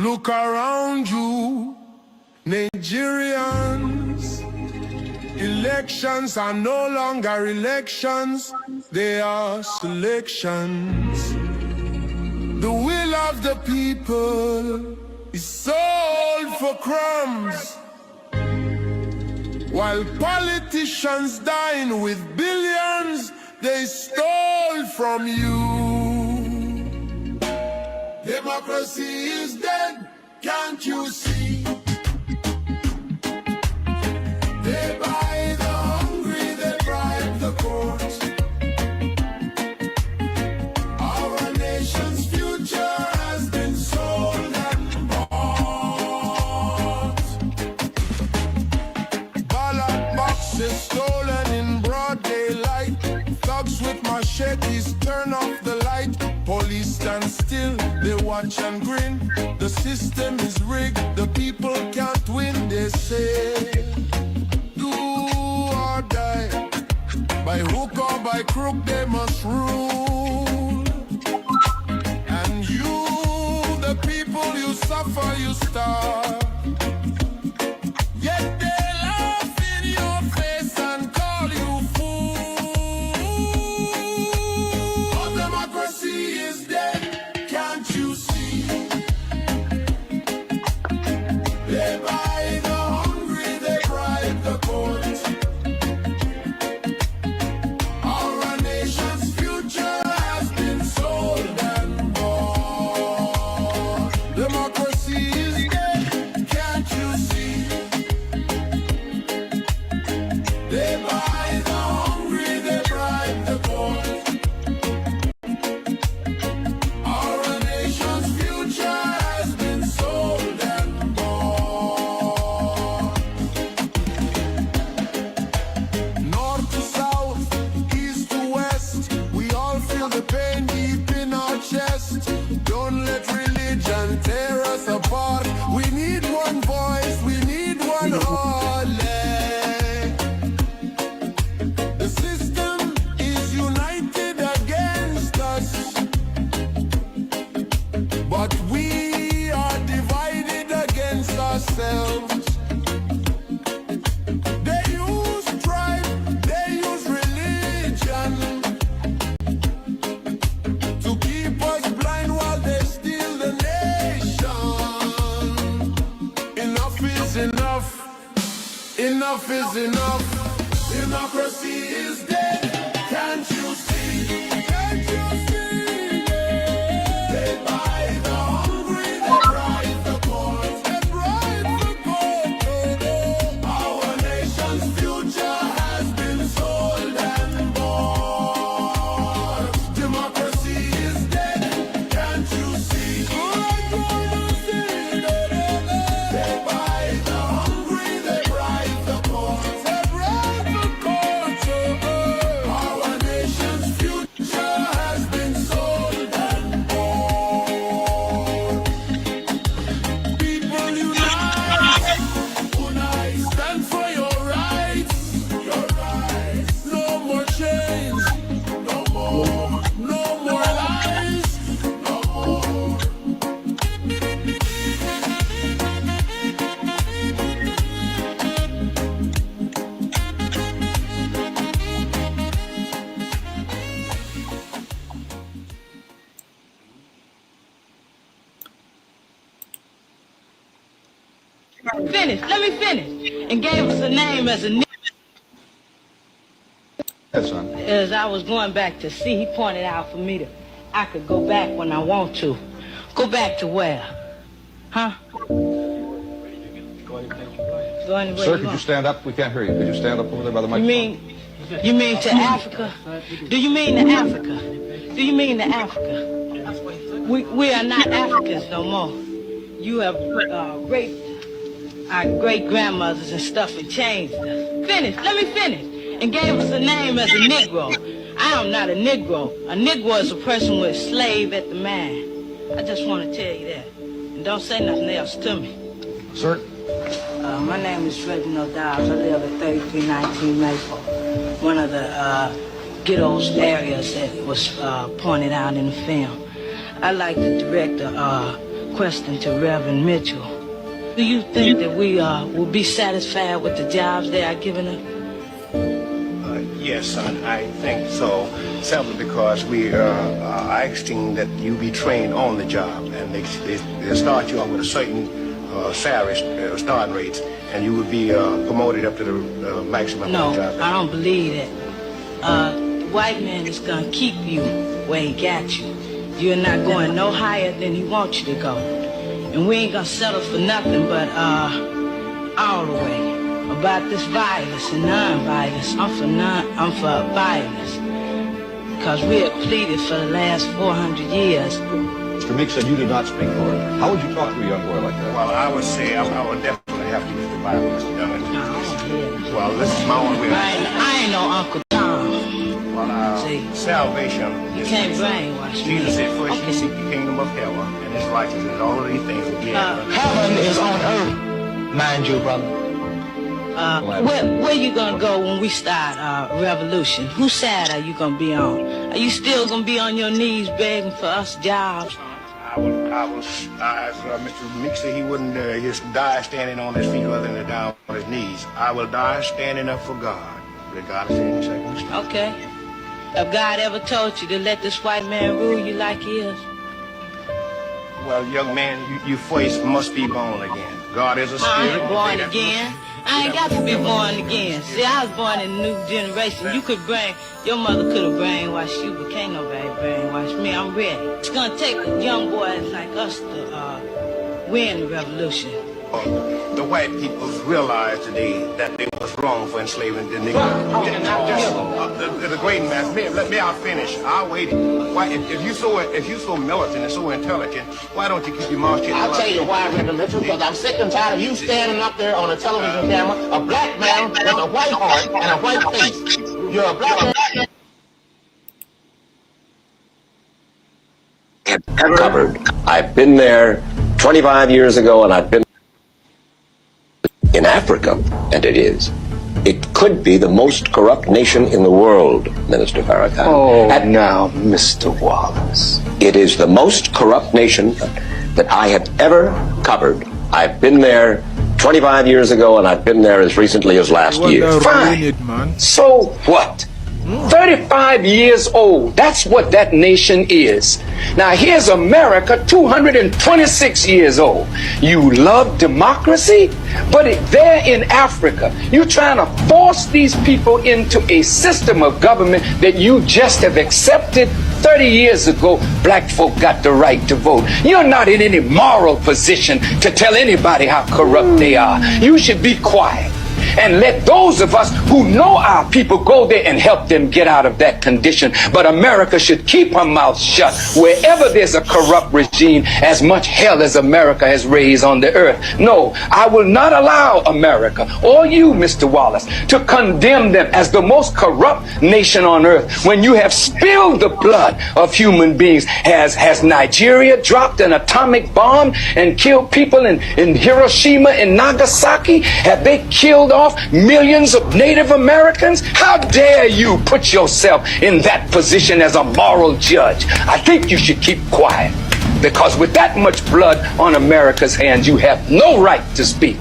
Look around you, Nigerians. Elections are no longer elections, they are selections. The will of the people is sold for crumbs, while politicians dine with billions they stole from you. Democracy is dead, can't you see? They buy the hungry, they bribe the court. Our nation's future has been sold and bought. Ballot boxes stolen in broad daylight. Thugs with machetes turn off the light. Police stand still, they watch and grin. The system is rigged, the people can't win, they say. Do or die, by hook or by crook they must rule. And you, the people, you suffer, you starve. Yet they laugh in your face and call you fool. Our democracy is dead, can't you see? They buy the hungry, they bribe the court. Our nation's future has been sold and bought. Democracy is dead, can't you see? They buy the hungry, they bribe the court. Our nation's future has been sold and bought. North to south, east to west, we all feel the pain deep in our chest. Don't let religion tear us apart. We need one voice, we need one heart. The system is united against us, but we are divided against ourselves. They use tribe, they use religion to keep us blind while they steal the nation. Enough is enough, enough is enough. Democracy is dead, can't you see? Can't you see? They buy the hungry, they bribe the court. They bribe the court. Our nation's future has been sold and bought. Democracy is dead, can't you see? They buy the hungry, they bribe the court. They bribe the court. Our nation's future has been sold and bought. People unite, unite, stand for your rights, your rights. No more chains, no more, no more lies, no more. Finish. Let me finish. And gave us a name as a nigga. Yes, son. As I was going back to see, he pointed out for me that I could go back when I want to. Go back to where? Huh? Go anywhere Sir, you could you want. stand up? We can't hear you. Could you stand up over there by the microphone? You mean to Africa? Do you mean to Africa? Do you mean to Africa? We are not Africans no more. You have raped our great-grandmothers and stuff and changed us. Finish. Let me finish. And gave us a name as a Negro. I am not a Negro. A Negro is a person with a slave at the man. I just want to tell you that. And don't say nothing else to me. Sir? My name is Reginald Dowds. I live at 3319 Maple, one of the ghettos areas that was pointed out in the film. I'd like to direct a question to Reverend Mitchell. Do you think that we will be satisfied with the jobs they are giving us? Yes, son, I think so. Simply because we are asking that you be trained on the job, and they start you off with a certain salary starting rates, and you would be promoted up to the maximum. No, of the job. I don't believe that. The white man is gonna keep you where he got you. You're not going no higher than he wants you to go, and we ain't gonna settle for nothing but all the way. About this violence and non-violence, I'm for violence. Because we have pleaded for the last 400 years. Mr. Meek said you did not speak for him. How would you talk to a young boy like that? Well, I would say I would definitely have to use the Bible, Mr. Dunn. No, I don't hear it. Well, this is my own way. I ain't no Uncle Tom. Well, See, salvation. you can't brainwash me. Jesus said, first you seek the kingdom of heaven and his righteousness. All of these things will be added. Heaven is on earth, mind you, brother. Where you gonna go when we start revolution? Whose side are you gonna be on? Are you still gonna be on your knees begging for us jobs? I will, as Mr. Meek said, he wouldn't just die standing on his feet rather than to die on his knees. I will die standing up for God, regardless of any circumstance. Okay. Have God ever told you to let this white man rule you like he is? Well, young man, you first must be born again. God is a spirit. I ain't born again. I ain't got to be born again. See, I was born in a new generation. Your mother could have brainwashed you, but can't nobody brainwash me. I'm ready. It's gonna take young boys like us to win the revolution. The white people realize today that they was wrong for enslaving the Negro. The great man. Let me finish. I'll wait. Why, if you so militant and so intelligent, why don't you keep your mouth shut? I'll tell you why, Reverend Mitchell, because I'm sick and tired of you standing up there on a television camera, a black man with a white heart and a white face. You're a black man. Covered. I've been there 25 years ago, and I've been in Africa, and it is. It could be the most corrupt nation in the world, Minister Farrakhan. Oh, now, Mr. Wallace. It is the most corrupt nation that I have ever covered. I've been there 25 years ago, and I've been there as recently as last year. Fine. So what? 35 years old. That's what that nation is. Now here's America, 226 years old. You love democracy, but there in Africa, you're trying to force these people into a system of government that you just have accepted. 30 years ago, black folk got the right to vote. You're not in any moral position to tell anybody how corrupt they are. You should be quiet and let those of us who know our people go there and help them get out of that condition. But America should keep her mouth shut wherever there's a corrupt regime, as much hell as America has raised on the earth. No, I will not allow America or you, Mr. Wallace, to condemn them as the most corrupt nation on earth when you have spilled the blood of human beings. Has Nigeria dropped an atomic bomb and killed people in Hiroshima and Nagasaki? Have they killed off millions of Native Americans? How dare you put yourself in that position as a moral judge? I think you should keep quiet, because with that much blood on America's hands, you have no right to speak.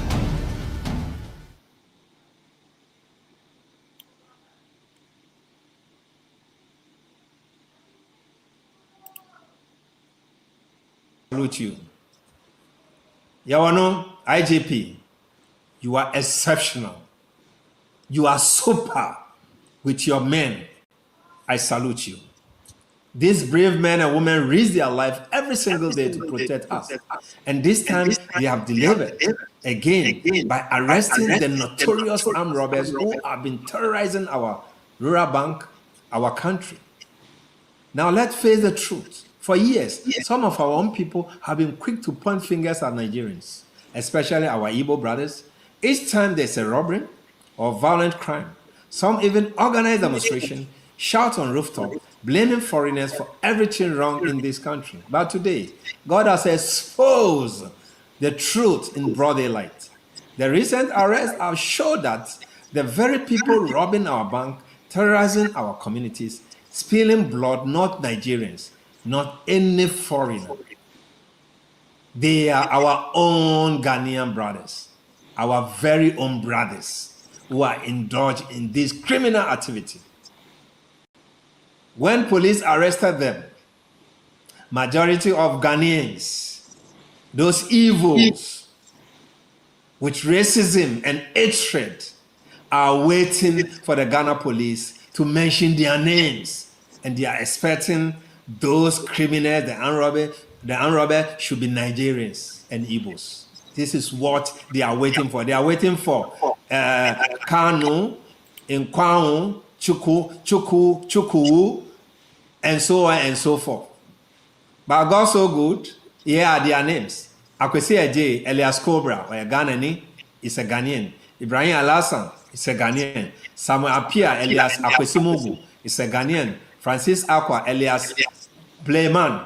Salute you. Yawano, IJP, you are exceptional. You are super with your men. I salute you. These brave men and women risk their life every single day to protect us. And this time they have delivered again by arresting the notorious armed robbers who have been terrorizing our rural bank, our country. Now let's face the truth. For years, some of our own people have been quick to point fingers at Nigerians, especially our Igbo brothers. Each time there's a robbery or violent crime, some even organize demonstration, shout on rooftop, blaming foreigners for everything wrong in this country. But today, God has exposed the truth in broad daylight. The recent arrests have showed that the very people robbing our bank, terrorizing our communities, spilling blood, not Nigerians, not any foreigner. They are our own Ghanaian brothers, our very own brothers who are indulged in this criminal activity. When police arrested them, majority of Ghanaians, those evils with racism and hatred, are waiting for the Ghana police to mention their names, and they are expecting those criminals, the armed robber should be Nigerians and Igbos. This is what they are waiting for. They are waiting for Kanu, Nkwanu, Chuku, and so on and so forth. But God so good, here are their names. Akwesi Eje, Elias Cobra, or a Ghanaian, is a Ghanaian. Ibrahim Alassane is a Ghanaian. Samuel Apia, Elias Akwesi Mugu, is a Ghanaian. Francis Aqua, Elias Playman,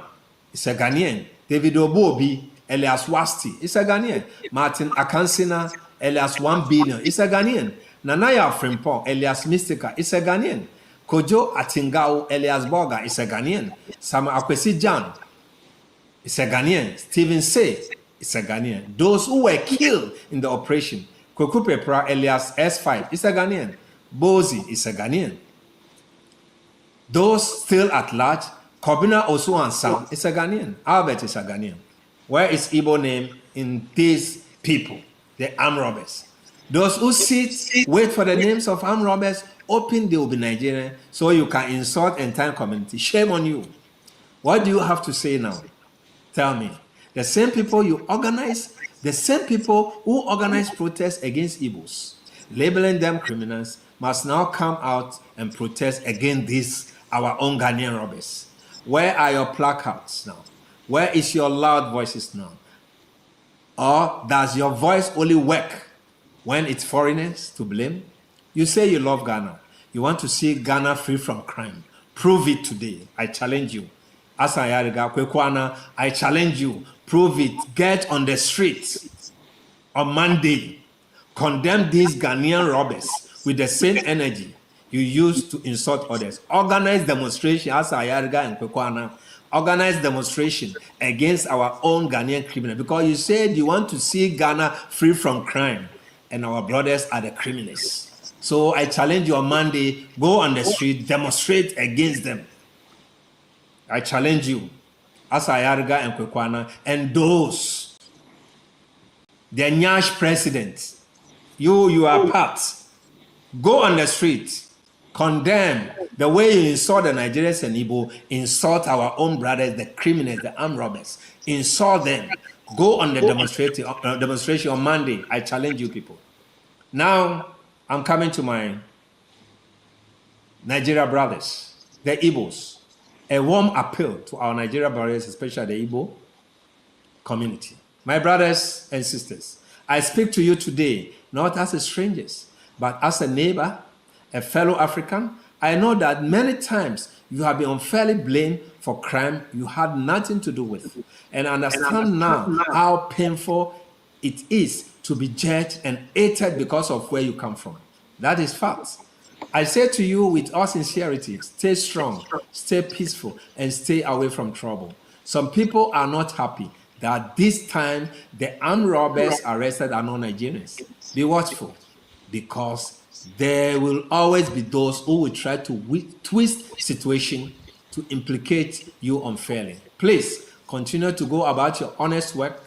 is a Ghanaian. David Obobi, Elias Wasti, is a Ghanaian. Martin Akansina, Elias 1 billion, is a Ghanaian. Nanaya Frimpong, Elias Mystica, is a Ghanaian. Kojo Atingao, Elias Borga, is a Ghanaian. Samuel Akwesi Jan, is a Ghanaian. Stephen Say is a Ghanaian. Those who were killed in the operation, Kweku Pepra Elias S5 is a Ghanaian. Bozi is a Ghanaian. Those still at large, Kobina Osuan Sam is a Ghanaian. Albert is a Ghanaian. Where is Igbo name in these people, the armed robbers? Those who sit, wait for the names of armed robbers, hoping they will be Nigerian, so you can insult entire community. Shame on you. What do you have to say now? Tell me. The same people you organize, the same people who organize protests against Igbos, labeling them criminals, must now come out and protest against these, our own Ghanaian robbers. Where are your placards now? Where is your loud voices now? Or does your voice only work when it's foreigners to blame? You say you love Ghana. You want to see Ghana free from crime. Prove it today. I challenge you. Asayariga Kwekwana, I challenge you. Prove it. Get on the streets on Monday. Condemn these Ghanaian robbers with the same energy you use to insult others. Organize demonstration, Asayariga and Kwekwana. Organize demonstration against our own Ghanaian criminals, because you said you want to see Ghana free from crime, and our brothers are the criminals. So I challenge you on Monday, go on the street, demonstrate against them. I challenge you, Asayariga and Kwekwana, and those, the Nyash president, you are part. Go on the street, condemn the way you insult the Nigerians and Igbo, insult our own brothers, the criminals, the armed robbers, insult them. Go on the demonstration on Monday. I challenge you people. Now, I'm coming to my Nigeria brothers, the Igbos. A warm appeal to our Nigeria brothers, especially the Igbo community. My brothers and sisters, I speak to you today, not as strangers, but as a neighbor, a fellow African. I know that many times you have been unfairly blamed for crime you had nothing to do with. And understand now how painful it is to be judged and hated because of where you come from. That is fact. I say to you with all sincerity, stay strong, stay peaceful, and stay away from trouble. Some people are not happy that this time the armed robbers arrested are not Nigerians. Be watchful, because there will always be those who will try to twist situation to implicate you unfairly. Please continue to go about your honest work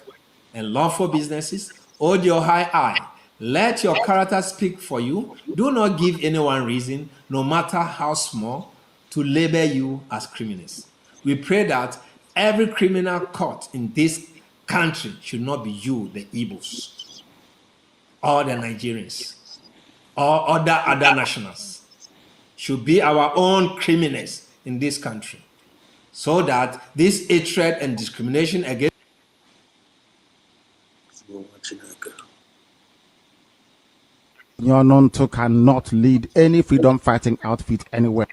and lawful businesses. Hold your high eye. Let your character speak for you. Do not give anyone reason, no matter how small, to label you as criminals. We pray that every criminal caught in this country should not be you, the Igbos, or the Nigerians, or other nationals. Should be our own criminals in this country, so that this hatred and discrimination against Nyononto cannot lead any freedom fighting outfit anywhere.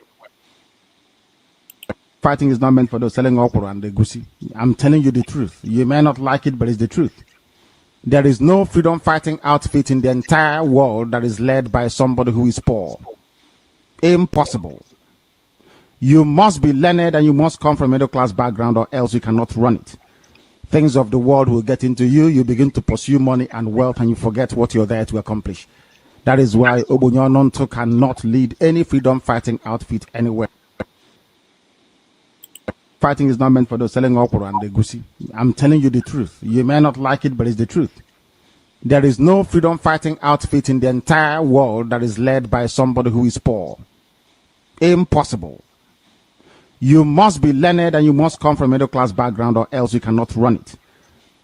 Fighting is not meant for those selling okra and the gusi. I'm telling you the truth. You may not like it, but it's the truth. There is no freedom fighting outfit in the entire world that is led by somebody who is poor. Impossible. You must be learned and you must come from a middle class background, or else you cannot run it. Things of the world will get into you. You begin to pursue money and wealth, and you forget what you're there to accomplish. That is why Obunyanonto cannot lead any freedom fighting outfit anywhere. Fighting is not meant for those selling okra and the goosey. I'm telling you the truth. You may not like it, but it's the truth. There is no freedom fighting outfit in the entire world that is led by somebody who is poor. Impossible. You must be learned and you must come from a middle class background, or else you cannot run it.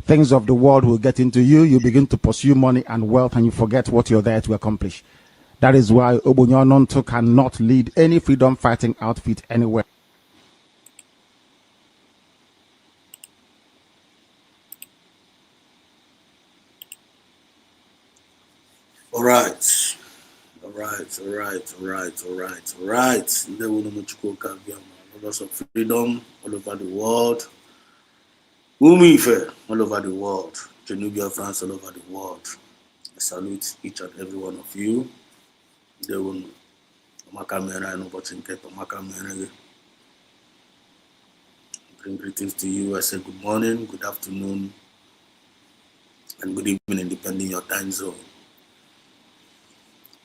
Things of the world will get into you. You begin to pursue money and wealth, and you forget what you're there to accomplish. That is why Obunyanonto cannot lead any freedom fighting outfit anywhere. All right. Lovers of freedom all over the world. Umife all over the world. Janubia France all over the world. I salute each and every one of you. They will bring greetings to you. I say good morning, good afternoon, and good evening, depending your time zone.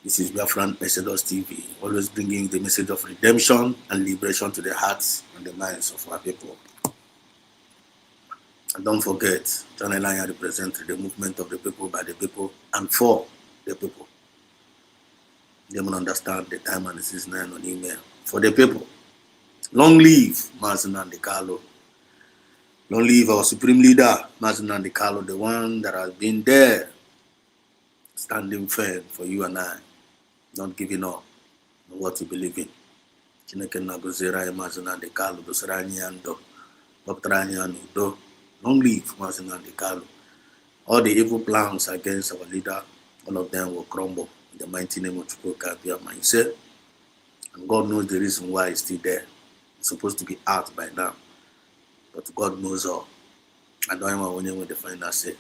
This is Biafra Exodus TV, always bringing the message of redemption and liberation to the hearts and the minds of our people. And don't forget, John and I represent the movement of the people, by the people, and for the people. They will understand the time and the season on email. For the people. Long live Mazen Nandekalo. Long live our supreme leader, Mazen Nandekalo, the one that has been there, standing firm for you and I, not giving up on what you believe in. Chineke Nagozera Mazen Nandekalo, Dosarani Ando, Dr. Udo. Long live Mazen Nandekalo. All the evil plans against our leader, all of them will crumble in the mighty name of Chukwuka Biamaise. And God knows the reason why he's still there. It's supposed to be out by now. But God knows all. I don't know when the final say.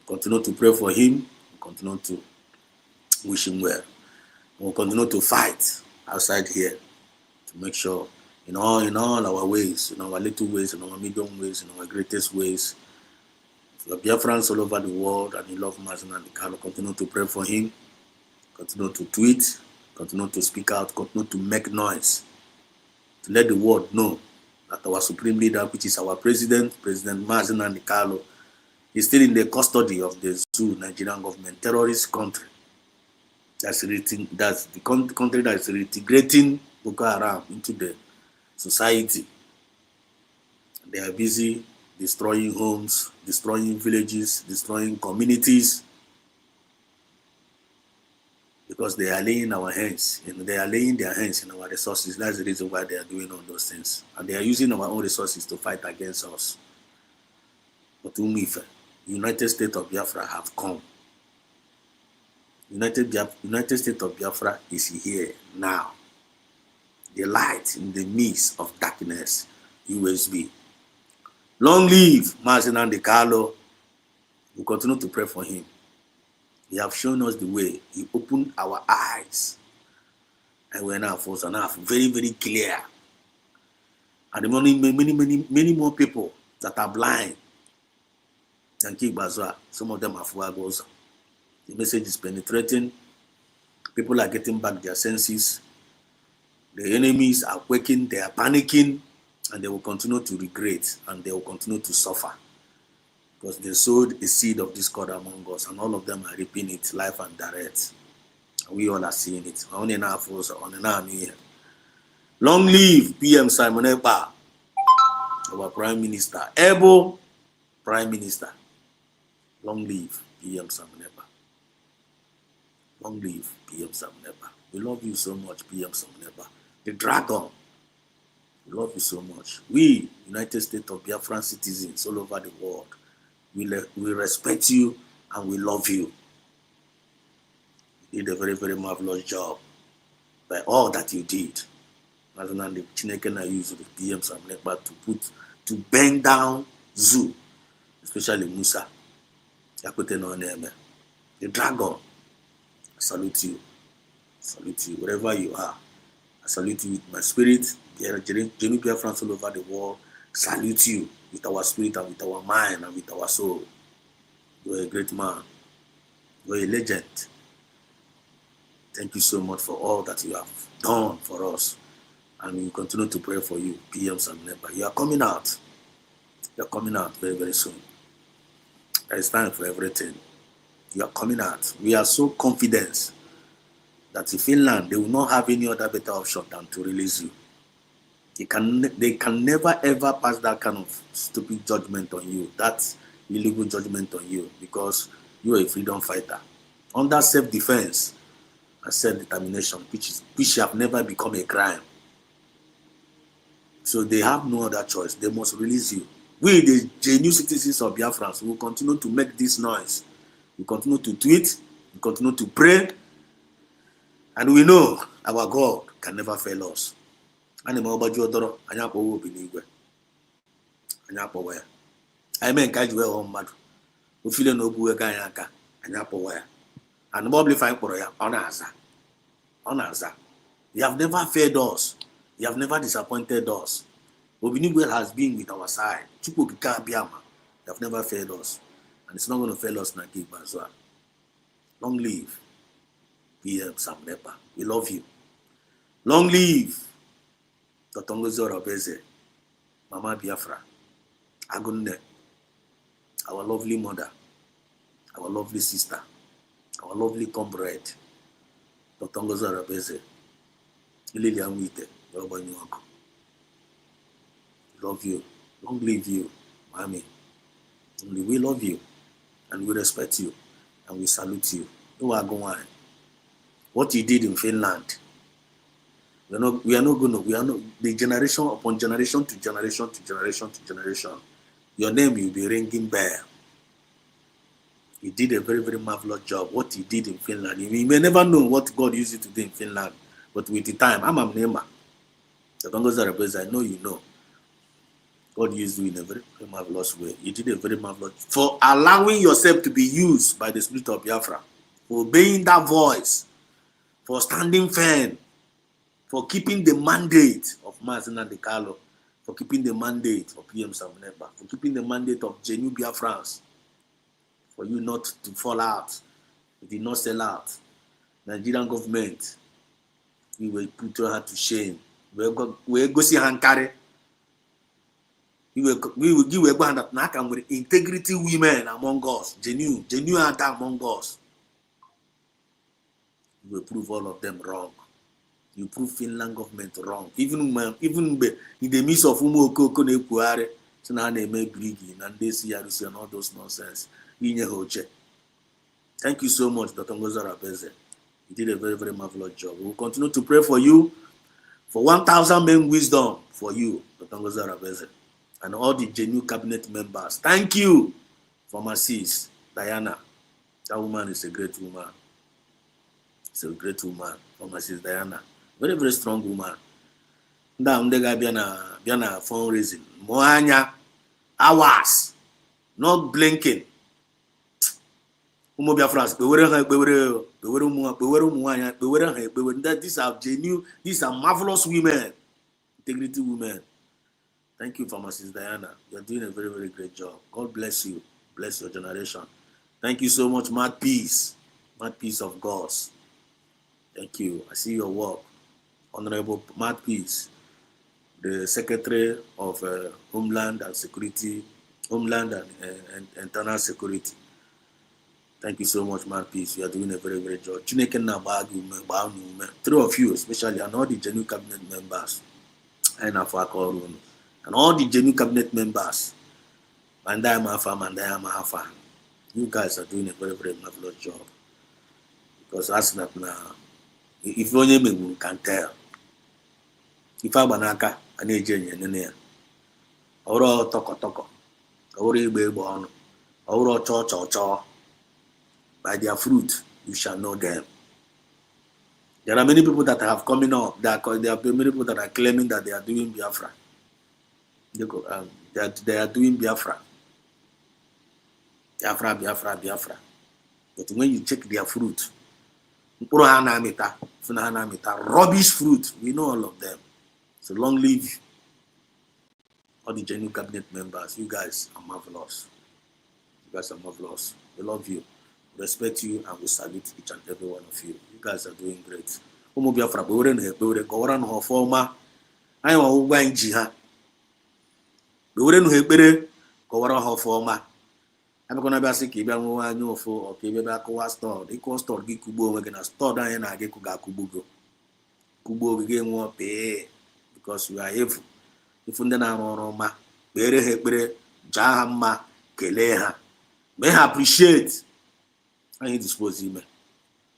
We'll continue to pray for him. We'll continue to wish him well. We'll continue to fight outside here to make sure in all our ways, in our little ways, in our medium ways, in our greatest ways. If you are Biafrans all over the world and you love Mazen Nandekalo, continue to pray for him. Continue to tweet. Continue to speak out. Continue to make noise. To let the world know that our supreme leader, which is our president, President Mazen Nandekalo, is still in the custody of the zoo, Nigerian government, terrorist country. That's the country that is reintegrating Boko Haram into the society. They are busy destroying homes, destroying villages, destroying communities, because they are laying our hands, they are laying their hands in our resources. That's the reason why they are doing all those things. And they are using our own resources to fight against us. But Umife, United States of Biafra have come. United States of Biafra is here now. The light in the midst of darkness, USB. Long live Mazen Nandekalo. We continue to pray for him. He have shown us the way. He opened our eyes. And we're now very, very clear. And many more people that are blind than Kibazwa. Some of them are Fuagos. The message is penetrating. People are getting back their senses. The enemies are quaking, they are panicking, and they will continue to regret, and they will continue to suffer. Because they sowed a seed of discord among us, and all of them are reaping it live and direct. And we all are seeing it. Long live PM Simon Ekpa, our Prime Minister. Ebo, Prime Minister. Long live PM Simon Ekpa. Long live PM Simon Ekpa. We love you so much, PM Simon Ekpa. The dragon. We love you so much. We, United States of Biafran citizens all over the world, we respect you and we love you. You did a very, very marvelous job by all that you did. As an the Chineke use the PM Simon Ekpa to bend down Zoo, especially Musa. The dragon. I salute you. Salute you wherever you are. I salute you with my spirit. Biafrans all over the world salute you. with our spirit and with our mind and with our soul. You are a great man. You are a legend. Thank you so much for all that you have done for us. And we will continue to pray for you, PM Sam Nepa. You are coming out. You are coming out very, very soon. There is time for everything. You are coming out. We are so confident that in Finland, they will not have any other better option than to release you. They can never ever pass that kind of stupid judgment on you, that illegal judgment on you, because you are a freedom fighter. Under self-defense and self-determination, which have never become a crime. So they have no other choice. They must release you. We, the genuine citizens of Biafra, will continue to make this noise. We continue to tweet. We continue to pray. And we know our God can never fail us. And the Mobile Jodoro, and Yapo will be nigwe. And Yapo where. I mean, Kajuel home mad. We feel no boo gayaka, and Yapo where. And the Mobile Fine Poroya, on answer. You have never failed us. You have never disappointed us. Obinigwe has been with our side. Chukwu Biama. You have never failed us. And it's not going to fail us in a gig as well. Long live PM Sam Nepa. We love you. Long live Totongozo Rabeze, Mama Biafra, Agunne, our lovely mother, our lovely sister, our lovely comrade, Totongozo Rabeze, Lilian Wite, Yorobanyuanko. Love you. Long live you, Mami. Only we love you, and we respect you, and we salute you. You are going. What you did in Finland, we are not the generation upon generation to generation to generation to generation. Your name will be ringing bell. You did a very, very marvelous job. What you did in Finland, you may never know what God used you to do in Finland, but with the time, I'm a neighbor. I know you know. God used you in a very, very marvelous way. You did a very marvelous for allowing yourself to be used by the Spirit of Biafra, for obeying that voice, for standing firm, for keeping the mandate of Mazina De Carlo, for keeping the mandate of PM Sam Nepa, for keeping the mandate of genuine Biafrans, for you not to fall out. You did not sell out. Nigerian government, we will put your heart to shame. We will go see Hankare. We will give a hand at Nakam with integrity women among us, genuine among us. You will prove all of them wrong. You prove Finland government wrong. Even in the midst of Umoko Kone so now they make greedy and they see and all those nonsense. Thank you so much, Dr. Ngoza Rabeze. You did a very, very marvelous job. We will continue to pray for you, for 1,000 men wisdom for you, Dr. Ngoza Rabeze, and all the genuine cabinet members. Thank you, pharmacist Diana. That woman is a great woman. She's a great woman, pharmacist Diana. Very, very strong woman. Now, Biana fundraising. Moanya, hours, not blinking. These are genuine, these are marvelous women, integrity women. Thank you, pharmacist Diana. You're doing a very, very great job. God bless you. Bless your generation. Thank you so much, Mad Peace of God. Thank you. I see your work. Honorable Mad Peace, the Secretary of Homeland and Internal Security. Thank you so much, Mad Peace. You are doing a very, very job. Three of you, especially, and all the genuine cabinet members, and all the genuine cabinet members, Mandaya. You guys are doing a very, very marvelous job. Because that's not now. If only me can tell. If I banaka, I need Jenny. Oro toko. Ori bebo. Oro cho. By their fruit, you shall know them. There are many people that have coming up. There are many people that are claiming that they are doing Biafra. They are doing Biafra. Biafra. But when you check their fruit, rubbish fruit, we know all of them. So long live all the genuine cabinet members, you guys are marvelous. You guys are marvelous. We love you, respect you, and we salute each and every one of you. You guys are doing great. Ụmụ Biafra kpewere na ekpewere kọwara na ọfọma anyị nwa ụgwọ anyị ji ha kpewere na ekpere kọwara ha ọfọma abịakwana bịa sị ka ị bịa nwewe anya ụfụ ọka ị bịa akụwa stọd ịkụwa stọd gị kugbuo onwe gị na stọd anyị na-aga ịkụ ga-akụgbugo kugbuo gị nwụọ pee because you are evil. Ifu ndị na-arụ ọrụ ọma kpere ha ekpere jaa ha mma kelee ha mee ha appreciate anyị dispose ime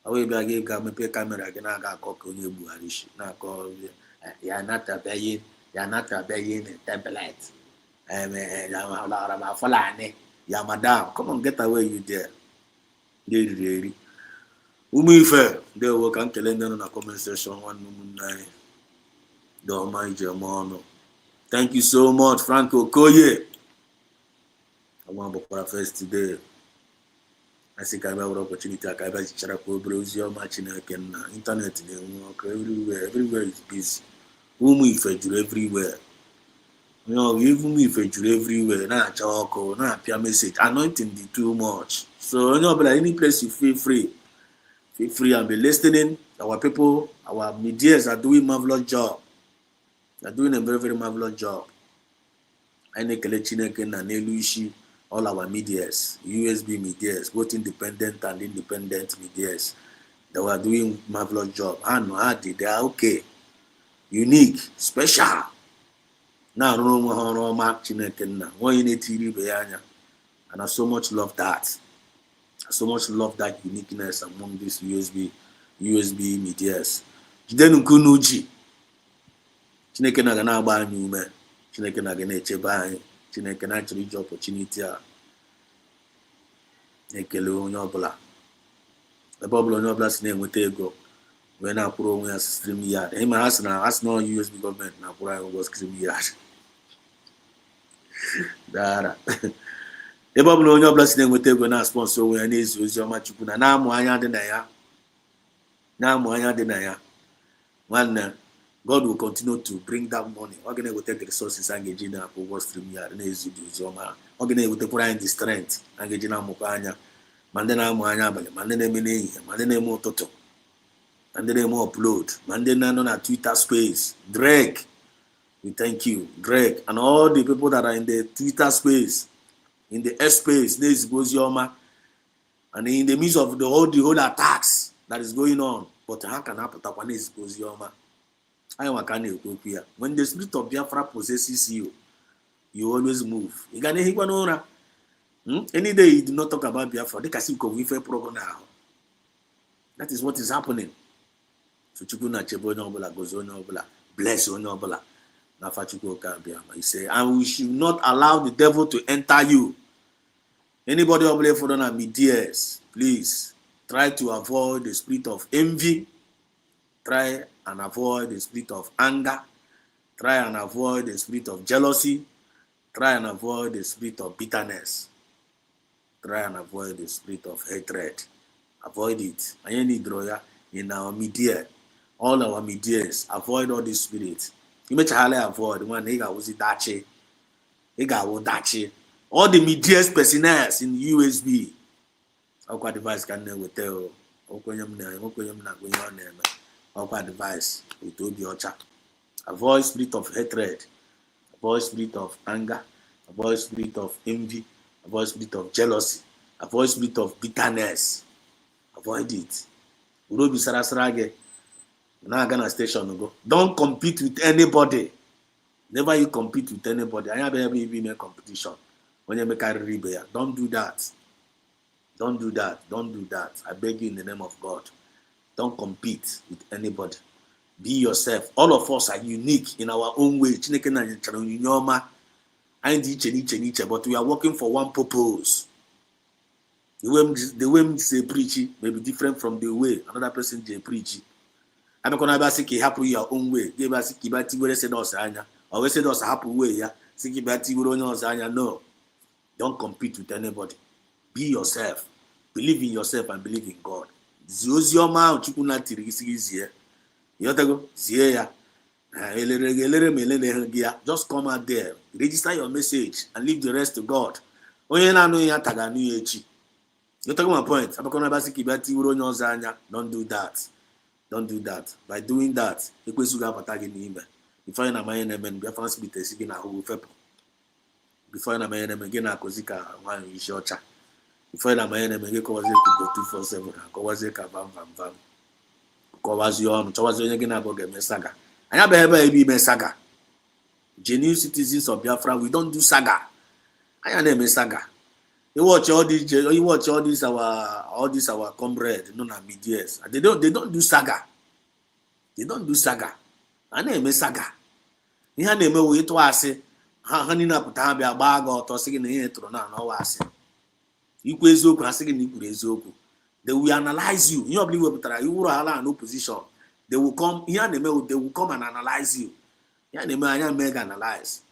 ọ wee bịa gị ga mepee kamera gị na-aga akọ ka onye Buhari shi na-akọ ya natabeghị na template ya Fulani ya madam, come on, get away you there. Ndị eriri eri ụmụ ife ndị owo ka nkele ndị nọ na comment section nwanne ụmụnne anyị dị ọma ije eme ọnụ. Thank you so much, Frank Okoye. I want to first today. I think I have an opportunity. I have a chance to browse your match in the internet. Everywhere is busy. Whom if you everywhere. You know, even if you everywhere, not talk or not peer message. Anointing the too much. So you know, but any place you feel free and be listening. Our people, our medias are doing marvelous job. They're doing a very, very marvelous job. I need to all our medias, USB medias, both independent and independent medias. They were doing marvelous job. And they are okay, unique, special. Now, and I so much love that. I so much love that uniqueness among these USB medias. Jidenu kunuji. Chineke na gana agba anyị ume. Chineke na gana echebe anyị. Chineke na chọrọ iji opportunity a na-ekele onye ọbụla. Ebe ọbụla onye ọbụla si na-enweta ego wee na-akwụrụ onwe ya stream yard. Ịma ha sị na USB gọọmenti na-akwụrụ anyị ụgwọ stream yard. Dara. Ebe ọbụla onye ọbụla si na-enweta ego na-sponsor onwe ya na-ezi ozi ọma Chukwu na na-amụ anya dị na ya. Na-amụ anya dị na ya. Nwanne, God will continue to bring that money. We're going to take the resources and get in over stream yard. We're going to put in the strength and get in Mukanya. Mandana Moana, Mandana Mene, Mandana Mototo, Mandana Mo upload, Mandana on a Twitter space. Drake, we thank you, Drake, and all the people that are in the Twitter space, in the S space, this goes Yoma, and in the midst of the whole attacks that is going on. But how can I put up on this goes Yoma? When the spirit of Biafra possesses you, you always move. Any day you do not talk about Biafra, they can see program now. That is what is happening. So Chukuna Chebo Nobla goes on Nobla, bless on Nobla. He say, and we should not allow the devil to enter you. Anybody over for them medias, please try to avoid the spirit of envy. Try and avoid the spirit of anger. Try and avoid the spirit of jealousy. Try and avoid the spirit of bitterness. Try and avoid the spirit of hatred. Avoid it. I need drawer in our media. All our medias. Avoid all these spirits. You may avoid one nigga was it dachi. All the media's personas in USB. Our device can never tell. Our advice with Obiocha. Avoid spirit of hatred, avoid spirit of anger, avoid spirit of envy, avoid spirit of jealousy, avoid spirit of bitterness. Avoid it. Urobi Sarasrage. Now gonna station go. Don't compete with anybody. Never you compete with anybody. I have ever been in a competition. When you make a rebel, don't do that. Don't do that. Don't do that. I beg you in the name of God. Don't compete with anybody. Be yourself. All of us are unique in our own way. But we are working for one purpose. The way say preachy may be different from the way another person say preachy. I'm going to say happy your own way. Give us kibati where said us anya. Always said us happy way. Yeah, kibati no. Don't compete with anybody. Be yourself. Believe in yourself and believe in God. Ziozio ma chukuna tiri isi zie. Yotago zie ya. Just come out there, register your message, and leave the rest to God. Onye na-anụ ya taga anụ ya echi. You take my point. Don't do that. Don't do that. By doing that, before you na my enemy, Biafra split a signal who fep. Before you na my enemy, again, I Kozika, one is your cha. Before you na my enemy, you go 247, Kowazeka, Vam. Kowazion, Chawazo, again, I go get Messaga. I have a baby saga. Genuine citizens of Biafra, we don't do saga. I am a saga. You watch all these our comrades, no na BDS. They don't do saga. They don't do saga. I name a saga. You have name we to say, honey na putabia bag or tossing in the trona no was. You kwezoku asking you kwezoku. They will analyze you. You believe what you are no position. They will come here they will come and analyze you. Yeah, they may analyze.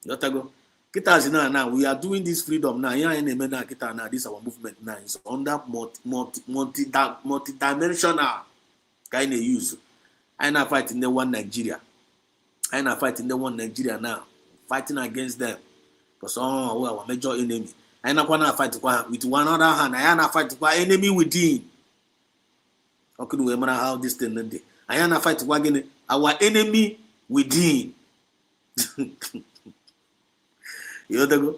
You go. Now we are doing this freedom now. Yeah, now this our movement now is under multi-dimensional kind of use. I now fighting the one Nigeria. I now fighting the one Nigeria now, fighting against them because our major enemy. I now want to fight with one other hand. I now fight enemy within. How could we remember how this thing did? I now fight again our enemy within. You go.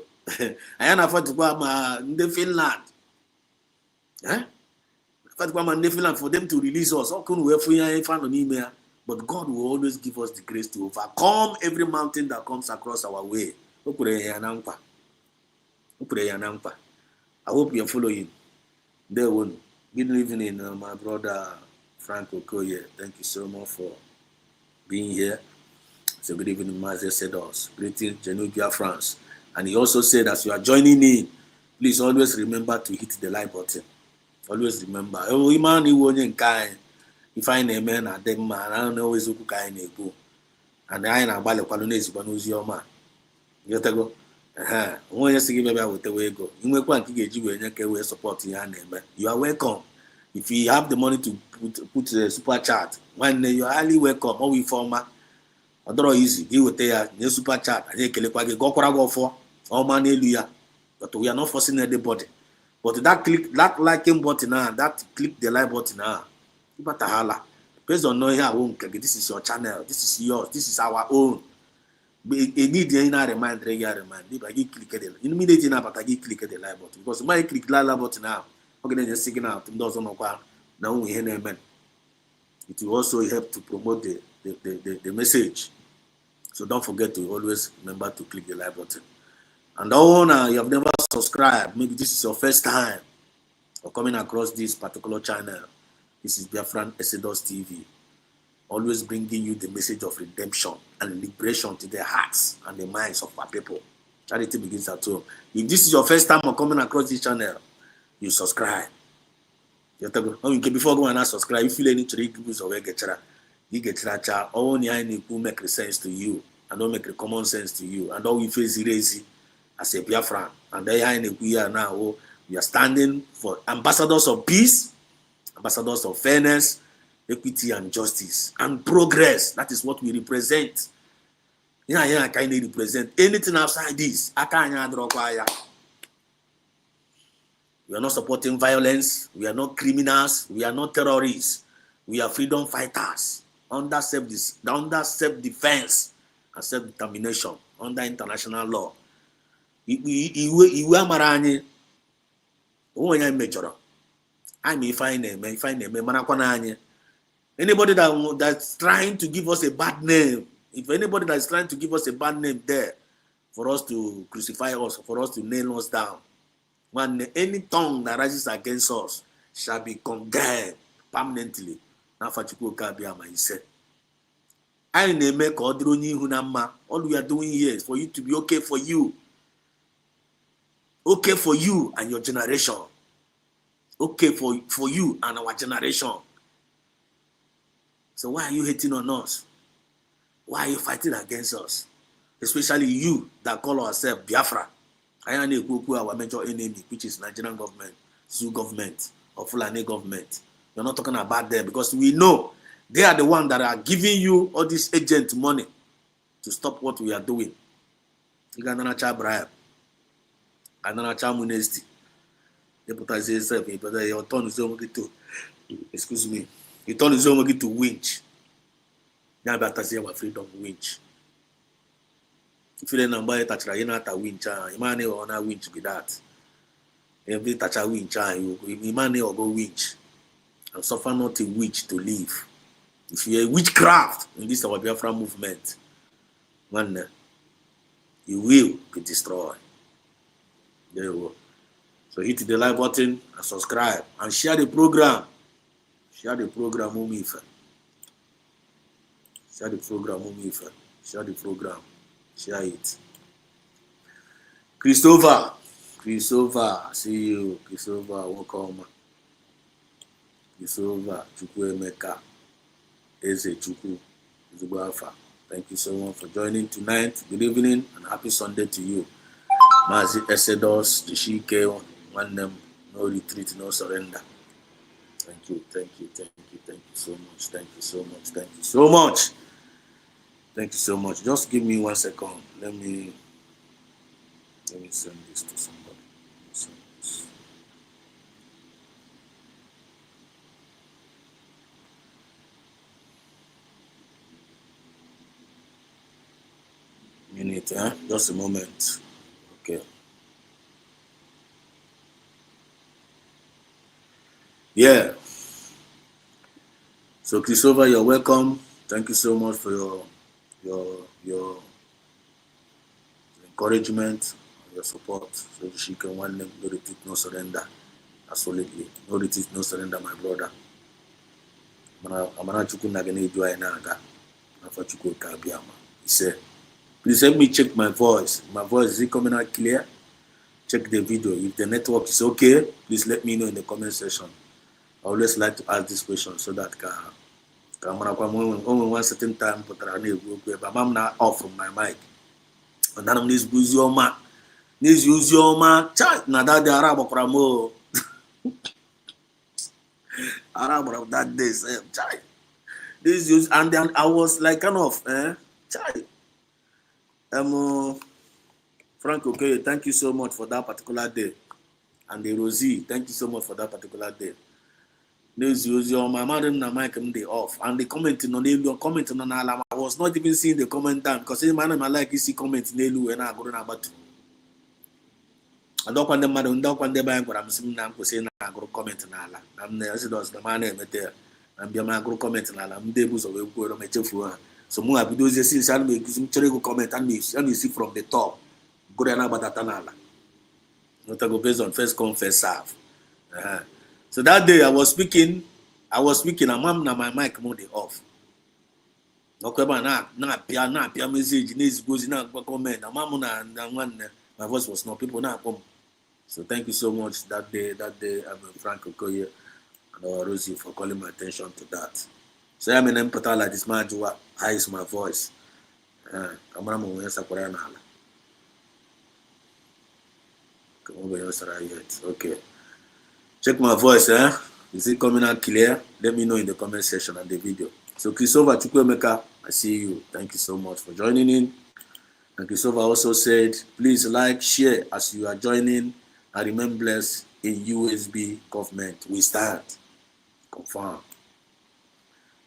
I am afraid to go to Finland. I fight to go to Finland for them to release us. How can we find an email? But God will always give us the grace to overcome every mountain that comes across our way. I hope you are following. There one. Good evening, my brother Frank Okoye. Thank you so much for being here. So good evening, Master Sedos. Greetings, Genuvia, France. And he also said, as you are joining in, please always remember to hit the like button. Always remember. Oh, man, you won't kind. If I name man, I don't man. I don't always look kind of go. And I ain't about the colonies, but who's your man? You have to go. One just give about the way go. You may want to get you when you can support your name. You are welcome. If you have the money to put the super chat, when you are highly welcome, all we former. Other easy. He will tell you super chat. I think go for. Oh man, hallelujah. But we are not forcing anybody. But that liking button now, that click the like button now. You better holla. Based on knowing how this is your channel, this is yours, this is our own. You need to remind. If I click it, immediately now, but I click the like button because when I click the like button now, I'm going to signal out. Now we hear amen. It will also help to promote the message. So don't forget to always remember to click the like button. And you have never subscribed, maybe this is your first time or coming across this particular channel. This is Biafran Exodus TV, always bringing you the message of redemption and liberation to the hearts and the minds of our people. Charity begins at home. If this is your first time or coming across this channel, you subscribe. Before going and subscribe, if you feel any to read groups or you get that all make sense to you and don't make common sense to you and all we face easy as a Biafran. And we are now we are standing for ambassadors of peace, ambassadors of fairness, equity and justice and progress. That is what we represent. I can't represent anything outside this. We are not supporting violence. We are not criminals. We are not terrorists. We are freedom fighters under self-defense and self-determination under international law. Anybody that's trying to give us a bad name, if anybody that's trying to give us a bad name there, for us to crucify us, for us to nail us down, when any tongue that rises against us shall be condemned permanently. All we are doing here is for you to be okay for you. Okay for you and your generation. Okay for you and our generation. So why are you hating on us? Why are you fighting against us? Especially you that call ourselves Biafra. I am our major enemy, which is Nigerian government, Zoo government, or Fulani government. We're not talking about them because we know They are the ones that are giving you all this agent money to stop what we are doing. You got another bribe, another amnesty. They put us yourself, but your turn is only to, excuse me, your turn is only to winch. Now better say our freedom winch. If you don't know it, you not a winch. You man or not winch be that. Every touch a winch, you man or go winch, and suffer not a witch to live. If you're a witchcraft in this our Biafra movement, one day, you will be destroyed. There you go. So hit the like button and subscribe and share the program. Share the program, Mumifa. Share the program, Mumifa. Share the program. Share it. Christopher, see you. Christopher, welcome. Christopher, Chukwuemeka, Eze Chukwu, Biafra. Thank you so much for joining tonight. Good evening and happy Sunday to you. Mazi Exodus, Jishike, one name, no retreat, no surrender. Thank you so much. Thank you so much. Just give me 1 second. Let me send this to somebody. Minute, just a moment. Okay. Yeah. So Christopher, you're welcome. Thank you so much for your encouragement, your support. So she can one name, no retreat, no surrender. Absolutely. No retreat, no surrender, my brother. He said, please help me check my voice. My voice, is it coming out clear? Check the video. If the network is okay, please let me know in the comment section. I always like to ask this question so that only one certain time, but I'm not off from my mic. And then I'm this Buzioma. This Uzioma. Chat. Now that the Arab Kramo. Arab of that day. Chat. This use, and then I was like kind of, chat. Frank, okay, thank you so much for that particular day. And the Rosie, thank you so much for that particular day. This usual my madam na mic they off. And the commenting on Nelu, commenting on Alam. I was not even seeing the comment down because the man I like you see comment Nelu and I go about. I don't want the madam, don't want the bank, but I'm saying I'm saying I go comment on Alam. I'm the man name there. I'm the man go comment on Alam. Debus of a word on my chef. So more have those see shall make some cherry comment and me see from the top. Go and about Atanala. Not go based on first come, first serve. So that day I was speaking, and mom na my mic mode off. Okay, but na appear message, goes in comment. Mom na one my voice was not people now come. So thank you so much that day, I'm Frank Okoye and Rosie for calling my attention to that. So I'm an empathy like this man, how is my voice? Okay. Check my voice, Is it coming out clear? Let me know in the comment section and the video. So Christopher Chukwuemeka, I see you. Thank you so much for joining in. And Christopher also said, please like, share as you are joining and remain blessed in USB government. We stand. Confirm.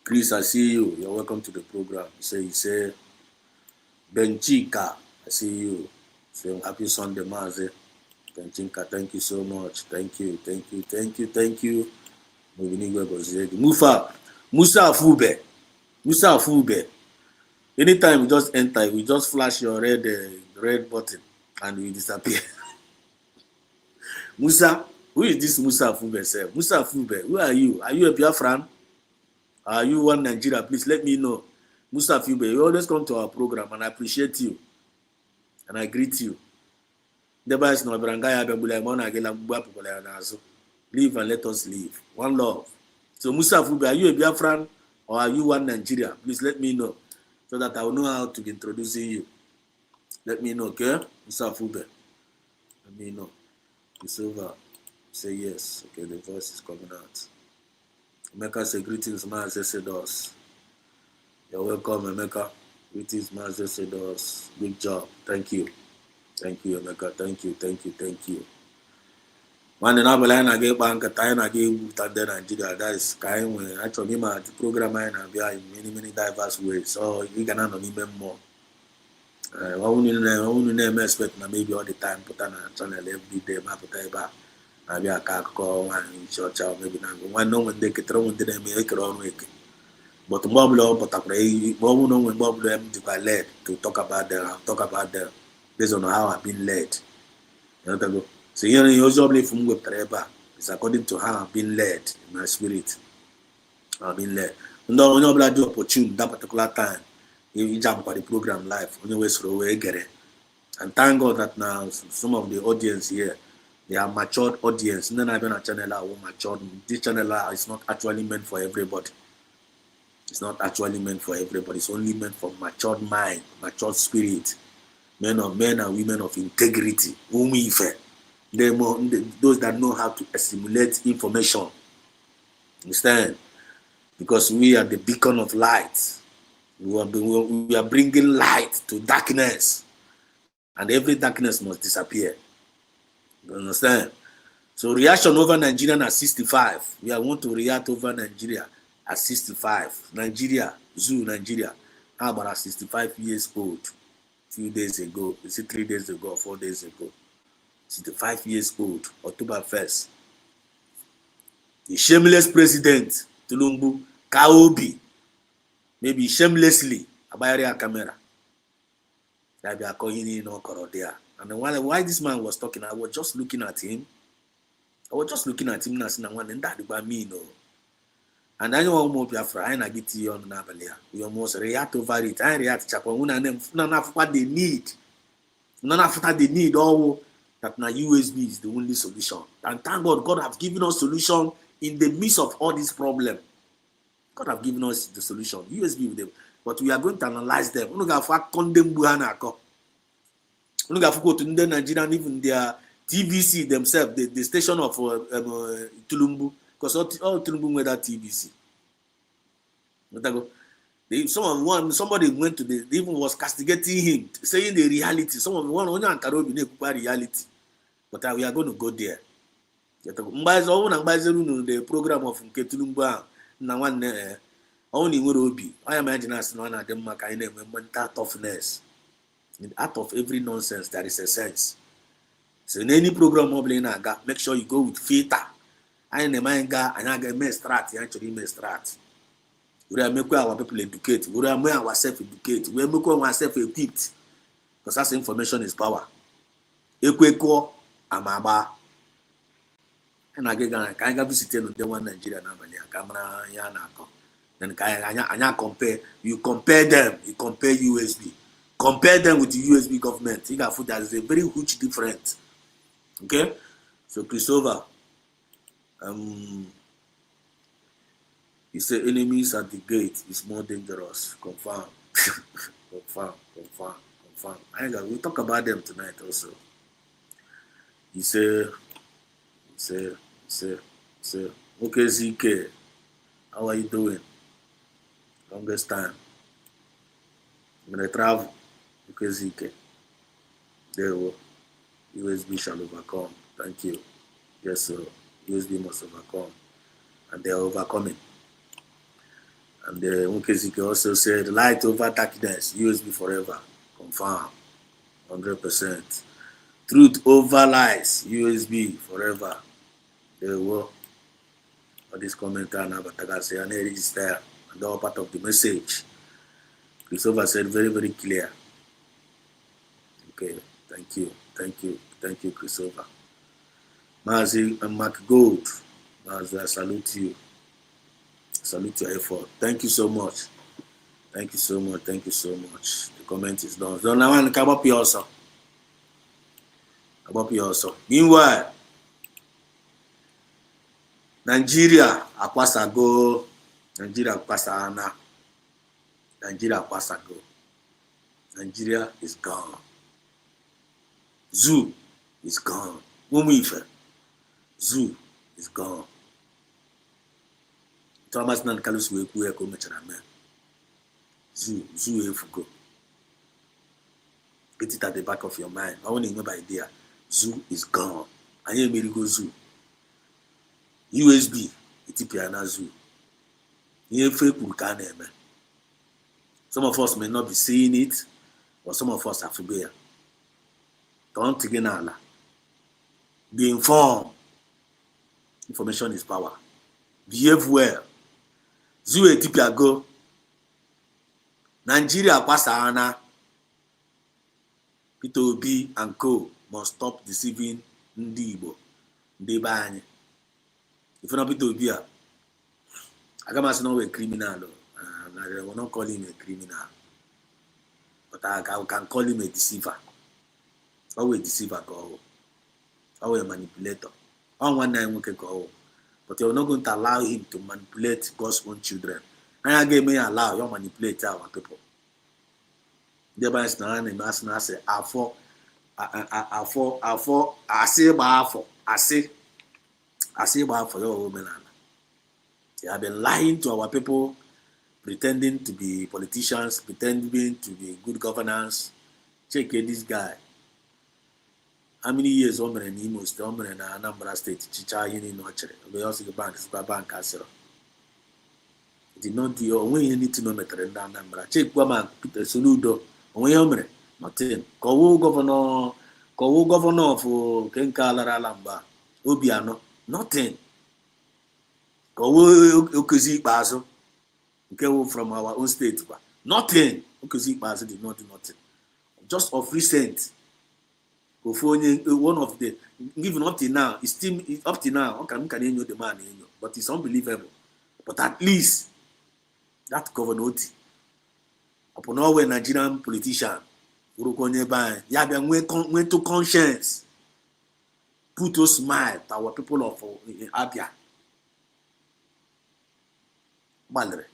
Chris, I see you. You're welcome to the program. You say, Benchika, I see you. So happy Sunday, Maze. Benchika, thank you so much. Thank you. Musa Fube. Anytime you just enter, we just flash your red button and we disappear. Musa, who is this Musa Fube, sir? Musa Fube, who are you? Are you a Biafran? Are you one Nigeria? Please let me know. Musa Fube, you always come to our program and I appreciate you. And I greet you. Live and let us live. One love. So Musa Fube, are you a Biafran or are you one Nigeria? Please let me know so that I will know how to be introducing you. Let me know, okay? Musa Fube. Let me know. It's over. Say yes. Okay, the voice is coming out. Emeka say greetings, Master Sedos. You're welcome, Emeka. Greetings, Master Sedos. Good job. Thank you. Thank you, Emeka. Thank you. One in Abilene, I get bank at time, I give Nigeria. That is kind when actually my program in many diverse ways. So you can not even more. I only expect maybe all the time, put on a channel every day, my potato. Maybe a car call and church out, maybe not. One no one they could throw into them, make it on week. But Bob but I pray, Bob no when Bob them to be led to talk about them based on how I've been led. You know, so you usually from with Treba. It's according to how I've been led in my spirit. I've been led. No, when you do opportune that particular time, you jump on the program live, when you waste away get it. And thank God that now some of the audience here, they are matured audience. Then I don't a channel are matured. This channel is not actually meant for everybody. It's not actually meant for everybody. It's only meant for matured mind, matured spirit, men and women of integrity. Those that know how to assimilate information. Understand? Because we are the beacon of light. We are bringing light to darkness. And every darkness must disappear. You understand? So reaction over Nigeria at 65. We are want to react over Nigeria at 65. Nigeria. How about at 65 years old? Few days ago. Is it 3 days ago or 4 days ago? 65 years old. October 1st. The shameless president, Tulumbu, Kaobi, maybe shamelessly, Abayari a camera. That we are calling in there. And while this man was talking, I was just looking at him. And saying, and that about me, no. And I know more Biafra, I get you on Nabalia. We almost react over it. I react to none of what they need. None of what they need, all that now USB is the only solution. And thank God has given us solution in the midst of all this problem. God have given us the solution. USB with them. But we are going to analyze them. We are going to condemn Buhanako. We are going to condemn Nigeria, even their TVC themselves, the station of Tulumbu, because all Tulumbu were that TVC. Somebody went to they even was castigating him, saying the reality. One reality. But we are going to go there. The program of Tulumbu na one only Obi. I imagine as one of them mental toughness. Out of every nonsense, there is a sense. So in any program make sure you go with filter. I in the mind and I get actually we are making our people educate, we are making ourselves educate, we are making ourselves equipped. Because that information is power. Equeko amaba. And I get visited on the one Nigeria camera yanako. Then I compare. You compare them. You compare USB. Compare them with the USB government. You got food that is a very huge difference. Okay, so Christopher, he said enemies at the gate is more dangerous. Confirm. Confirm. We'll talk about them tonight also. He said, okay, ZK, how are you doing? Longest time. I'm gonna travel. Okay, ZK. There we go. USB shall overcome. Thank you. Yes, sir. USB must overcome. And they are overcoming. And Ukezike also said, light over darkness, USB forever. Confirm. 100%. Truth over lies, USB forever. There we go. All this commenter now, but I say, and it is there. And all part of the message. Christopher said, very, very clear. Okay, thank you, Christopher. Mazi and Mark Gold, Mazi, I salute you. Salute your effort. Thank you so much. The comment is done. So now I come up here also. Meanwhile, Nigeria Akwasago. Nigeria is gone. Zoo is gone. Umuife. Zoo is gone. Thomas Nan Kalus we ku e ko mechara me. Zoo efugo. Get it at the back of your mind. I want to remember idea. Zoo is gone. I hear me go zoo. USB, Etipiana zoo. Some of us may not be seeing it, or some of us are familiar. Don't take it. Be informed. Information is power. Behave well. Zoo Etipia go. Nigeria Pasana. Peter Obi and Co. must stop deceiving Ndi Igbo. Ndị be anyị. If you're not Peter Obi, I can't say a criminal. I will not call him a criminal. But I can call him a deceiver. Or a deceiver, or a manipulator. On one night we can call. But you're not going to allow him to manipulate God's own children. And again, may allow you manipulate our people. Thereby, it's not an imagine. I say, I say about for your women. They have been lying to our people, pretending to be politicians, pretending to be good governance. Check this guy. How many years Omer in Imo State, Omer in Anambra State, Chicha Yini Nochere, we also the bank, bank casero. Did not do when you need to know better than Anambra. Check Guaman, Peter Soludo, only Omer, Martin, Kowu governor for Kenkala Lamba, Obiano, nothing. Kowu Okuzi Bazo, from our own state, nothing. Okuzi Bazo did not do nothing. Just of recent. One of the even up to now, it's still up to now. Okay, can know the man, but it's unbelievable. But at least that governor, upon all Nigerian politician, went to conscience, put a smile to our people of Abia. Malre,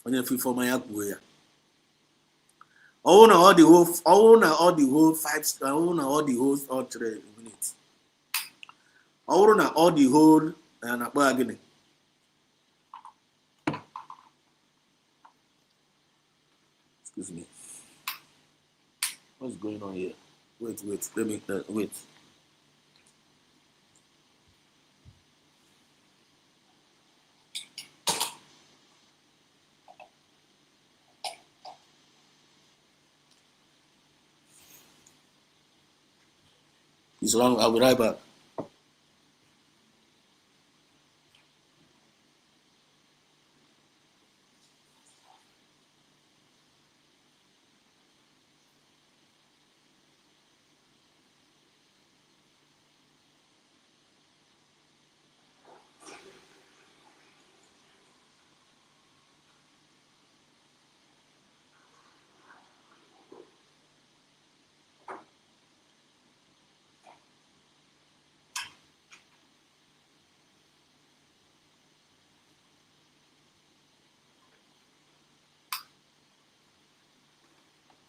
when you feel for my Abuya. Own all the whole 5 own all the whole 3 minutes. Own all the whole and a bargain. Excuse me. What's going on here? Wait, let me wait. It's long, I'll be right back.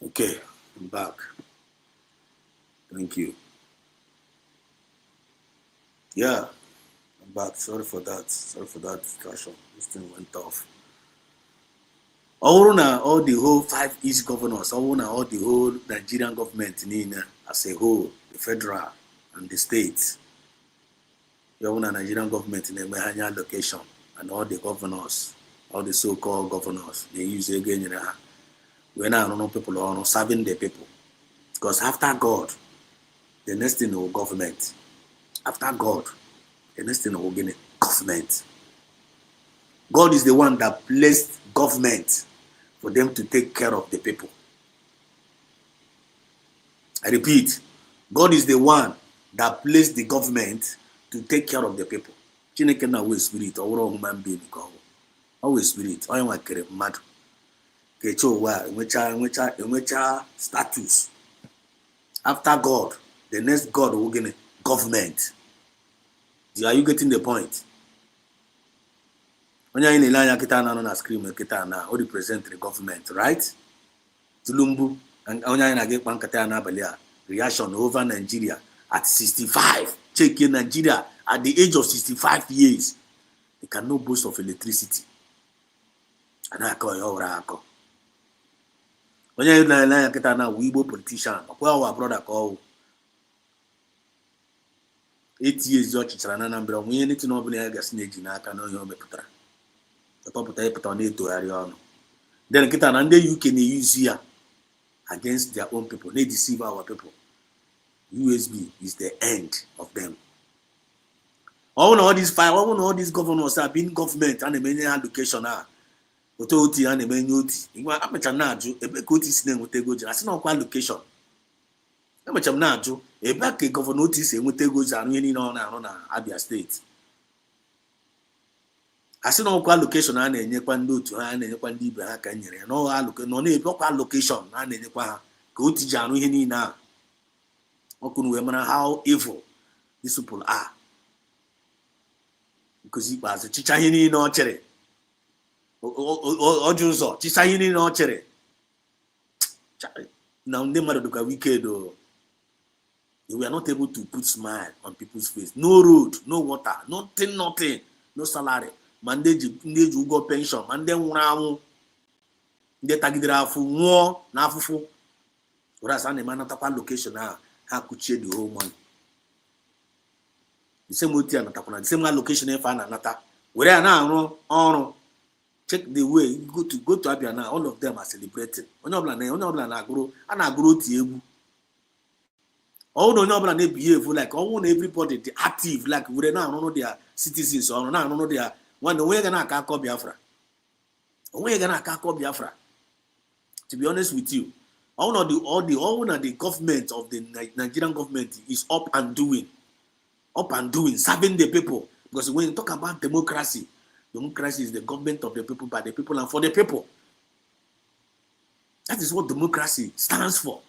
Okay, I'm back. Thank you. Yeah, I'm back. Sorry for that distraction. This thing went off. All the whole 5 East governors, all the whole Nigerian government as a whole, the federal and the states. You have a Nigerian government in the Mahanya location, and all the governors, all the so-called governors, they use again. When I don't know people are serving the people. Because after God, the next thing is government. After God, the next thing is government. God is the one that placed government for them to take care of the people. I repeat, God is the one that placed the government to take care of the people. Chineke na always spirit, or human being, always spirit. I want to mad. Which status. After God, the next God will get government. Are you getting the point? When you're in the line, you scream, or represent the government, right? Tulumbu and Onyana reaction over Nigeria at 65. Check in Nigeria at the age of 65 years. They cannot boast of electricity. And I call you Rako. When you like it now, we Igbo politician, well, our brother call 8 years George Chananambra, we need to know when I guess Nejinaka, no, you meputra. The top of the put on it to Ariano. Then get an under you can use here against their own people. They deceive our people. USB is the end of them. All these five, all these governors have been government and the many education are. Authority and the many oti. You are amateur naju, a back notice name with a good as no location. Amateur naju, a back a governor notice and with a good and winning on Abia State. I see no location and a Nepando to hand and a Pandi Bahakan, no local location and a Nepa. Go to Janu now. How evil these people are. Because it was a Chichahini no cherry. Or Junso, Chichahini no cherry. Now, they might look a wicked. They were not able to put smile on people's face. No road, no water, nothing, no salary. Monday, you go pension, Monday, they tagidra for more, nafu. Whereas, I'm a man at a location now. How could share the whole money? The same way the same location if another. Where are now check the way you go to Abia now, all of them are celebrating. All the number they behave like everybody they active, like we now their citizens or now their one way gonna call Biafra. Way gonna call Biafra. To be honest with you. All the government of the Nigerian government is up and doing, serving the people. Because when you talk about democracy is the government of the people, by the people, and for the people. That is what democracy stands for.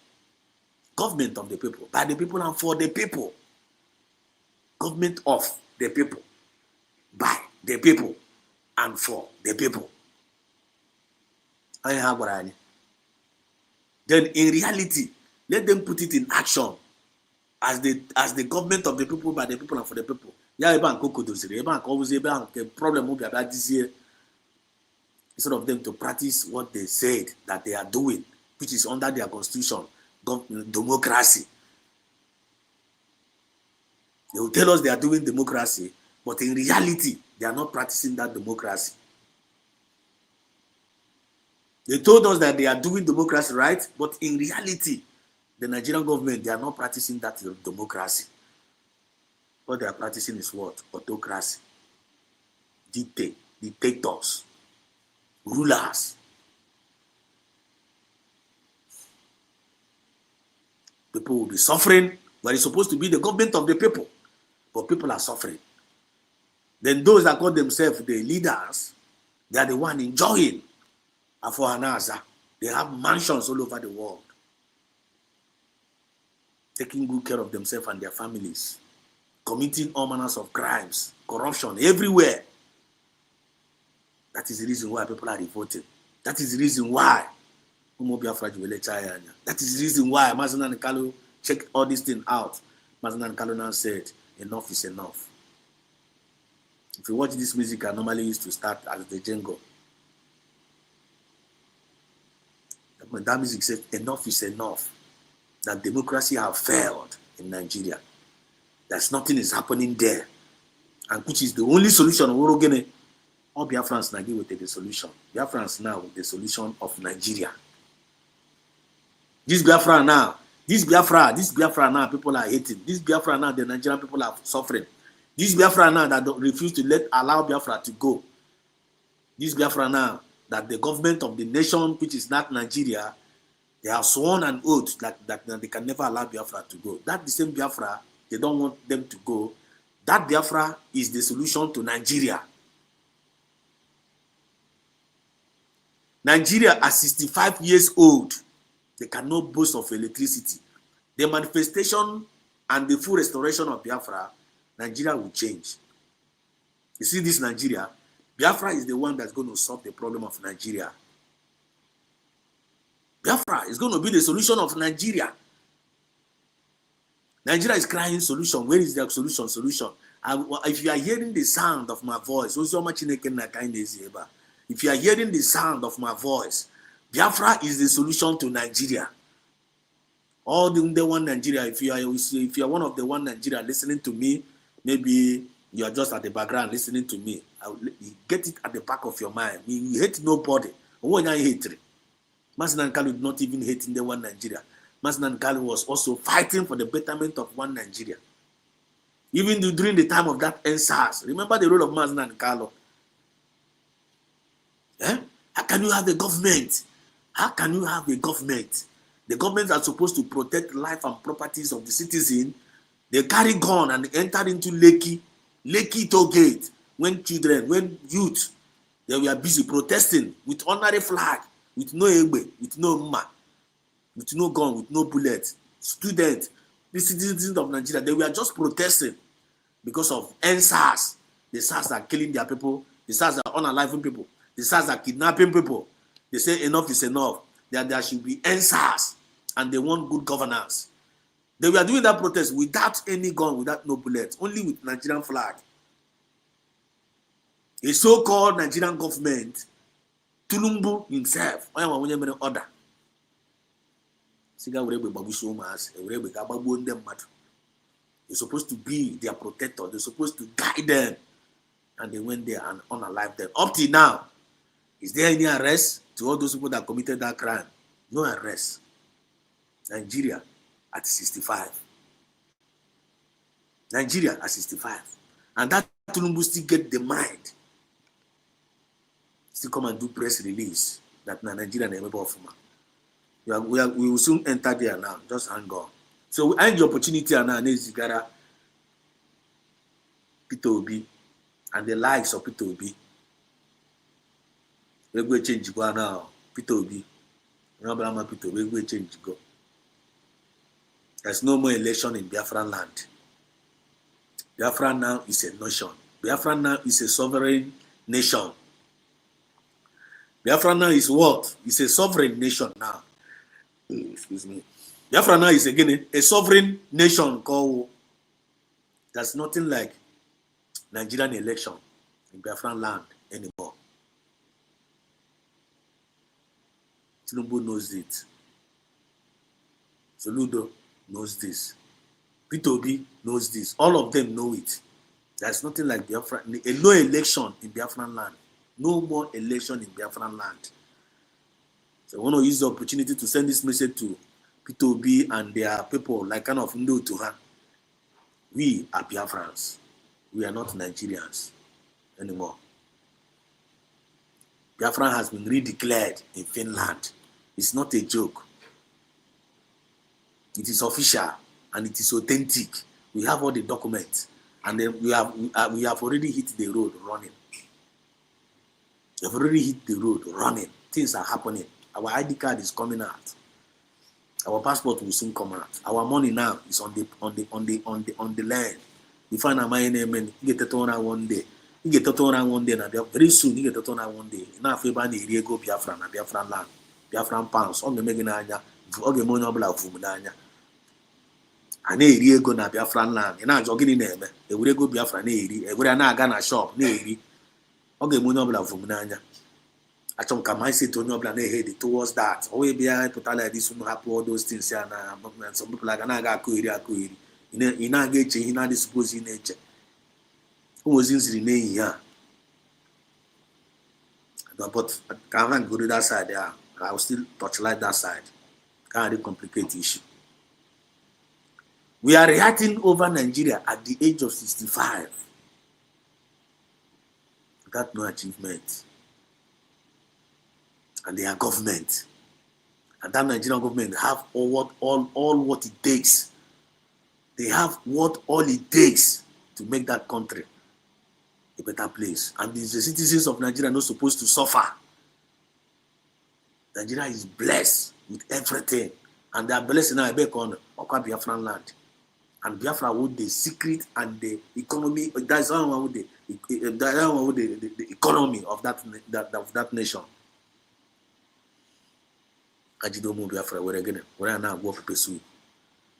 Government of the people, by the people, and for the people. Government of the people, by the people, and for the people. I have what I need. Then in reality, let them put it in action as the government of the people, by the people, and for the people. Yeah, the problem will be about this year. Instead of them to practice what they said that they are doing, which is under their constitution, democracy. They will tell us they are doing democracy, but in reality, they are not practicing that democracy. They told us that they are doing democracy, right? But in reality, the Nigerian government, they are not practicing that democracy. What they are practicing is what? Autocracy. Dictators. Rulers. People will be suffering, but it's supposed to be the government of the people. But people are suffering. Then those that call themselves the leaders, they are the one enjoying. For Anaza, they have mansions all over the world, taking good care of themselves and their families, committing all manners of crimes, corruption everywhere. That is the reason why people are revolting. That is the reason why that is the reason why Mazinan Kalu checked all these things out. Mazinan Kalu now said, enough is enough. If you watch this music, I normally used to start as the jingle. When that music said enough is enough, that democracy have failed in Nigeria, that nothing is happening there, and which is the only solution. We're going to all Biafrans now give with the solution. Biafrans now with the solution of Nigeria. This Biafra now, people are hating. This Biafra now, the Nigerian people are suffering. This Biafra now that refuse to allow Biafra to go. This Biafra now, that the government of the nation, which is not Nigeria, they have sworn an oath that they can never allow Biafra to go. That the same Biafra, they don't want them to go. That Biafra is the solution to Nigeria. Nigeria are 65 years old. They cannot boast of electricity. The manifestation and the full restoration of Biafra, Nigeria will change. You see this Nigeria? Biafra is the one that's going to solve the problem of Nigeria. Biafra is going to be the solution of Nigeria. Nigeria is crying solution. Where is their solution? Solution. If you are hearing the sound of my voice, if if you are hearing the sound of my voice, Biafra is the solution to Nigeria. All the one Nigeria, if you are one of the one Nigeria listening to me, maybe you are just at the background listening to me. Get it at the back of your mind. You hate nobody. When I hate, Masnan Kalu did not even hate in the one Nigeria. Masnan Kalu was also fighting for the betterment of one Nigeria. Even during the time of that NSAS, remember the role of Masnan Kalu. How can you have a government? How can you have a government? The governments are supposed to protect life and properties of the citizen. They carry gun and enter into Lekki toll gate when youth, they were busy protesting with honorary flag, with no egbe, with no ma, with no gun, with no bullet. Students, the citizens of Nigeria, they were just protesting because of NSAS. The SARS are killing their people. The SARS are unaliving people. The SARS are kidnapping people. They say enough is enough. That there should be NSAS, and they want good governance. They were doing that protest without any gun, without no bullets, only with Nigerian flag. A so-called Nigerian government, Tulumbu himself, order. They're supposed to be their protector. They're supposed to guide them. And they went there and unalived them. Up till now, is there any arrest to all those people that committed that crime? No arrest. Nigeria at 65. Nigeria at 65. And that Tulumbu still get the mind. Still come and do press release that Nigeria never of man. We will soon enter there now. Just hang on. So we end the opportunity now. Nezigara, Peter Obi, and the likes of Peter Obi. We go change go now. Peter Obi. Remember Peter Obi, we go change go. There's no more election in Biafra land. Biafra now is a nation. Biafra now is a sovereign nation. Biafra now is what? It's a sovereign nation now. Excuse me. Biafra now is again a sovereign nation called. There's nothing like Nigerian election in Biafra land anymore. Tinubu knows it. Soludo knows this. Peter Obi knows this. All of them know it. There's nothing like Biafra. No election in Biafran land. No more election in Biafran land. So I want to use the opportunity to send this message to Peter Obi and their people, like kind of Ndo to her. We are Biafrans. We are not Nigerians anymore. Biafra has been redeclared in Finland. It's not a joke. It is official and it is authentic. We have all the documents, and then we have already hit the road running. We have already hit the road running. Things are happening. Our ID card is coming out. Our passport will soon come out. Our money now is on the land. You find a my name and you get it on one day. You get it on one day, and very soon you get it on one day. Now if you buy the Riego Biafra and Biafran land, Biafran pounds, on the Megananya, on the Monobla Fumunanya. And a Riego na Biafran land. And I'm jogging in them. A Riego Biafra Neri, a Gurana Gana shop, Neri, on the Monobla Fumunanya. I don't come. I say to no plan head towards that. Oh, we be I put like this will happen all those things here now. Some people like Anaga Kuiri. In a get in a disposing nature. Who was in the name here? But I can't go to that side there. I will still touch like that side. Can't complicate issue. We are reacting over Nigeria at the age of 65. Got no achievement. And their government, and that Nigerian government have all what it takes. They have all it takes to make that country a better place. And the citizens of Nigeria are not supposed to suffer. Nigeria is blessed with everything, and they are blessed now back on Biafran land. And Biafra with the secret and the economy. That's one with the economy of that nation. Ajidomo Biafra, we're again. We're now go to pursue.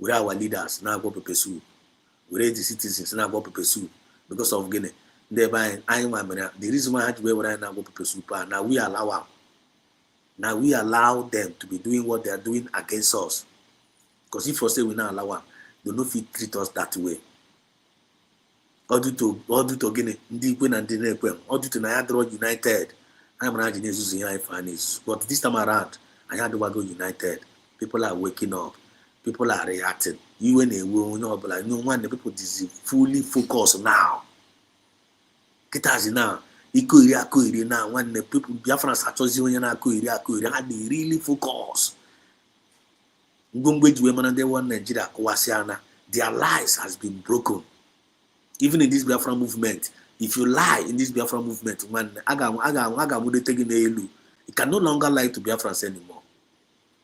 We're our leaders now go to pursue. We're the citizens now go to pursue because of Guinea. thereby the reason why we were now go people super now we allow them to be doing what they are doing against us. Because if we say we now allow them, they no fit treat us that way. All due to gini ndị ikwe na ndị na-ekwe all due to na ya draw united. I'm not but this time around I had to go united. People are waking up. People are reacting. You and a woman, but no one the people is fully focused now. Kitazi now. Iko now when the people Biafra Sachozi na had they really focus. Ngongwe women and they want Nigeria Kowasiana. Their lives has been broken. Even in this Biafra movement, if you lie in this Biafra movement, when it can no longer lie to Biafrans anymore.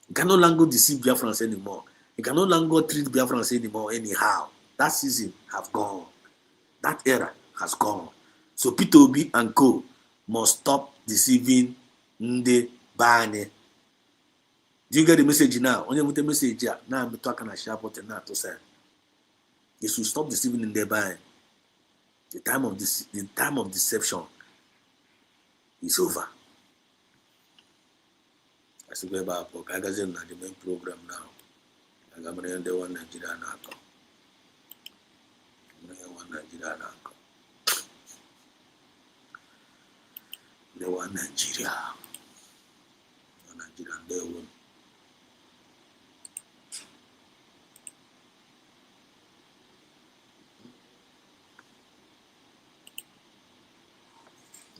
You can no longer deceive Biafrans anymore. You can no longer treat Biafrans anymore anyhow. That season have gone. That era has gone. So Peter Obi and co must stop deceiving Nde Bane. Do you get the message now? Only with the message here. Now I'm talking about sharp now to say. You should stop deceiving Nde Bane. The time of deception is over. I should go back to the main program now. I'm going to one Nigeria now. The one Nigeria. Nigeria, they won.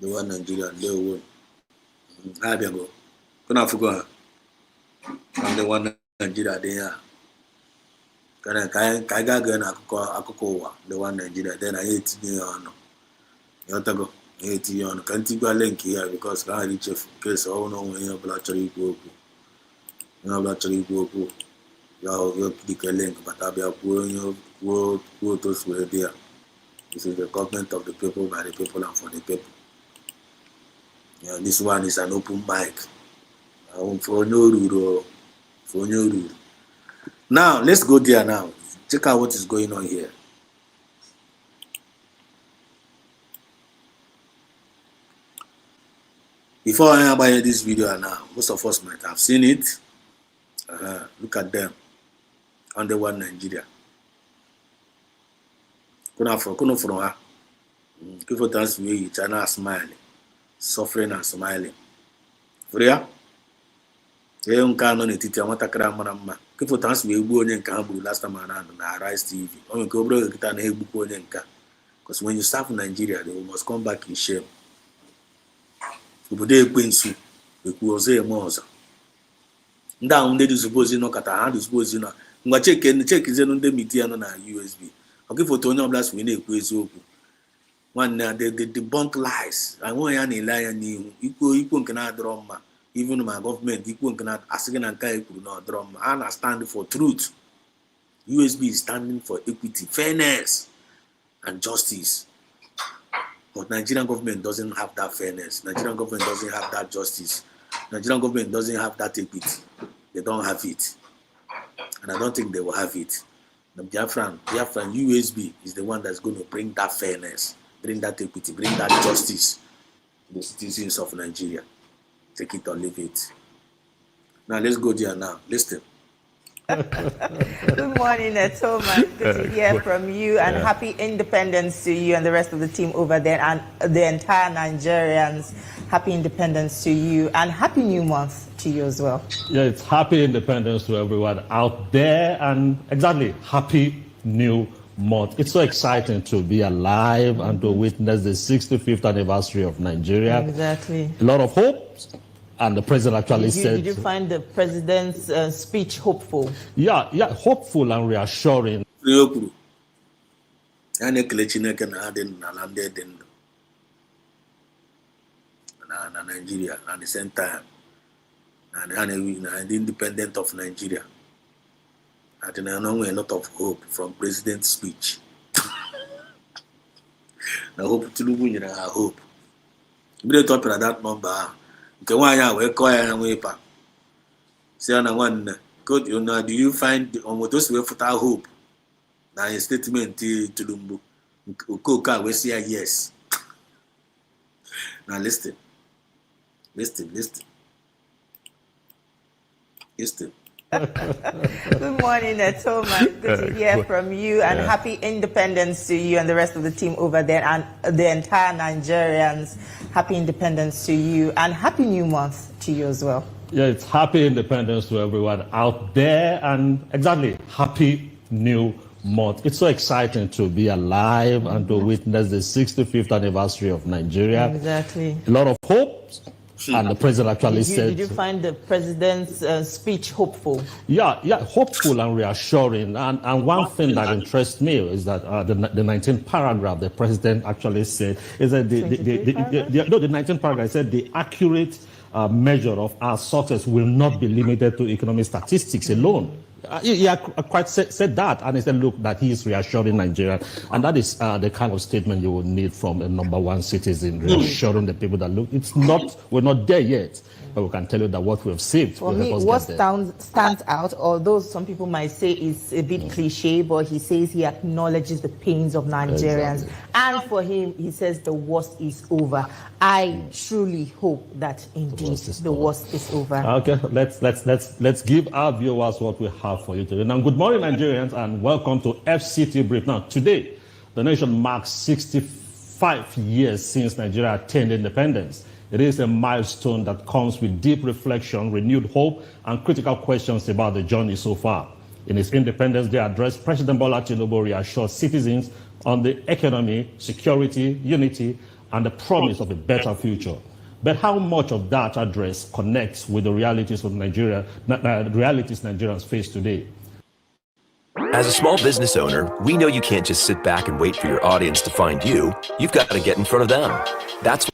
The one Nigeria, they won. I go. Kuna fuga. The one Nigeria, they are. Kai ga na akụkọ the one Nigeria then I hate you on. You go. Hate you on. Can't you go link here because I reach a case all no when you blood chori go. You blood chori go. You click a link but I be a go to where there. This is the government of the people by the people and for the people. Yeah, this one is an open mic. For no rule. Now, let's go there now. Check out what is going on here. Before I buy this video now, most of us might have seen it. Look at them. Under one Nigeria. Kuna from her. People dance with China smiling. Suffering and smiling. Freya? They don't count on it. I'm not a cram. People dance with you and Cambu last time around on Rise TV. I'm going to go get an book because when you serve Nigeria, they must come back in shame. They queen soup. They could say more. Down they suppose you know at a hand, suppose you know. Check is on the media on USB. I'll give for Tony Blast when they quiz open. One they debunk lies. I want any lie and equal cannot drama. Even my government equal cannot asking and kai could not drama. And I stand for truth. USB is standing for equity, fairness, and justice. But Nigerian government doesn't have that fairness. Nigerian government doesn't have that justice. Nigerian government doesn't have that equity. They don't have it. And I don't think they will have it. The Biafran USB is the one that's going to bring that fairness, bring that equity, bring that justice to the citizens of Nigeria. Take it or leave it. Now let's go there now. Listen. Good morning, Thomas. Good to hear from you, and happy independence to you and the rest of the team over there, and the entire Nigerians. Happy independence to you, and happy new month to you as well. Yeah, it's happy independence to everyone out there, and exactly happy new month. It's so exciting to be alive and to witness the 65th anniversary of Nigeria. Exactly. A lot of hope. And the president actually said... Did you find the president's speech hopeful? Yeah, hopeful and reassuring. Nigeria at the same time, and independent of Nigeria. I think I know a lot of hope from president's speech. I hope to do I hope. We talk about that number. We call it say one could you know do you find on those way for hope? Now a statement to Lumbu. Ukoka we say yes. Now listen. Good morning, Thomas. Good to hear from you, and happy independence to you and the rest of the team over there, and the entire Nigerians. Happy independence to you, and happy new month to you as well. Yeah, it's happy independence to everyone out there, and exactly, happy new month. It's so exciting to be alive and to witness the 65th anniversary of Nigeria. Exactly. A lot of hope. And the president actually said... Did you find the president's speech hopeful? Yeah, hopeful and reassuring. And one thing that interests me is that the 19th paragraph, the president actually said, is that the 19th paragraph said the accurate measure of our success will not be limited to economic statistics alone. He quite said that, and he said, look, that he is reassuring Nigeria. And that is the kind of statement you would need from a number one citizen, reassuring the people that, look, we're not there yet, but we can tell you that what we have saved For will me, help us what get there. stands out, although some people might say it's a bit cliche, but he says he acknowledges the pains of Nigerians. Exactly. And for him, he says the worst is over. I truly hope that indeed the worst is over. Okay, let's give our viewers what we have for you today. Now, good morning, Nigerians, and welcome to FCT Brief. Now, today, the nation marks 65 years since Nigeria attained independence. It is a milestone that comes with deep reflection, renewed hope, and critical questions about the journey so far. In his Independence Day address, President Bola Tinubu reassured citizens on the economy, security, unity, and the promise of a better future. But how much of that address connects with the realities of Nigeria, the realities Nigerians face today? As a small business owner, we know you can't just sit back and wait for your audience to find you. You've got to get in front of them. That's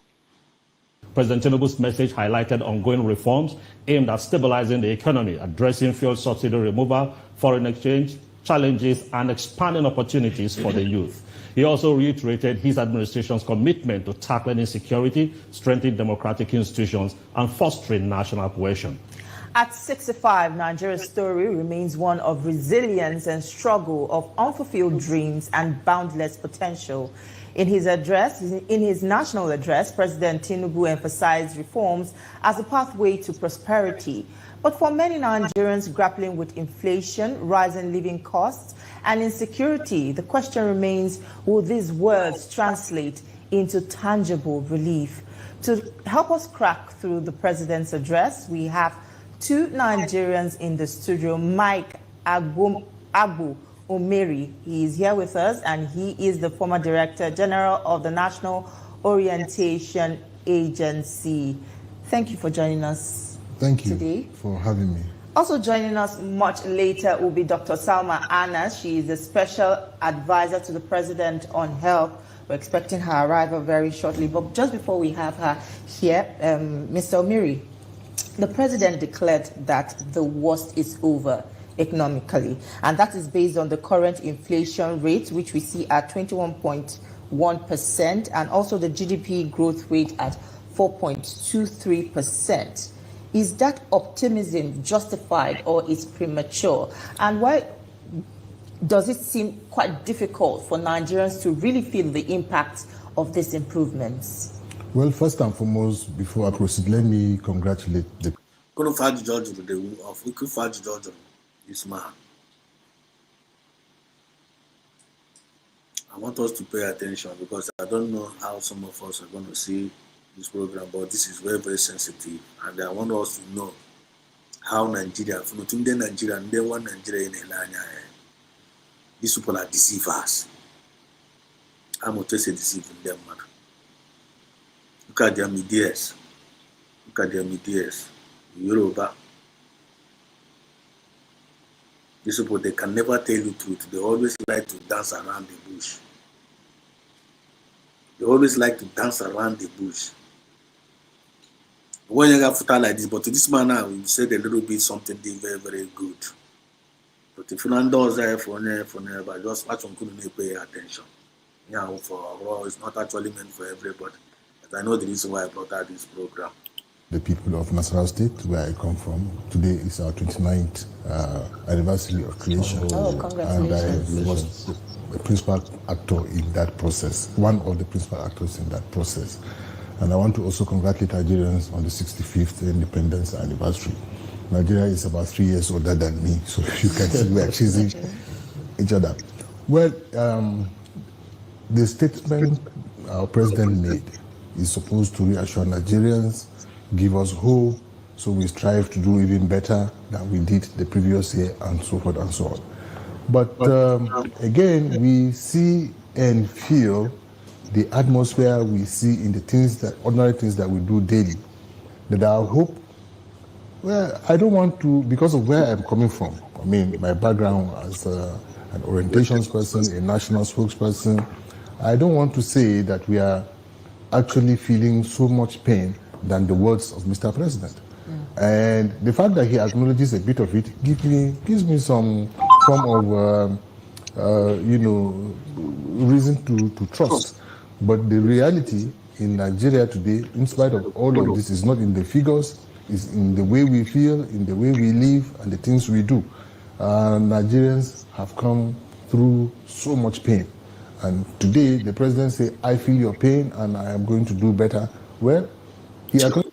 President Tinubu's message highlighted ongoing reforms aimed at stabilizing the economy, addressing fuel subsidy removal, foreign exchange challenges, and expanding opportunities for the youth. He also reiterated his administration's commitment to tackling insecurity, strengthening democratic institutions, and fostering national cohesion. At 65, Nigeria's story remains one of resilience and struggle, of unfulfilled dreams and boundless potential. In his national address, President Tinubu emphasized reforms as a pathway to prosperity. But for many Nigerians grappling with inflation, rising living costs, and insecurity, the question remains, will these words translate into tangible relief? To help us crack through the president's address, we have two Nigerians in the studio. Mike Abu Omeri, he is here with us, and he is the former Director General of the National Orientation Agency. Thank you for joining us. Thank you today for having me. Also joining us much later will be Dr. Salma Anas. She is the Special Advisor to the President on Health. We're expecting her arrival very shortly. But just before we have her here, Mr. Omeri, the President declared that the worst is over economically, and that is based on the current inflation rate, which we see at 21.1%, and also the GDP growth rate at 4.23%. Is that optimism justified or is premature? And why does it seem quite difficult for Nigerians to really feel the impact of these improvements? Well, first and foremost, before I proceed, let me congratulate the this man. I want us to pay attention because I don't know how some of us are going to see this program, but this is very, very sensitive. And I want us to know how Nigeria, from Nigeria, and then one Nigeria in Elanya, these people are deceivers. I'm going to say deceiving them, man. Look at their medias. Look at their medias. Yoruba. These people, they can never tell you the truth. They always like to dance around the bush. They always like to dance around the bush. When you got footer like this, but to this man now, we said a little bit something very, very good. But if you don't do that for never, just watch on couldn't pay attention. Yeah, it's not actually meant for everybody. But I know the reason why I brought out this program. The people of Nasarawa State, where I come from, today is our 29th anniversary of creation. Oh, congratulations. And I was the principal actor in that process, one of the principal actors in that process. And I want to also congratulate Nigerians on the 65th independence anniversary. Nigeria is about 3 years older than me, so you can see we are chasing each other. Well, the statement our president made is supposed to reassure Nigerians, give us hope, so we strive to do even better than we did the previous year, and so forth and so on. But again, we see and feel the atmosphere we see in the things that, ordinary things that we do daily, that our hope, well, I don't want to, because of where I'm coming from. I mean, my background as an orientations person, a national spokesperson, I don't want to say that we are actually feeling so much pain than the words of Mr. President. And the fact that he acknowledges a bit of it gives me some form of, reason to trust. But the reality in Nigeria today, in spite of all of this, is not in the figures, it's in the way we feel, in the way we live, and the things we do. Nigerians have come through so much pain. And today, the president said, I feel your pain and I am going to do better. Well, he acknowledges.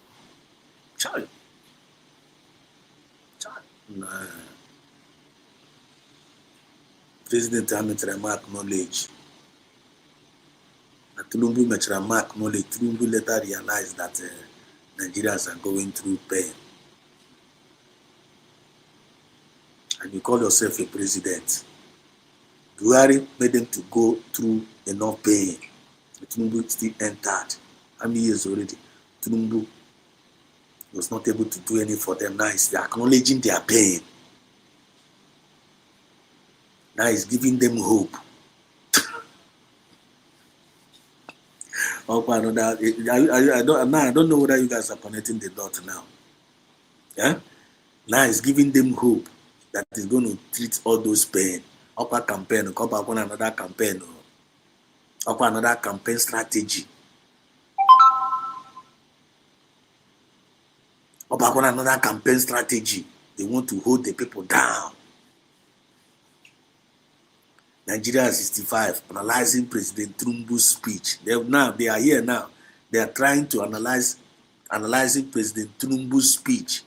President Hamilton acknowledge. Tulumbu Mechrama acknowledge. Tulumbu later realized that Nigerians are going through pain. And you call yourself a president. Buhari made them to go through enough pain. Tulumbu still entered. How many years already? Tulumbu was not able to do anything for them. Now he's acknowledging their pain. Now he's giving them hope. I don't know whether you guys are connecting the dot now. Yeah? Now he's giving them hope that he's going to treat all those pain. Upper campaign, come back on another campaign. Upper another campaign strategy. Upper on another campaign strategy. They want to hold the people down. Nigeria 65, analyzing President Trumbu's speech. They are here now. They are trying to analyzing President Trumbu's speech.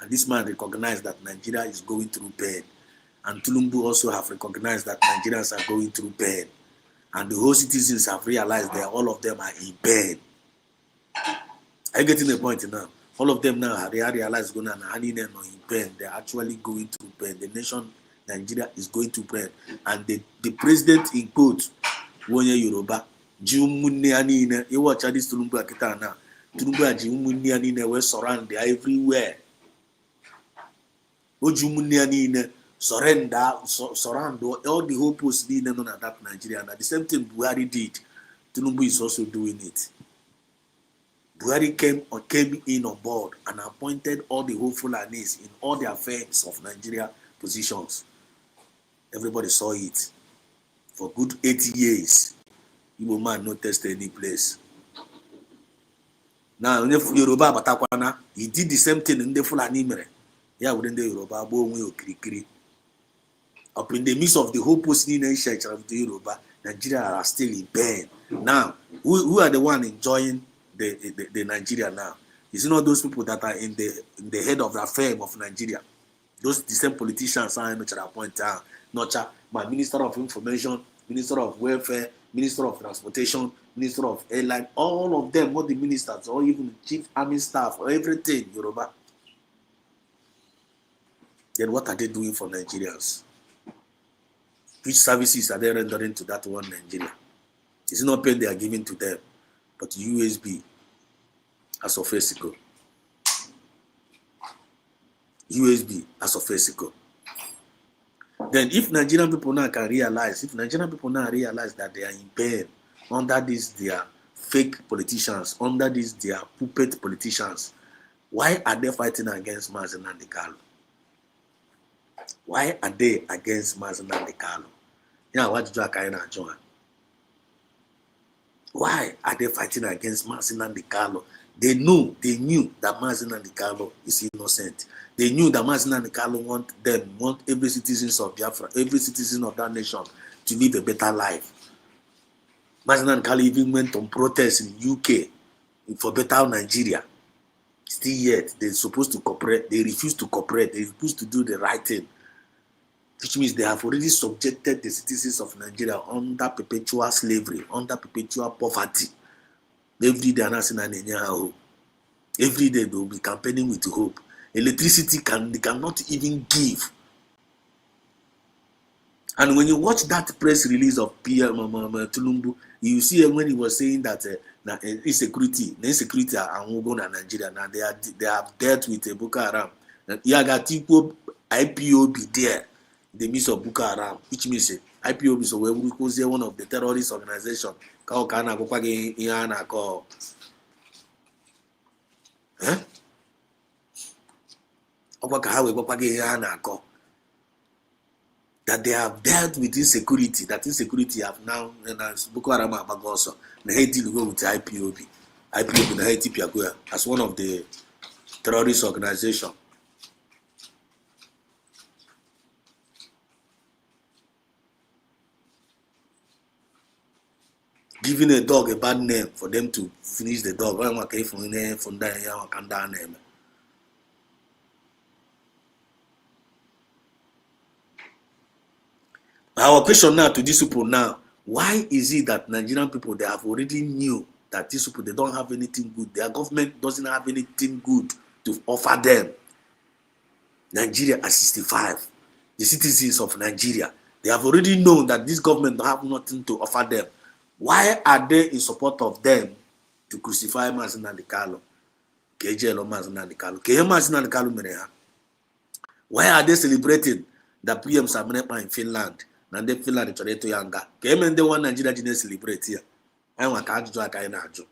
And this man recognized that Nigeria is going through pain. And Tulumbu also have recognized that Nigerians are going through pain. And the whole citizens have realized that all of them are in pain. Are you getting the point now? All of them now have realized going on in pain. They're actually going through pain. The nation Nigeria is going to pain. And the president in quote, Wonye Yoruba, Jiumunni Anine, you watch this Tulumbu Akita now. Tulumbu Jiumunni Anine were surrounded everywhere. Ojumunni Anine surround all the whole posts being known at that Nigeria. And the same thing Buhari did. Tulumbu is also doing it. Buhari came in on board and appointed all the whole Fulanis in all the affairs of Nigeria positions. Everybody saw it. For good 80 years, Igbo man not tested any place. Now, Yoruba Batakwana, he did the same thing in the Fulani mere. Yeah, within the Yoruba, up in the midst of the whole post-nation of the Yoruba, Nigeria are still in pain. Now, who are the one enjoying the Nigeria now? Is it not those people that are in the head of the fame of Nigeria? Those the same politicians are in the point out. My Minister of Information, Minister of Welfare, Minister of Transportation, Minister of Airline, all of them, all the ministers, or even Chief Army Staff, or everything, Yoruba. Then what are they doing for Nigerians? Which services are they rendering to that one Nigeria? It's not pain they are giving to them, but USB as of physical. USB as of physical. Then if Nigerian people now can realize, that they are in pain under these their fake politicians, under these their puppet politicians, why are they fighting against Mazi Nnamdi Kanu? Why are they against Mazi Nnamdi Kanu? Yeah, what did you join? Why are they fighting against Mazi Nnamdi Kanu? They knew that Mazi Nnamdi Kanu is innocent. They knew that Mazi Nnamdi Kanu want every citizen of Biafra, every citizen of that nation to live a better life. Mazi Nnamdi Kanu even went on protest in UK for better Nigeria. Still yet, they're supposed to cooperate. They refuse to cooperate. They refuse to do the right thing. Which means they have already subjected the citizens of Nigeria under perpetual slavery, under perpetual poverty. Every day, every day they will be campaigning with hope. Electricity they cannot even give. And when you watch that press release of PM Tulumbu, you see when he was saying that insecurity are going to Nigeria now. They have dealt with Boko Haram. Yagatipo IPOB there, the midst of Boko Haram, which means IPOB is one of the terrorist organizations. That they have dealt with insecurity, that insecurity have now, and as Boko Haram also, the Haiti will go with IPOB in Haiti as one of the terrorist organizations. Giving a dog a bad name for them to finish the dog. Our question now to these people now, why is it that Nigerian people, they have already knew that these people, they don't have anything good. Their government doesn't have anything good to offer them. Nigeria at 65, the citizens of Nigeria, they have already known that this government don't have nothing to offer them. Why are they in support of them to crucify Mazin and the Kalo? Why are they celebrating the PM Samanapa in Finland? And they feel like they're too younger. Came and they want Nigeria to celebrate here. I want to do a kind of job.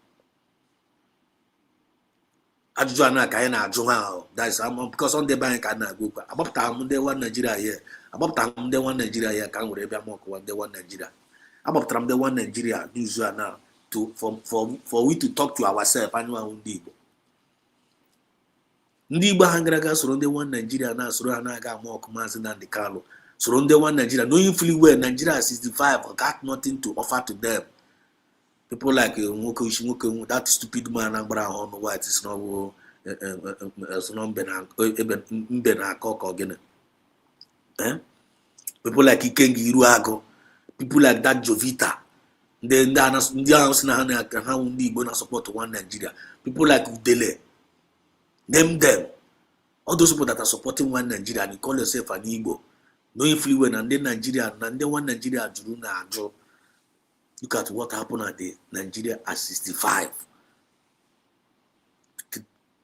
That's because on the bank I go. About time they want Nigeria here. About time they want Nigeria here. Can't worry about more they want Nigeria. About time they want Nigeria news now to for we to talk to ourselves and one Igbo. Ndị Igbo hangaraga soro ndị one Nigeria na soro ha na-aga ama ọkụmazị na ndị Kalo. Soro ndị one Nigeria, knowing fully well Nigeria 65 got nothing to offer to them. People like Nwoke, that stupid man Angbara on white is not people like Ikengi Iruago, people like that Jovita. Then they support one Nigeria. People like Udele. Name them. All those people that are supporting one Nigeria and you call yourself an Igbo. Knowing fully well and then Nigeria and then one Nigeria Juruna. Look at what happened at the Nigeria at 65.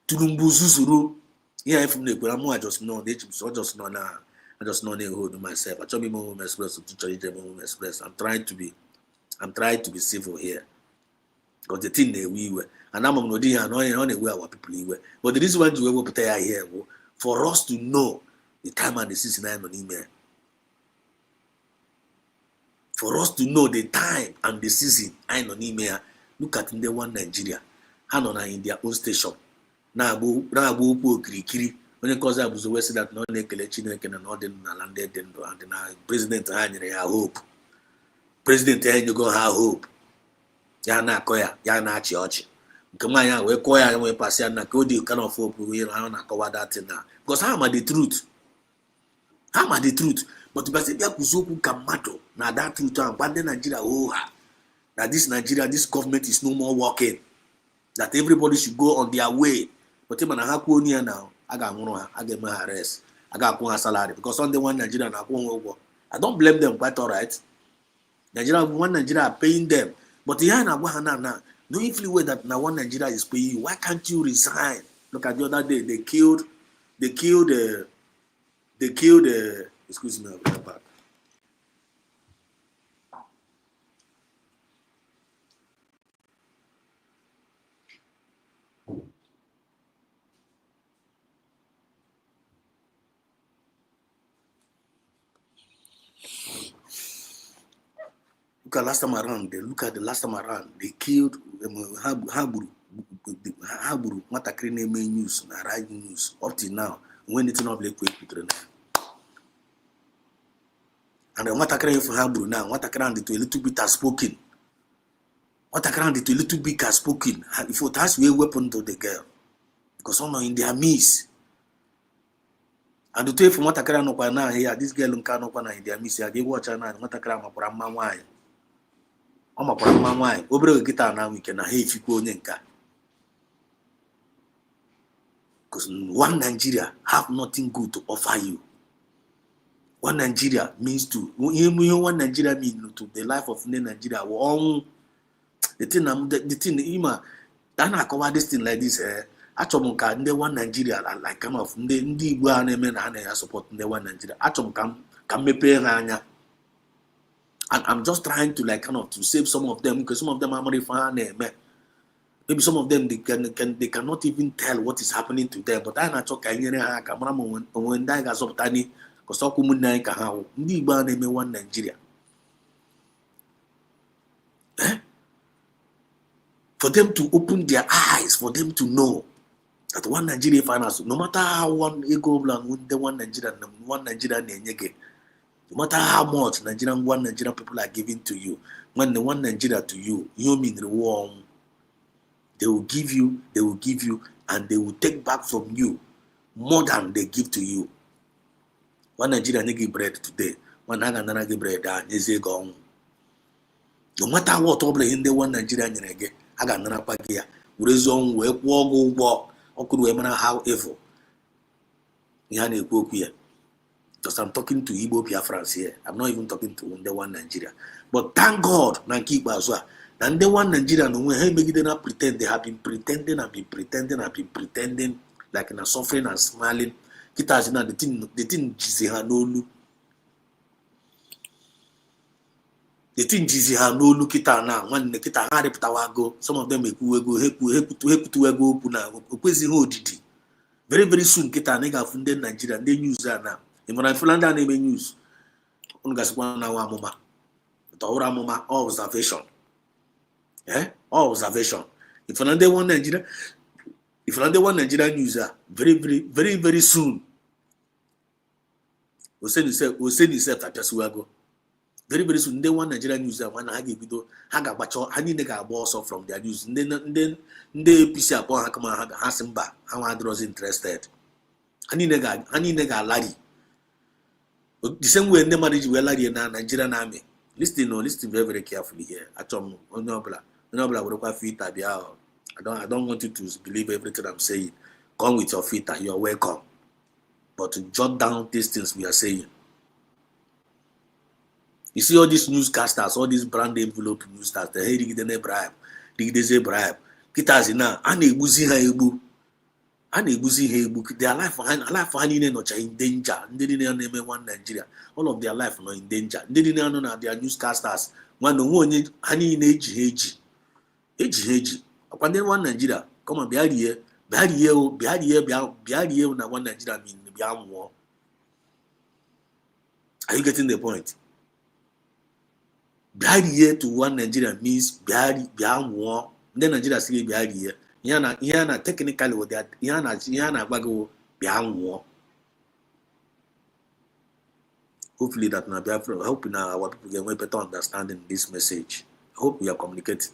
Tulumbu Zuzuru. Yeah, from the Guamu, I just know the chips, I just know now. I just know they hold myself. I told me more express to teach them more express. I'm trying to be civil here. Because the thing they we were. And I'm not here and only where our people were. But the reason why we were put here for us to know the time and the season I'm on email. For us to know the time and the season I'm on email. Look at the one Nigeria. And on in their own station. Now go kiri. When it cause I was always that no Chineke and Northern landed and the President I hope. President you go have hope. Yana Koya, Yana Chiochi. Come on, we Koya and we pass na Kodi cannot hope we are cover that thing now. Because how am I the truth? How am I the truth? But if I say Kuzoku Kamato, now that truth and abandon Nigeria, that this Nigeria, this government is no more working. That everybody should go on their way. But even now, I get my arrest. I got one salary because on the one Nigeria I don't blame them, quite all right. Nigeria are paying them. But the now, knowing fully well that now one Nigeria is paying you, why can't you resign? Look at the other day, they killed excuse me, I'll be right back. Look at the last time around, they killed Haburu, Matakri name news, Naraj news, up till now, when it's not like quick. And the Matakri for Haburu now, Matakran to a little bit has spoken. What I can do, a little bit has spoken. If it has a weapon to the girl, because someone in their midst. And to tell you from what I can know here, this girl in their midst, I gave watch and what I can for my wine. I'm a my wine. Over guitar now we can hate you go nka. Because one Nigeria have nothing good to offer you. One Nigeria means to one Nigeria mean to the life of Nigeria. The thing, Ima, Dana cover this thing like this. Achomka, nde one Nigeria, like kind of ndi Igbo men and support nde one Nigeria. Achom can me pay ranya. And I'm just trying to like kind of to save some of them because some of them are very far. Maybe some of them they cannot even tell what is happening to them. But I not talk camera when die gas of tani because talk nine how ndi Igbo name one Nigeria. For them to open their eyes, for them to know that one Nigeria finance, no matter how one ego and the one Nigeria nenyege, no matter how much one Nigerian people are giving to you, when the one Nigeria to you, you mean the war, they will give you, and they will take back from you more than they give to you. One Nigeria give bread today, one Nagana give bread, and is gone. No matter what trouble in the one Nigeria nyege, aga nana pagia, reason we walk. Or could we matter how evil? Because I'm talking to Igbo Biafrans here. I'm not even talking to the one Nigeria. But thank God, Nanki Bazwa. And the one Nigeria, when they not pretend, they have been pretending, like in a suffering and smiling. Kitas the thing Jizihanolu. The thing Jizihanolu kita na when the kita harip tawago. Some of them go heku puna. Ukwezi ho didi. Very, very soon kita nega funde Nigeria. They use that now. In when I Fulanda name news. Ungaswana wa mama. Taura mama all observation. All observation. If another one Nigeria user, very, very, very, very soon. We'll send yourself at Jasuago. Very, very soon, they one Nigerian user, one Hagi video, Haga Bacho, Hani nega boss off from their news. And then they PC upon Hakama Hasimba, how I was interested. Hani nega Ladi. The same way in the marriage we Ladi and Nigerian army. Listen very, very carefully here. Atom, Nobla, I don't want you to believe everything I'm saying. Come with your feet and you're welcome. But to jot down these things we are saying. You see all these newscasters, all these brand envelope newscasters, they hey, bribe. They say bribe. Kitazina, and a buzi hebu. And a buzi hebu. Their life are in danger. They didn't name one Nigeria. All of their life are in danger. They didn't know their newscasters. One no one honey in age. Upon then one Nigeria, come on, be here na one Nigeria mean the war. Are you getting the point? Be here to one Nigeria means be war. Then Nigeria say be here. Yana technically with that. Yana bago be war. Hopefully that na Biafra. I hope now our people get better understanding this message. I hope we are communicating.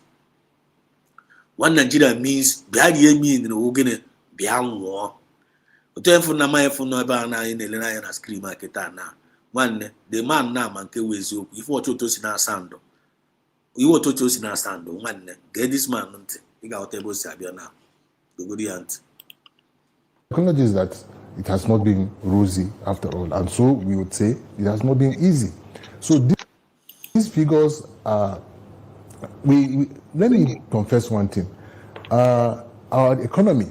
One Nigeria means Biadia mean in the Ogene Bian war. Hotel na my phone no na in the line and scream market now. One the man now man ke wezu if what to see na sando. You want to see na sando one get this man he got table sabia now. The good aunt. Acknowledges that it has not been rosy after all, and so we would say it has not been easy. So these figures are. Let me confess one thing. Our economy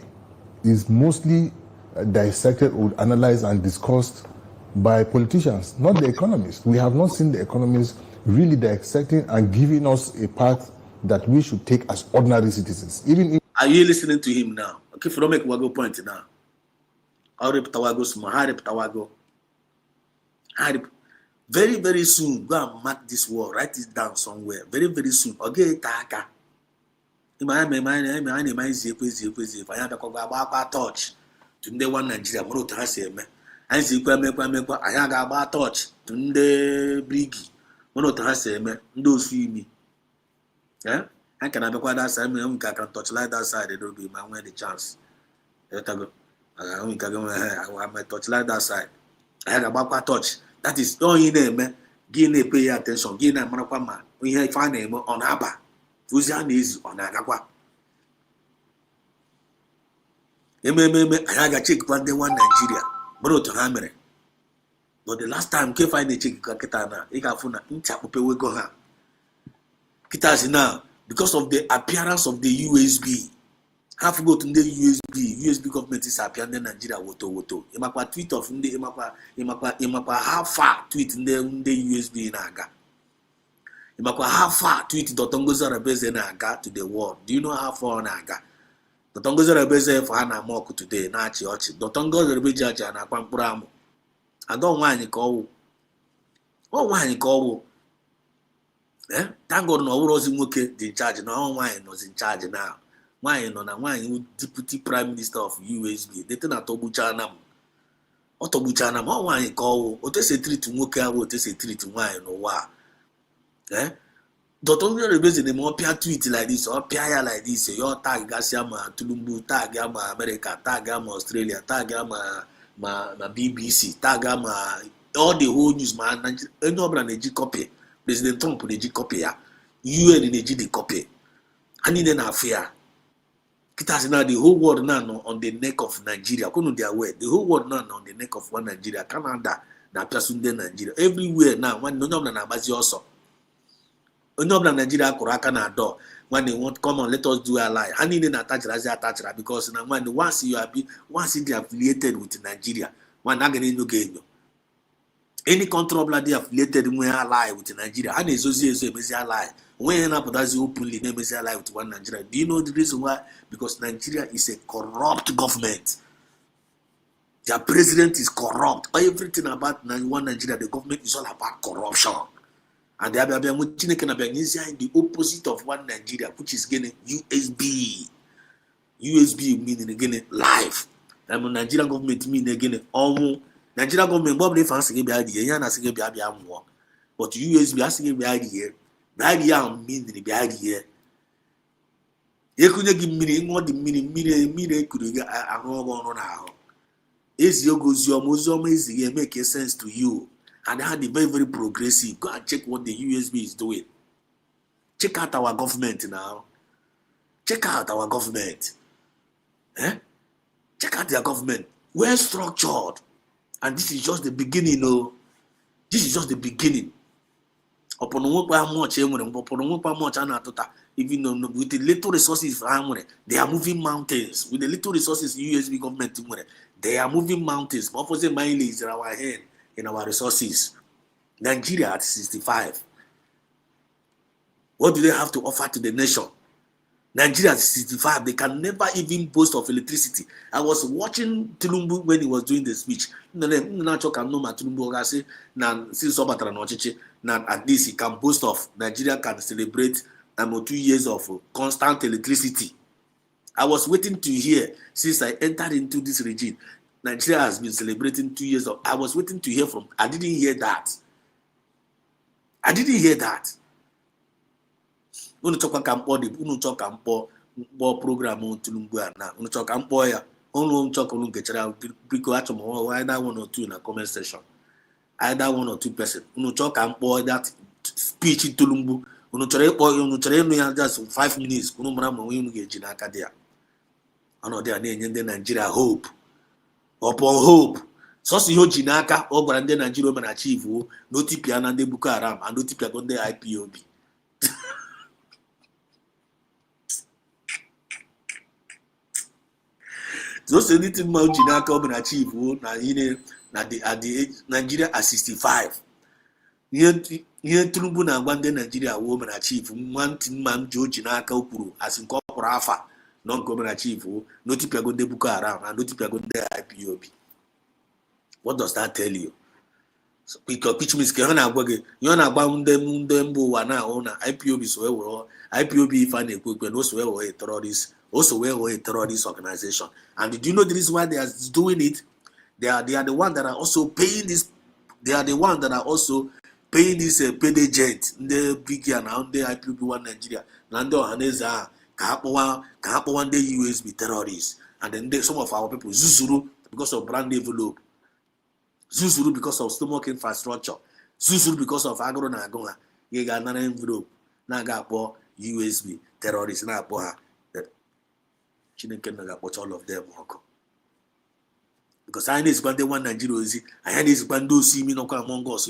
is mostly dissected or analyzed and discussed by politicians, not the economists. We have not seen the economists really dissecting and giving us a path that we should take as ordinary citizens. Are you listening to him now? Okay, if you don't make Wago point now. Very, very soon, go and mark this word, write it down somewhere. Very, very soon. Okay, Taka. If I touch to the one Nigeria, I see I have about touch to the briggy. One of the those see me. Yeah, I I can have that side, I can touch like that side, it will be my only chance. I might touch like that side. I had about touch. That is all in there, man. Give pay attention, give them man. We have find name on Abba. Fuzian is on Agua. I got check one day one Nigeria, bro to hammer. But the last time I find a chick Kakitana, I got phone in Chapope we go ha. Kitas now because of the appearance of the USB. Have go to the USB government is appearing in Nigeria woto. Imakwa tweet of the Imakwa how far tweet in the USB in Aga. Imakwa how far tweet Dotongoza Rebeze Naga to the world. Do you know how far Naga? Dotongoza Rebeze for Hana Moku today, Nachi Ochi. Dotongoza Rebeze and Akwampuramu. I don't want you call. Oh, why you call? Thank God no was in charge. No one was in charge now. Why no na why deputy prime minister of USB? They tell Otobuchanam. Otobuchanam, oh why you call? What say treat to Moka, what say treat to why no wa? Dotongo rebels in the more peer tweet like this or peer like this. Your tag Gasiama, Tulumbu, tag Yama, America, tag Yama, Australia, tag Yama. Ma BBC, Tagama, all the whole news, man. No brand a G copy. President Trump put a G copy. UN in a G copy. And in an affair. Kitas now the whole world now on the neck of Nigeria. Couldn't they aware? The whole world now on the neck of one Nigeria. Canada, na Piasunde Nigeria. Everywhere now, when no one Nabazi also. No brand Nigeria, Koraka na door. When they want come on, let us do a lie. And then attach because now when once you are once they are affiliated with Nigeria, one again no gain. Any control blood affiliated with a lie with Nigeria, and associate with a lie. When up does openly name is a lie with one Nigeria. Do you know the reason why? Because Nigeria is a corrupt government. Their president is corrupt. Everything about one Nigeria, the government is all about corruption. And they are in the opposite of one Nigeria, which is getting USB. USB meaning again life. And Nigerian government mean again almost Nigerian government probably fancy be idea, and I say be more. But USB asking be idea. The idea mean the idea. You couldn't give me what the meaning could get a wrong on now. Is your goes your museum is make sense to you. And they had the very, very progressive. Go and check what the USB is doing. Check out our government now. Check out our government. Check out their government. Well structured. And this is just the beginning, This is just the beginning. Upon much, even with the little resources, they are moving mountains. With the little resources, USB government, they are moving mountains. Opposite Miley is in our hand. In our resources. Nigeria at 65. What do they have to offer to the nation? Nigeria at 65. They can never even boast of electricity. I was watching Tulumbu when he was doing the speech. At least he can boast of Nigeria can celebrate 2 years of constant electricity. I was waiting to hear since I entered into this regime. Nigeria has been celebrating 2 years of. I was waiting to hear from. I didn't hear that. Unu chọkwa ka mkpọ dị unu chọ ka mkpọ program Tulumbu a na unu chọ ka mkpọ ya unu chọ ka unu gechara biko achọ m either one or two na comment section either one or two person unu chọ ka mkpọ that speech Tulumbu unu chọrọ ịnụ ya just 5 minutes unu mara ma onye unu ga-eji n'aka dị ya ọnọdụ a na-enye ndị Nigeria hope upon hope. So si ho ji n'aka ọ gwara ndị Nigeria mere achieve n'otipia na ndị Boko Haram and n'otipia go ndị IPOB. So say anything ma ji n'aka ọ mere achieve na ine na the Nigeria at 65. Ihe Tinubu na-agwa ndị Nigeria wo mere achieve nwantị mma m ji n'aka o kwuru as nke ọ kwụrụ afa no nke o mere achieve n'otipia go ndị Boko Haram and n'otipia go ndị IPOB. What does that tell you? So, which means you na agba ndị mba ụwa na ahụ na IPOB so IPOB if an equipment also a terrorist organization. And do you know the reason why they are doing it? They are the ones that are also paying this. They are the ones that are also paying this paid agent, the big and the IPB1 Nigeria, Nando Haneza, Kahapawan, the USB terrorists, and then some of our people, Zuzuru, because of brand envelope, Zuzuru because of stomach infrastructure, Zuzuru because of Agro Nagonga, Yega Nana envelope, Nagapo, USB terrorists, Napoha, Chineke Nagapo, all of them. Because I need to spend one Nigeria, I need to spend those see me no come among us,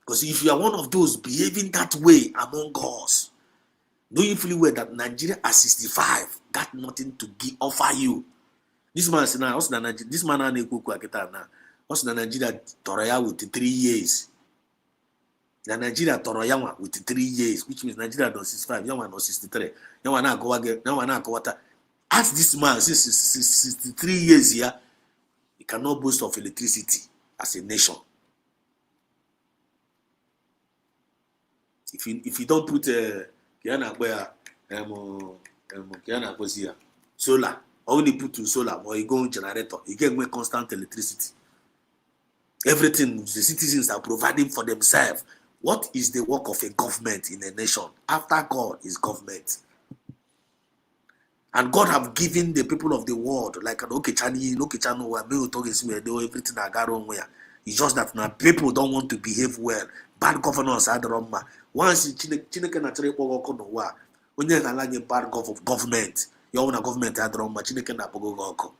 because if you are one of those behaving that way among us, know you fully well that Nigeria at 65 got nothing to offer you. This man is now, this man also Nigeria Toraya with 3 years. The Nigeria Toraya with 3 years, which means Nigeria does 65, Yaman or 63. Yaman go again, Yaman go water. Ask this man, 63 years here, he cannot boast of electricity as a nation. If you don't put solar, only put to solar or you go generator, you get more constant electricity. Everything the citizens are providing for themselves. What is the work of a government in a nation? After God is government. And God have given the people of the world, like Channel, where everything I got on where. It's just that now people don't want to behave well. Bad governance are the wrong man. Once Chineke naturally when you are like a bad government, you own a government are the wrong man. Chineke na pogo goko.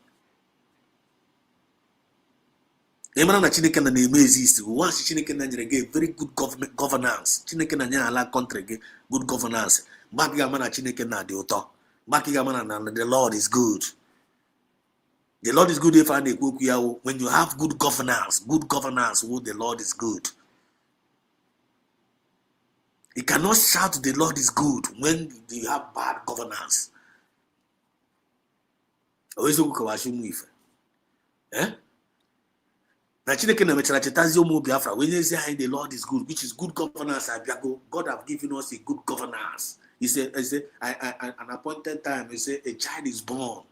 Emana na Chineke na name exist. Once Chineke na get very good governance. Chineke na nyala country good governance. Bakiga na Chineke na the author. The Lord is good. The Lord is good if when you have good governance, the Lord is good. You cannot shout the Lord is good when you have bad governance. Eh? Biafra, when you say the Lord is good, which is good governance, God have given us a good governance. He said, an appointed time, he said, a child is born,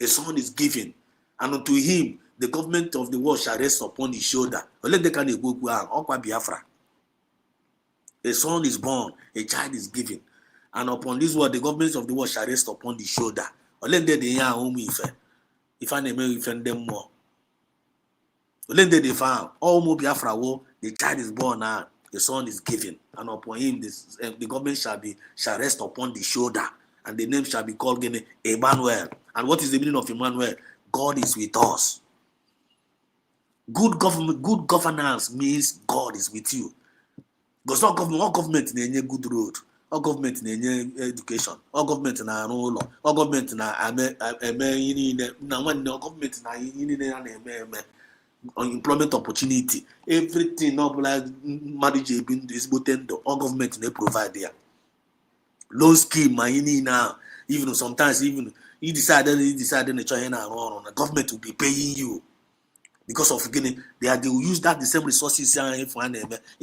a son is given, and unto him the government of the world shall rest upon his shoulder. Biafra. A son is born, a child is given, and upon this world the government of the world shall rest upon his shoulder. If I name them more. They found all Biafra, the child is born now, the son is given, and upon him the government shall rest upon the shoulder, and the name shall be called Emmanuel. And what is the meaning of Emmanuel? God is with us. Good governance means God is with you. Because all government in any good road, all government in any education, all government in our law, all government in our employment opportunity, everything, marriage, all government they provide there. Loan scheme, now, even sometimes, even you decide to try the government will be paying you because of getting they will use that the same resources you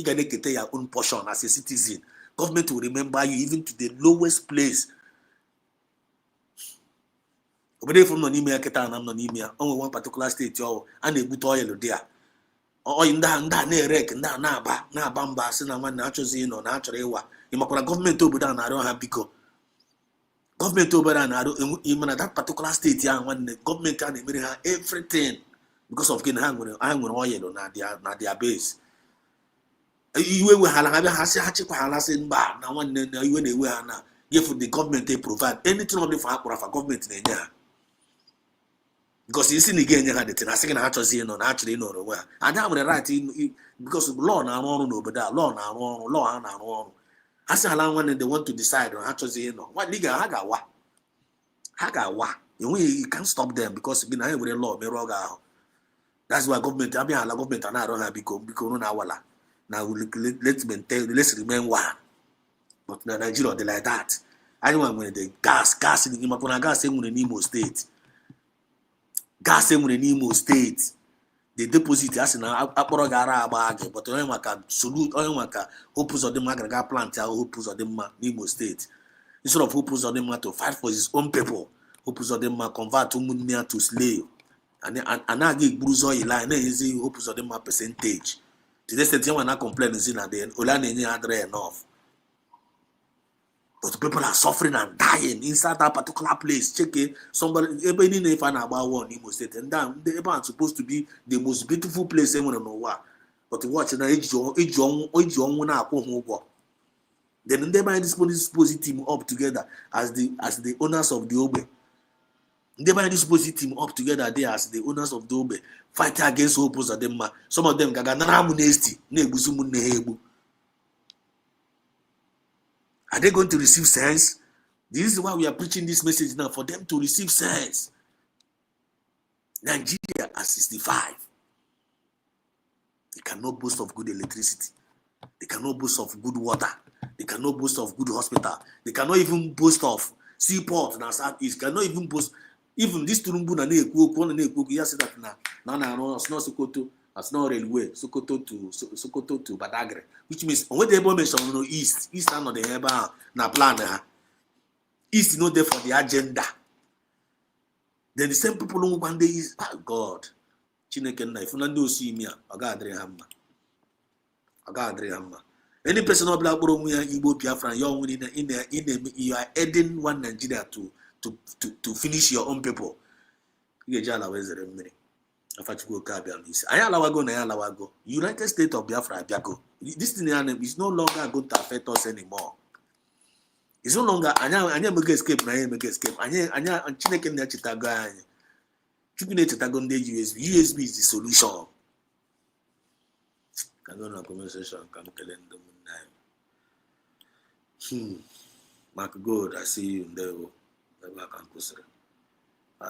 can take your own portion as a citizen. Government will remember you even to the lowest place. From only one particular state, and a good oil there. Or in that rek, na bamba, cinnamon, natural, natural. Government over down, I don't have because government over and I don't even at that particular state, when the government can everything because of getting hang with oil on their base. You will have now when you will now. If the government they provide anything only for government in Kenya. Because you see again, you had it. I think actually no where. And I'm the right because law now no but that law now. I say allow when they want to decide on actually what legal hagawa. You can't stop them because you know with the law me. That's why government government and I don't have because now let's remain one. But in Nigeria they like that. Anyone when the gas in the gas in Imo State. Gas in Imo State, the deposit as in Aporogara bag, but only can salute only can hopes of the Magaga plant, hopes of the Imo State. Instead of hopes of them to fight for his own people, hopes of them convert to Munia to slave. And I give Bruzo line, easy hopes of them percentage. Today, the one not complaining, that they only had enough. But people are suffering and dying inside that particular place. Check it. Somebody, everybody know if I know about one Imo State, and then they are supposed to be the most beautiful place anyone know what. But watch now, each one now go. Then they buy this police team up together as the owners of the Obe. They buy this police team up together there as the owners of the Obe, fighting against opposers. Them some of them gaga na amnesty, ne egusumu ne hebu. Are they going to receive sense? This is why we are preaching this message now, for them to receive sense. Nigeria at 65. They cannot boast of good electricity. They cannot boast of good water. They cannot boast of good hospital. They cannot even boast of seaport. It cannot even boast. Even this Turumbu na Neku, you say that now it's not Sokoto, it's not railway, Sokoto to Badagry, which means when they mention no east are not the eba na plan. East is not there for the agenda. Then the same people who one day is God. Chineke na if you see me, Agadre Hamma. Any person of black Igbo Biafra, you are adding one Nigeria to finish your own people. United States of Biafra, this thing is no longer going to affect us anymore. It's no longer anya make escape na make escape. Anya Chineke na chitago anya. Chukwu na chitago ndị USB. USB is the solution. Can go na conversation come kele ndị munna. Mark God, I see you there. Never can kusere.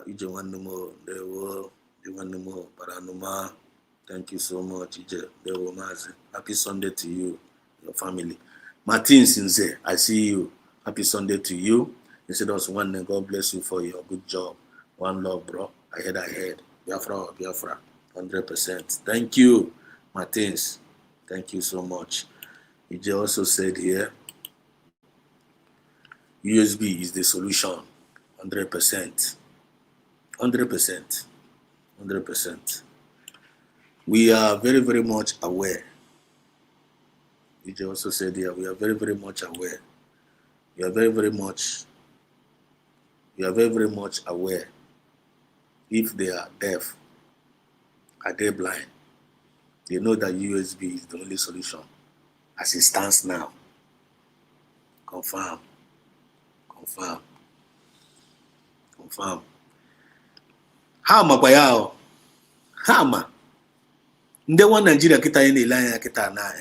Ije nwanne mo ndewo. Ije nwanne mo paranuma. Thank you so much, Ije. Ndewo mazi. Happy Sunday to you, your family. Martin Sinze, I see you. Happy Sunday to you. Instead of one name, God bless you for your good job. One love, bro. I heard. Biafra, 100%. Thank you, Martins. Thank you so much. You also said here, USB is the solution. 100%. 100%. 100%. We are very, very much aware. You also said here, we are very, very much aware. You are very, very much aware. If they are deaf, are they blind? They know that USB is the only solution as it stands now. Confirm. Hama kwa yao. Hama. Nde wa Nigeria kita yene ilaya kita na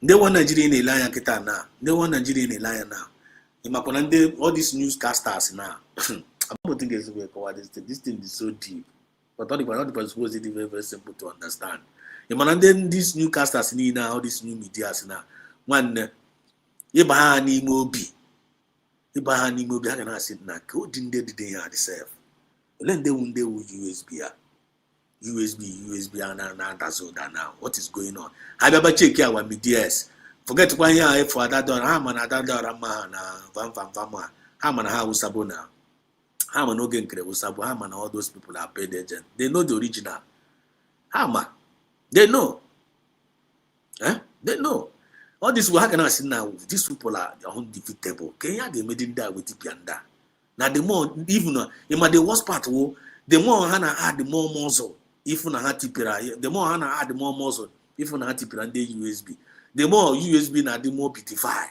They want Nigeria in a lion now. They want Nigeria in a lion now. All these newscasters now. I don't think it's way forward. This thing is so deep. But all the people suppose it is very, very simple to understand. Then these newscasters need now, all these new medias now. One Ibahani Mobi. How can I sit now? Go didn't they have the self? Then they won't do USB. USB and that's all that now. What is going on? I never check here with medias. Forget one year for that door. I'm an adult man. I'm an house abona. I'm an organ Usabo. I'm an all those people are paid agent. They know the original. Hama. They know. They know. All this work can I see now. These people are undefeatable. Kenya they made in that with Pianda. Now the more even the worst part the more Hana add the more muzzle. If you have the more Hana add the more muzzle. If you have the USB, the more USB na the more beautify.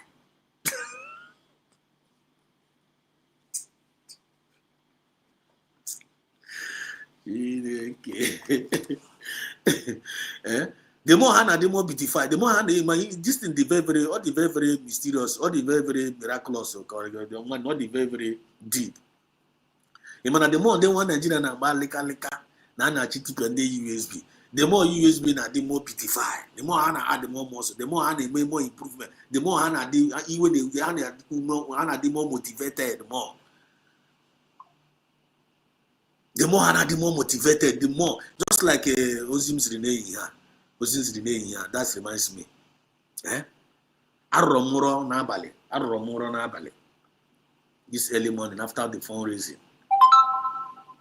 The more Hana, the more beautify. The more Hana, this thing the very all the very mysterious, all the very miraculous, not the very deep. The more they want Nigeria na leka na chiti and USB. The more USB na the more beautify. The more Hana add the more muscle. The more Hana make more improvement. The more Hana even the Hana the more motivated. More. The more Hana the more motivated. The more just like Ozim's rename here. Ozim's rename here. That reminds me. Arromuro n'abali. This early morning after the fundraising.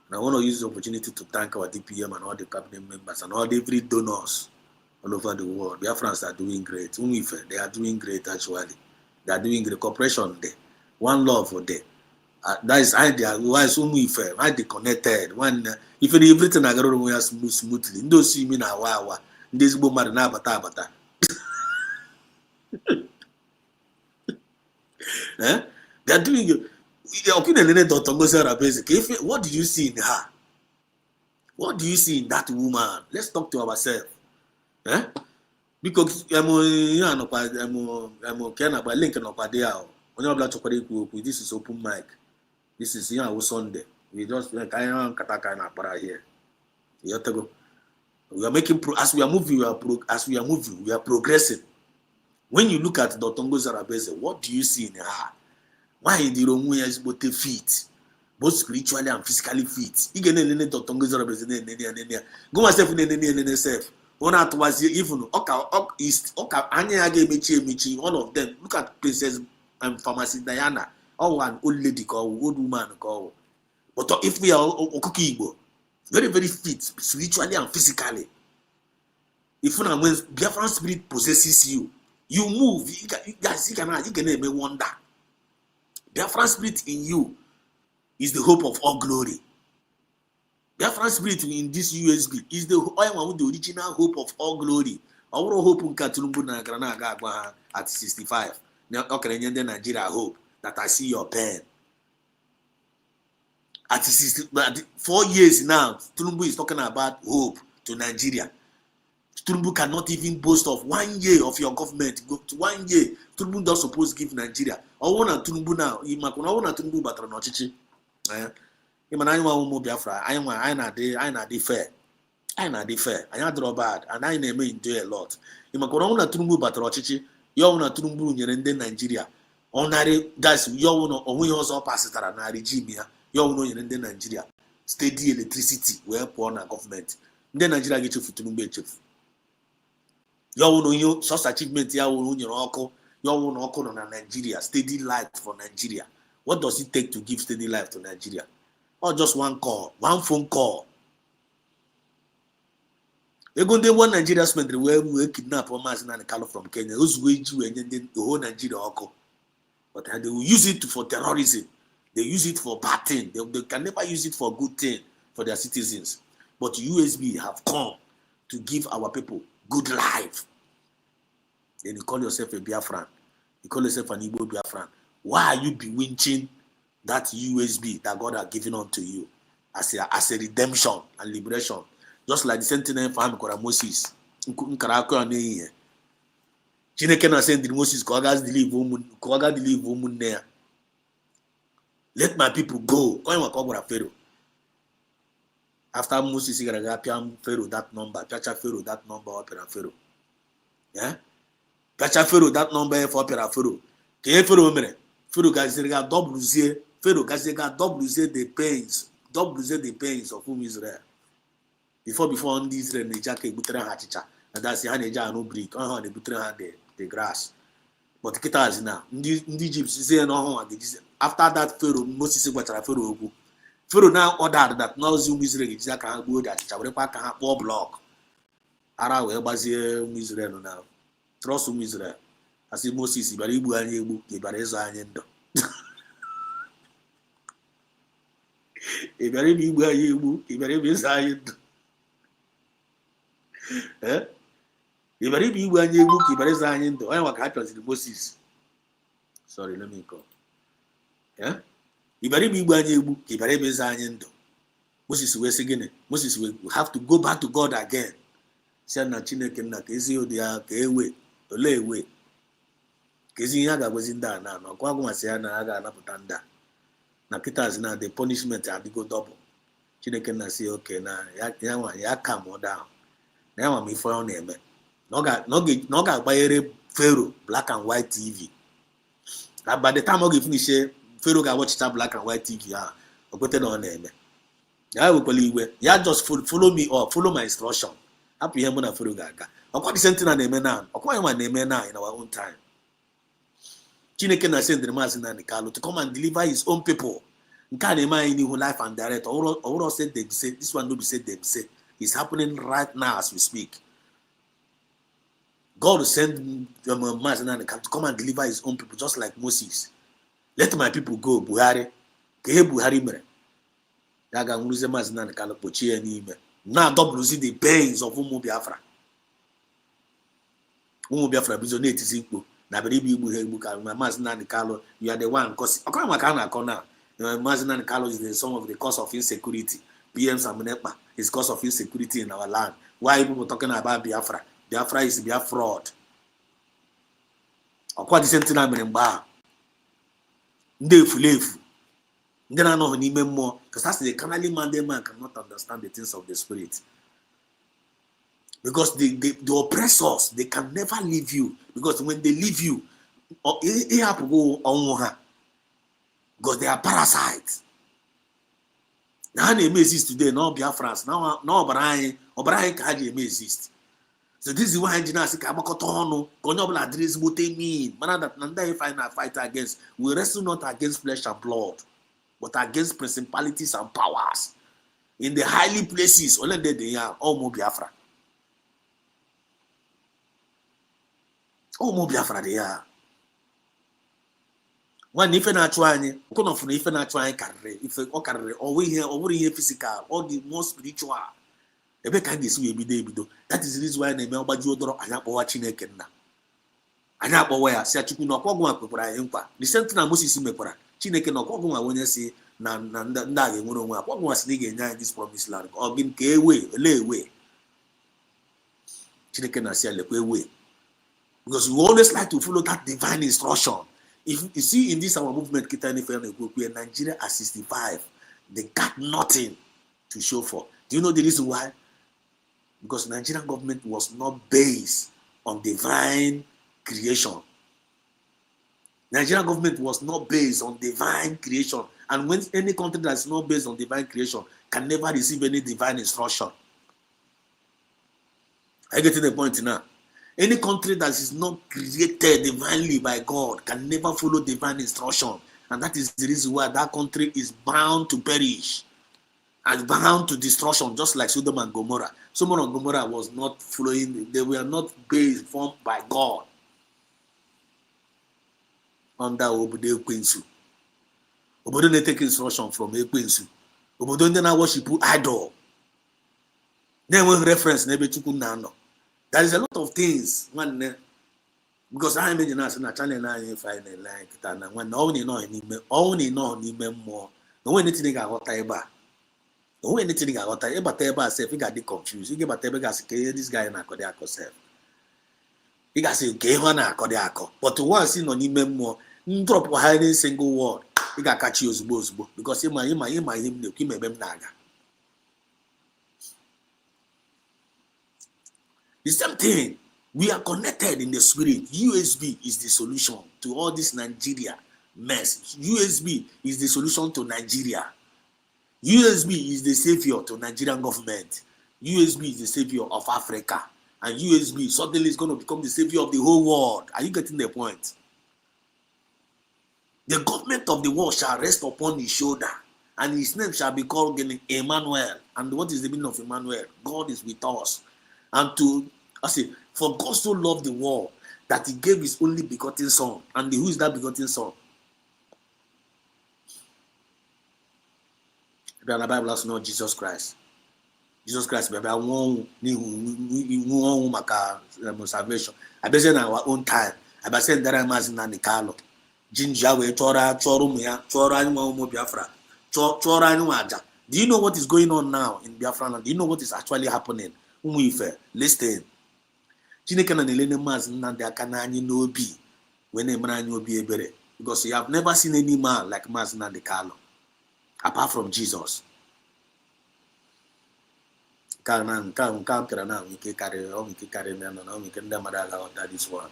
And I want to use the opportunity to thank our DPM and all the cabinet members and all the free donors all over the world. Biafrans are doing great. Umife, they are doing great actually. They are doing great. Cooperation there. One love for there. That is idea. Why is Umife? Why they connected? One, if everything I go to smoothly. Those see me now. Wow. This go mad na bata. Eh? They are doing it. What do you see in her? What do you see in that woman? Let's talk to ourselves. Eh? Because this is open mic. This is Sunday. We just like I am katakana para here. We are making as we are moving, we are progressing. When you look at Dotongo Zarabeze, what do you see in her? Why the Romu is both fit, both spiritually and physically fit? You can any Dotongo Zarabeze, go myself in self. One at was even Oka Anya Michi, all of them. Look at Princess and Pharmacy Diana, or one old lady called old woman called. But if we are Okukibo, very, very fit, spiritually and physically. If when Biafran spirit possesses you, you move. You can even wonder. Biafran spirit in you is the hope of all glory. Biafran spirit in this USB is the original hope of all glory. Our hope in Katulumbu na Grana at 65. Now, okay, Nigeria hope that I see your pen. At 4 years now, Tulumbu is talking about hope to Nigeria. Tulumbu cannot even boast of 1 year of your government. Go to 1 year. Tulumbu does suppose give Nigeria. I want Tulumbu now. I want Tulumbu but no chichi. I want Biafra. I na de fair. I na de fair. I na draw bad, and I never enjoy a lot. I want Tulumbu but no chichi. You want Tulumbu in Nigeria. Onare that's you want only also pass it na regime ya. You want in Nigeria. Steady electricity where poor na government. Then Nigeria get you for Tulumbu chief. You such achievement here will your uncle, your uncle on Nigeria, steady light for Nigeria. What does it take to give steady life to Nigeria? Or just one call, one phone call. They're going to one Nigeria spend the way we kidnap one man and color from Kenya, who's way you and then the whole Nigeria uncle. But they will use it for terrorism. They use it for bad thing. They can never use it for good thing for their citizens. But USB have come to give our people good life. Then you call yourself a Biafran. You call yourself an Igbo Biafran. Why are you bewitching that USB that God has given unto you as a redemption and liberation? Just like the sentinel for him, Moses. Chineke na send Moses, deliver woman there. Let my people go. Pharaoh. After Moses, he got Pharaoh that number, Pharaoh that number, Opera Pharaoh. Yeah? Pharaoh that number for Opera Pharaoh. Pharaoh mere. Pharaoh got double Z. Pharaoh got double Z the pains of whom Israel. Before on this Israel, they jack a butter hatcha. And that's the Haneja no brick. They butter the grass. But the guitars now. In Egypt, say no. After that, Pharaoh, Moses got Pharaoh. Pharaoh now ordered that now Zoom Israel is that can go that can block. Ara we bazie Israel now. Trust Israel. As Moses, but Ibu and Ibu, Ibareza and Yendo. Iberi Ibu and Ibu, Iberi Bizayendo. Eh? Iberi Ibu and Ibu, Ibareza and Yendo. I want to happen to Moses. Sorry, let me go. Yeah? Iberi Ibu and Ibu, Iberi Bizayendo. Moses was again. Moses will have to go back to God again. Sana Chineke na kezi odia kewe olewe kezi yaga gozinda na kwa gwasi na aga anaputa nda na kitas na the punishment had go double. Chineke na say okay na ya calm down na ya me for on eme no ga bayere Pharaoh black and white TV. By the time I finish Pharaoh ga watch that black and white TV ogote na on eme ya we kwali ya just follow me or follow my instruction. Happy him na Pharaoh gaga. Okwa the same thing na eme na. Okwa him na eme na in our own time. Chineke na send the mass na Nikalo to come and deliver his own people. Nka na eme in life and direct. All said them say this one no be said them say. It's happening right now as we speak. God will send Mazi Nnamdi Kanu to come and deliver his own people, just like Moses. Let my people go, Buhari. Ke Buhari mere. Ya ga nwuruzie Mazi Nnamdi Kanu kpochie ya n'ime. Now double the pains of ụmụ Biafra. Ụmụ Biafra bizo na-etisi mkpu na bere igbu igbu ha egbu ka Mazi Nnamdi Kanu, you are the one cause. Ọkara maka a na-akọ na Mazi Nnamdi Kanu is the some of the cause of insecurity. PM Samunekpa is cause of insecurity in our land. Why people talking about Biafra? Biafra is Biafra. Ọkwa the same thing mere mgbe a. Ndị efulefu. Ndị na-anọghị n'ime mmụọ, because that's the carnally minded man cannot understand the things of the spirit. Because the oppressors, they can never leave you. Because when they leave you, it have to go on her. Because they are parasites. Now they may exist today, no Biafrans, now Obrahim can exist. So this is why engineers say Kamakotono, Konyobla address what they mean. Man that Nanda if I fight against, we wrestle not against flesh and blood, but against principalities and powers. In the highly places, only they are all Biafra. All Biafra they are. One if not trying, come off if not trying carry, if or carry, or we here physical, or the more spiritual. Ebe ka ga-esi wee bido ebido. That is the reason why na-eme ọgbaji odoro anya akpọwa Chineke nna. Anya akpọwa ya si Chukwu na ọkọgụ nwa kwekwara anyị nkwa. The same thing na Moses mekwara. Chineke na ọkọgụ nwa onye si na ndị a ga-enwere onwe akọgụ nwa si na ị ga-enye anyị this promised land. Ọ gị nke ewe. Chineke na si lekwa ewe. Because we always like to follow that divine instruction. If you see in this our movement, Nigeria at 65, they got nothing to show for. Do you know the reason why? Because Nigerian government was not based on divine creation. Nigerian government was not based on divine creation. And when any country that is not based on divine creation can never receive any divine instruction. I get to the point now. Any country that is not created divinely by God can never follow divine instruction. And that is the reason why that country is bound to perish and bound to destruction, just like Sodom and Gomorrah. Sodom and Gomorrah was not following, they were not based, formed by God under Obodo Ekwensu. Obodo they take instruction from Ekwensu. Obodo they now worship idol. Then when reference Nebechukwu Nano. There is a lot of things one because I imagine us in a channel 9 final like that when only know more. No anything I got eba. No anything I got eba teba self you got the confused. You get teba gas this guy na kodiako self. You got say okay na kodiako. But once in on him more drop hiding single word. You got catch you ozbo because him no kimebem naga. The same thing, we are connected in the spirit. USB is the solution to all this Nigeria mess. USB is the solution to Nigeria. USB is the savior to Nigerian government. USB is the savior of Africa. And USB suddenly is going to become the savior of the whole world. Are you getting the point? The government of the world shall rest upon his shoulder, and his name shall be called Emmanuel. And what is the meaning of Emmanuel? God is with us. And for God so loved the world that he gave his only begotten son. And who is that begotten son? The Bible has known Jesus Christ. Jesus Christ, baby, I want salvation. I bet in our own time. I bet that I'm as Nani Carlo. Jinjawe, Biafra. Do you know what is going on now in Biafra? Do you know what is actually happening? Listen. Chineke na nelene Mazi Nnamdi aka n'anyị n'obi when emere anyị obi ebere, because you have never seen any man like Mazi Nnamdi Kanu apart from Jesus. Ike carry na ike ndị mmadụ aghọta this one.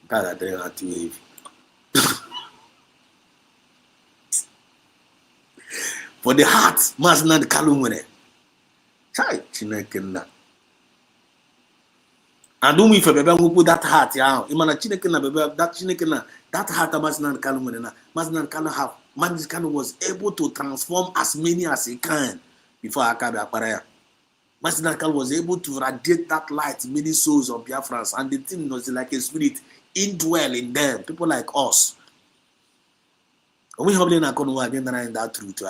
Nke a ga-adịrị ha too heavy. For the heart Mazi Nnamdi Kanu nwere. Chai Chineke nna. And don't we for baby put that heart yeah. Imana Chineke na baby that Chineke na that heart Mazi Nnamdi Kanu nwere na Mazi Nnamdi Kanu have Mazi Kanu was able to transform as many as he can before Akabe akpara ya. Masinakal was able to radiate that light in many souls of Biafrans, and the thing was like a spirit indwell in them, people like us. And we have been again that truth.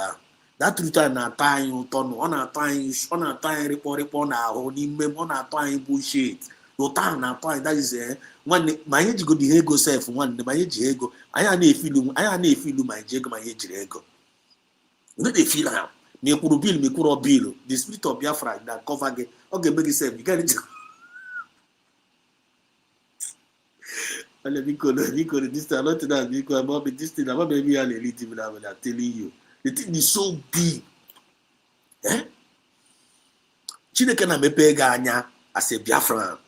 That truth na time on a time report na on a time bullshit. Your time na time that is one my age go the ego self one my age ego. I na feel my ego my age ego. You know they feel am. Me kuro bill. The spirit of Biafra that cover get okay make yourself you get it. Because this thing, not that because about this thing, about maybe I'm telling you. The thing is so big. Eh? Chineke na mepe ga anya as a Biafran.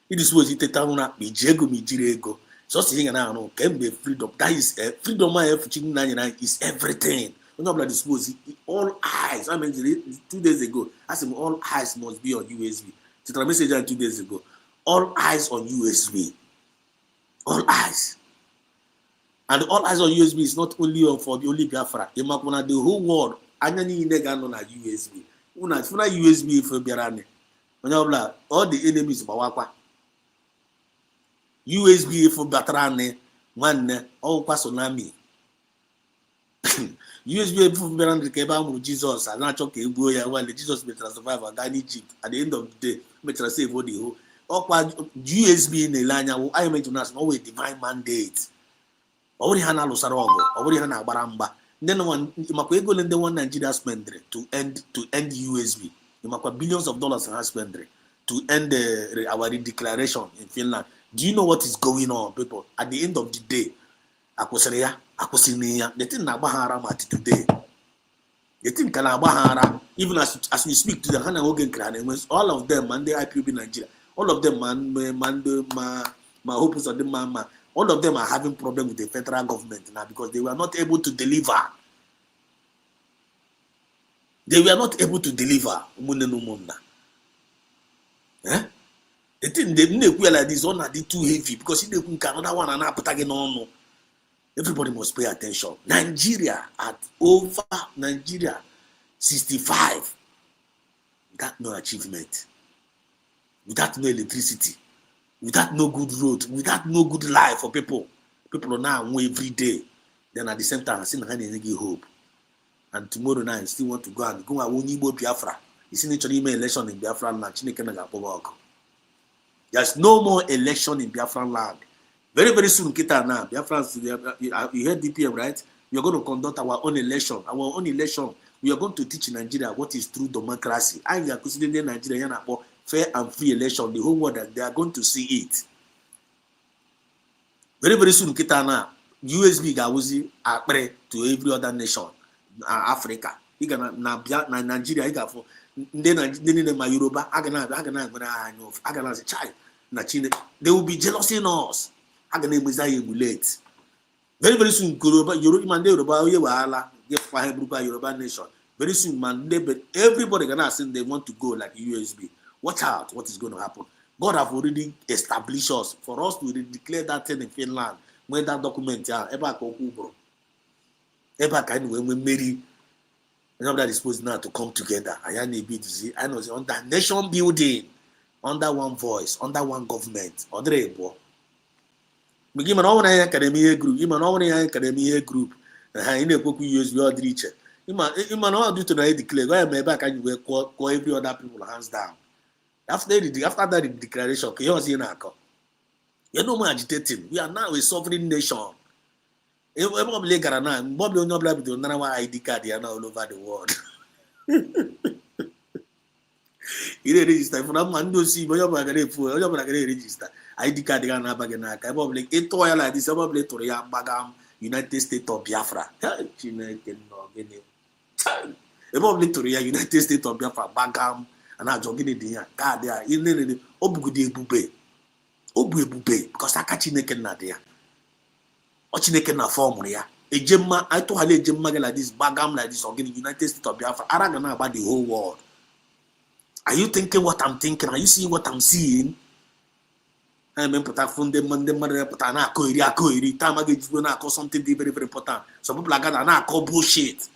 It is what it na mi jego mi jirego. So saying na no can be freedom. That is freedom is everything. When you dispose all eyes. I mean 2 days ago, I said all eyes must be on USB. The message 2 days ago. All eyes on USB. All eyes. And all eyes on USB is not only for the only Biafra. The whole world. Anya ni nega no na USB. Una USB for Biarane. All the enemies bawakwa. USB for Batrane. One all tsunami. USB for Biarane Keba Jesus and not okay boya while Jesus may survive and Egypt. At the end of the day, may save all the whole. USB in the line, I mentioned us always divine mandate. Already Hana Losarogo, already Hana Baramba. Then one Makwego and the one Nigeria spend to end USB. Billions of dollars in spend to end our declaration in Finland. Do you know what is going on, people? At the end of the day, Akosarea, Akosinia, the thing Nabahara Mati today. The thing Kalabahara, even as we speak to the Hana Hogan clan, all of them and the IPB Nigeria. All of them, my hopes of them, all of them are having problem with the federal government now because they were not able to deliver. They were not able to deliver. Eh? The thing they didn't like this one are too heavy because if they can another one and put again on. Everybody must pay attention. Nigeria at over 65. That no achievement. Without no electricity, without no good road, without no good life for people. People are now every day. Then at the same time, I still have hope. And tomorrow night, I still want to go and win Biafra. You see, actually, election in Biafra land. There's no more election in Biafra land. Very, very soon, Kita now, Biafra, you heard DPM, right? We are going to conduct our own election. Our own election. We are going to teach Nigeria what is true democracy. I am considering Nigeria fair and free election, the whole world, that they are going to see it. Very, very soon, Kitana, USB Gawuzi are to every other nation, Africa. Nigeria, then my Yoruba, they will be jealous in us. Emulate. Very, very soon, Yoruba nation. Very soon, man, but everybody gonna say they want to go like USB. Watch out what is going to happen. God have already established us for us to declare that thing in Finland when that document when Mary that is supposed now to come together. I know under nation building, under one voice, under one government. We give an academy group, group, in a book we use your reach. You might do to declare, go and back and you will call every other people hands down. After that declaration, you're no more agitating. We are now a sovereign nation. Probably ID card are now all over the world. You register for that man, don't see, but you're going to register. ID card are now back in a public. It's like this, probably to the United States of Biafra. Probably to the United States of Biafra, Bagam. And I jogging in the car there in the Obude Bube because I catch naked Nadia. Watching naked na form here. A gemma, I told her a gemma like this, bagam like this, or getting United States of Biafra. I don't know about the whole world. Are you thinking what I'm thinking? Are you seeing what I'm seeing? I mean, put a phone, the Monday, put an aquari, time I get when I call something very, very important. Some people like that, and I call bullshit.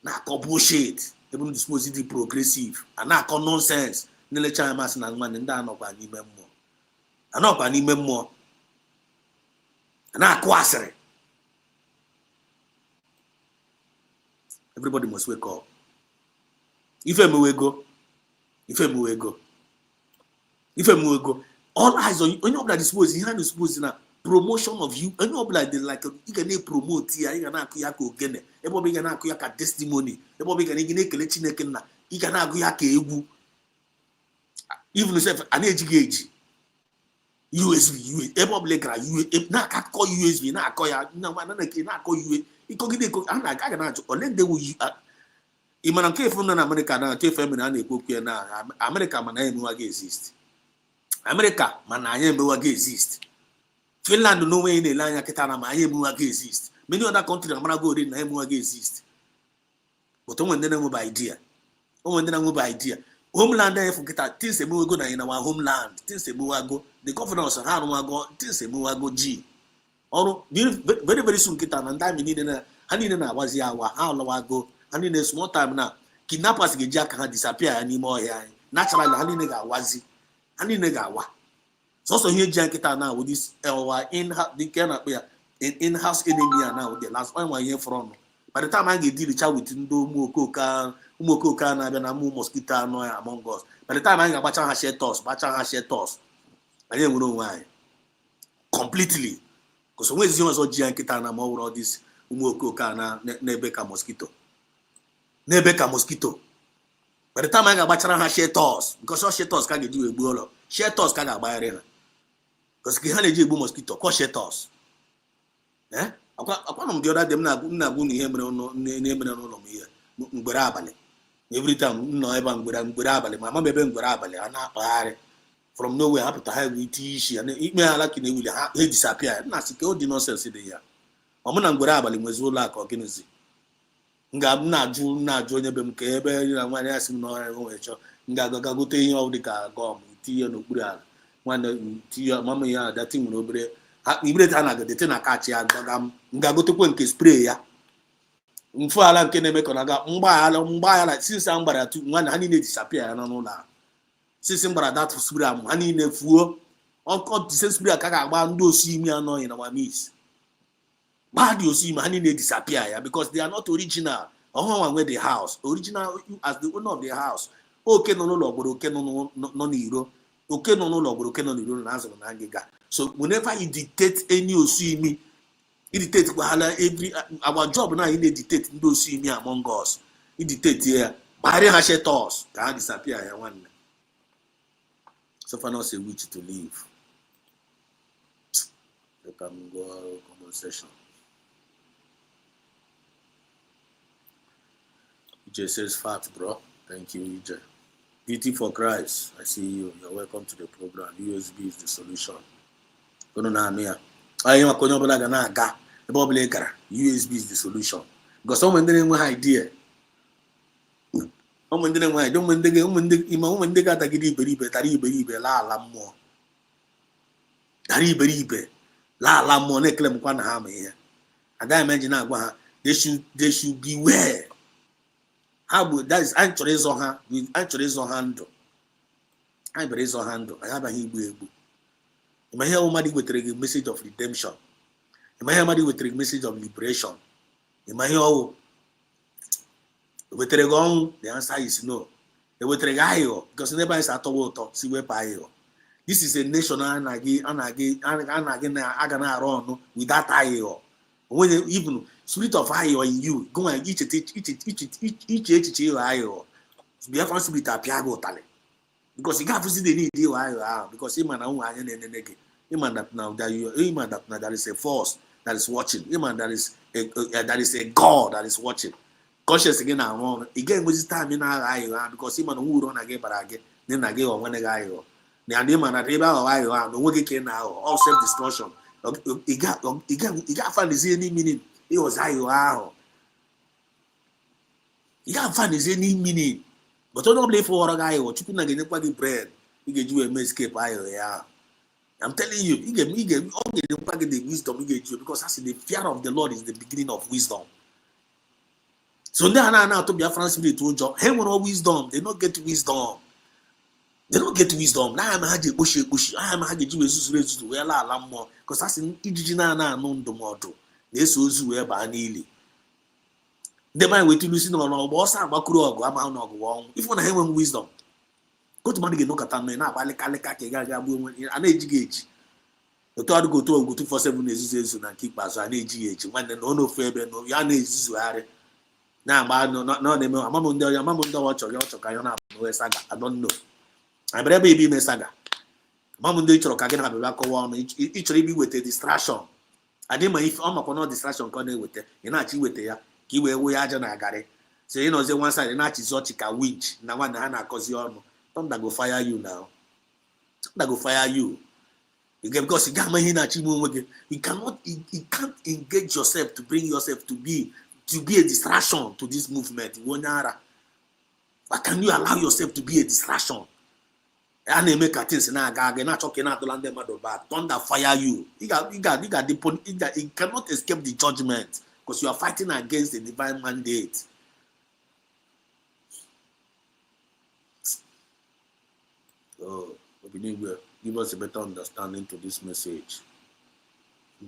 Now, bullshit. ebe dispose dị progressive a na-akọ nonsense na-elecha anya masị na nwanne ndị anọkwa n'ime mmụọ a na-akụ asịrị. Everybody must wake up. Ife mewego all eyes on you. Onye ọbụla dispose ihe a na-dispose na promotion of you. Onye ọbụla dị like ị ga na-promote ya, ị ga na-akụ ya ka ogene, ebe ọbụla ị ga na-akụ ya ka testimony, ebe ọbụla ị ga na-ekele Chineke nna, ị ga na-agụ ya ka egwu. Even if a na-ejighị eji USB ebe ọbụla gara na-akọ USB na-akọ ya na-akọ USB ịkọgide a ga na-ajụ ole ndị wu ị mara nke efu nọ na Amerịka na nke efe mere a na-ekwu okwu ya na Amerịka mana anyị emewaghị exist. Amerịka mana anyị emewaghị exist. Finland n'onwe ya na-ele anya kịta na ma anyị emewaghị exist. Many other countries amarago ori na emewaghị exist. But onwe ndị na-enwebe idea. Homeland anyị fụ kịta things emewego na our homeland, things emewago, the governors ha arụwago, things emewago ji ọrụ very very soon kịta na ndị amị niile ha niile na-agbazi awa ha alọwago, ha niile small time na kidnappers ga-eji aka ha disappear ya n'ime ọhịa anyị. Naturally ha niile ga-awa sọsọ ihe eji nkịta na awụ this nke na-akpọ ya in-house enemy na awụ the last one ihe front. By the time I get deal with ndị ụmụ okoke a na-abịa na ụmụ mosquito anọ ya among us, by the time anyị ga-agbacha ha share toss anyị enwere onwe anyị completely. Because onwe ezi ọzọ ji ya nkịta na ma ọ wụrụ ọdịs ụmụ okoke a na-ebe ka mosquito. By the time anyị ga-agbachara ha share toss, because share toss ka ga-eji egbu ụlọ, share toss ka ga-agbagharị ha, because ha na-eji egbu mosquito kọ share toss. Akwa m dị ọda dị m na-agwụ na ihe mere n'ụlọ m ihe mgbere abalị. Every time m nọ ebe a mgbere abalị ma ama m ebe mgbere abalị a na-akpagharị from nowhere hapụta ha egwu ite isi ikpe ha laki na ewuli ha disappear. Na asị ka ọ dị nọsens dị ya ọ mụ na mgbere abalị nwezi ụlọ akụ ọgịnịzi na-ajụ onye be m ka ebe na nwaanyị ya sị m n'ọhịa nwere chọọ m ga-aga gote ihe ọ dị ka gọm tinye n'okpuru ala nwanne tinye mama ya adati nwere obere ibirete ha na-agadete na kachi ya m ga-agotekwe nke spray ya mfu ala nke na-eme ka na-aga mgbaghara since a mgbara tu nwanne ha niile disappear ya n'ụlọ ahụ. Since mgbara dat spray amụ ha niile fuo ọkọ dise spray ka ga-agba ndị osi imi anọghị na wamis gbaa dị osi imi ha niile disappear ya because they are not original. Ọhụrụ nwe the house original as the owner of the house. Oke nọ n'ụlọ gboro oke nọ n'iro, oke nọ n'ụlọ gboro oke nọ n'iro na azụrụ na ngịga. So whenever you dictate any osimi, you dictate our job now. You dictate ndị osimi among us. You dictate here. Bury ha share toss ka ha disappear ya one. So far not a witch to leave. You can go conversation. EJ says fat, bro. Thank you, EJ. Beauty for Christ. I see you. You're welcome to the program. USB is the solution. USB is the solution. Because someone didn't have idea. Someone didn't have idea. They should beware. How that is actually handle. I raise your handle. I have a Hebrew. I hear somebody with a message of redemption. I hear somebody with a message of liberation. I hear with the answer is no. Because never is at all. See where this is a nation and run with that IO. When even spirit of IO in you, go and each IO. Biafra spirit appear talent. Because you can't see the need because him and that now that there is a force that is watching. That is a God that is watching. Conscious again now. Again with this time in our because him and who run again but again then again on one guy. The man at Eba no one can now all self destruction. He got find his any meaning. It was IO. He can't find his any meaning. But don't play for a guy or chicken again bread. He get you a escape IO. I'm telling you, he get the wisdom he get you because that's the fear of the Lord is the beginning of wisdom. So they are now to Biafran spirit to job. Hey, what wisdom? They don't get wisdom. They don't get wisdom. Now I'm haji bushy. I am haji Jesus to well alarm more. Because that's in Ijina no the model. This was where Banili. They might wait to listen on our boss and Bakuro or Amount of one. If one have wisdom. Go to Money look at me now. Balika an age gauge. The third go to 247 is and keep us an age when the no fair no yan is now, no, them. Mamunda watch or Yachokayana saga. I don't know. I better be a saga. Mamunda Chokagana Bako each be with a distraction. I didn't if I'm upon no distraction corner with it. You're not with it. Kiwe Wajana Gare. So you know, the one side, not is Zochika winch. Now, one Hana Cosiano. Thunder go fire you now. Thunder go fire you. Because you cannot, you can't engage yourself to bring yourself to be a distraction to this movement. Why can you allow yourself to be a distraction? And they make things now. Not talking out the land but thunder fire you. You cannot escape the judgment because you are fighting against the divine mandate. Oh, give us a better understanding to this message.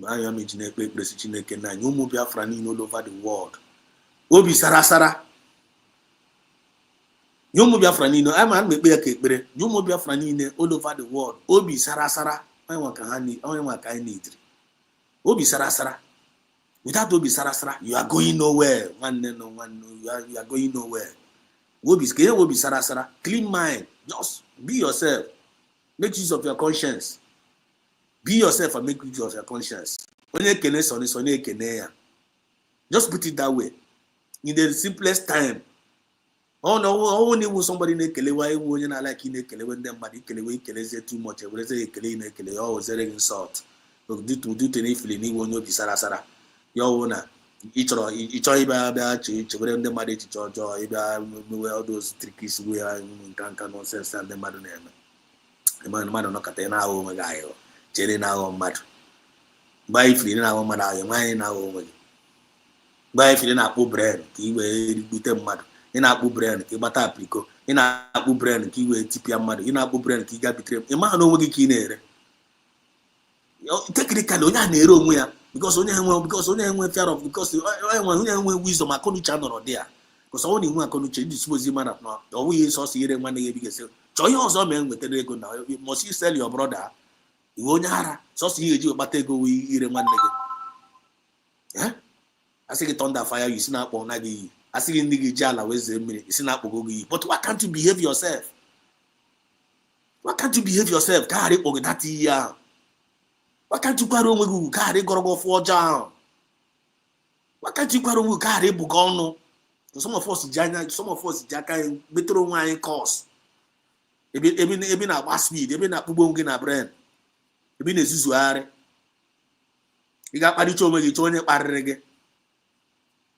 I am a Chineke, Chineke, na you move Biafra all over the world. Obi Sarasara. You move Biafra I'm a make you move Biafra all over the world. Obi Sarasara. I want I need. Obi Sarasara. Without Obi Sarasara, you are going nowhere. You are going nowhere. Obi Sarasara. Clean mind. Just be yourself. Make use of your conscience. Be yourself and make use of your conscience. Just put it that way. In the simplest time. Oh no, only when somebody why you not like when them body too much. Oh, is there insult? Do to any feeling when you be sarasara. Your owner. Each other when them body all those trickies we are in nonsense and the madam. The man no catena home guy. Jelly now on mad. Buy free now on mad. Your mind now on. Buy free na po brand. Kiwe bute mad. Ina po brand. Ki bata aplico. Ina po brand. Kiwe tipia mad. Ina po brand. Ki gabi trem. Ema no wagi kinere. Technically, onya nero muya because onya nwe fear of because onya nwe wisdom akonu channel no there. Because only one akonu change this was man at now. The way so see them when they be say. Joy also men with the ego now. Must you sell your brother? You won't have so see you but go we eat one nigga. Yeah? I say it thunder fire, you see not on Nagi. I see in the jala where's the minute, it's not Bogogi. But why can't you behave yourself? Why can't you behave yourself? Carry Ogatati ya. Why can't you carry Ogu? Carry Gorogo for John? Why can't you carry Ogu? Carry Bugono? Some of us Jana, some of us Jaka, better wine course. Ebi na speed, ebi na pubongi na brand. Ebi na zuzuare. Iga paricho onwe gi chonye kparrege.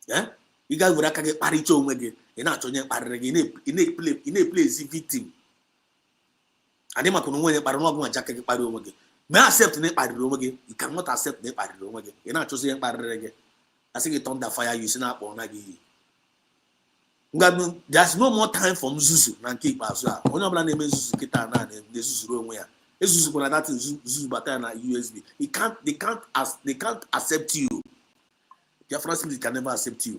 Eh? Iga gura kage paricho onwe gi. Ina chonye kparrege. Ine play as victim. Ade makono onwe kparro no gwa jaka ge kparro onwe gi. Me accept ne kparro onwe gi. You cannot accept ne kparro onwe gi. Ina chose kparrege. Asi ge thunder fire you sina akpo na gi. There's no more time for Zuzu and keep as well. Only a name is Zuzu Kita and the Zuzu where Zuzu for that is Zuzu Batana USB. They can't accept you. Your friends can never accept you.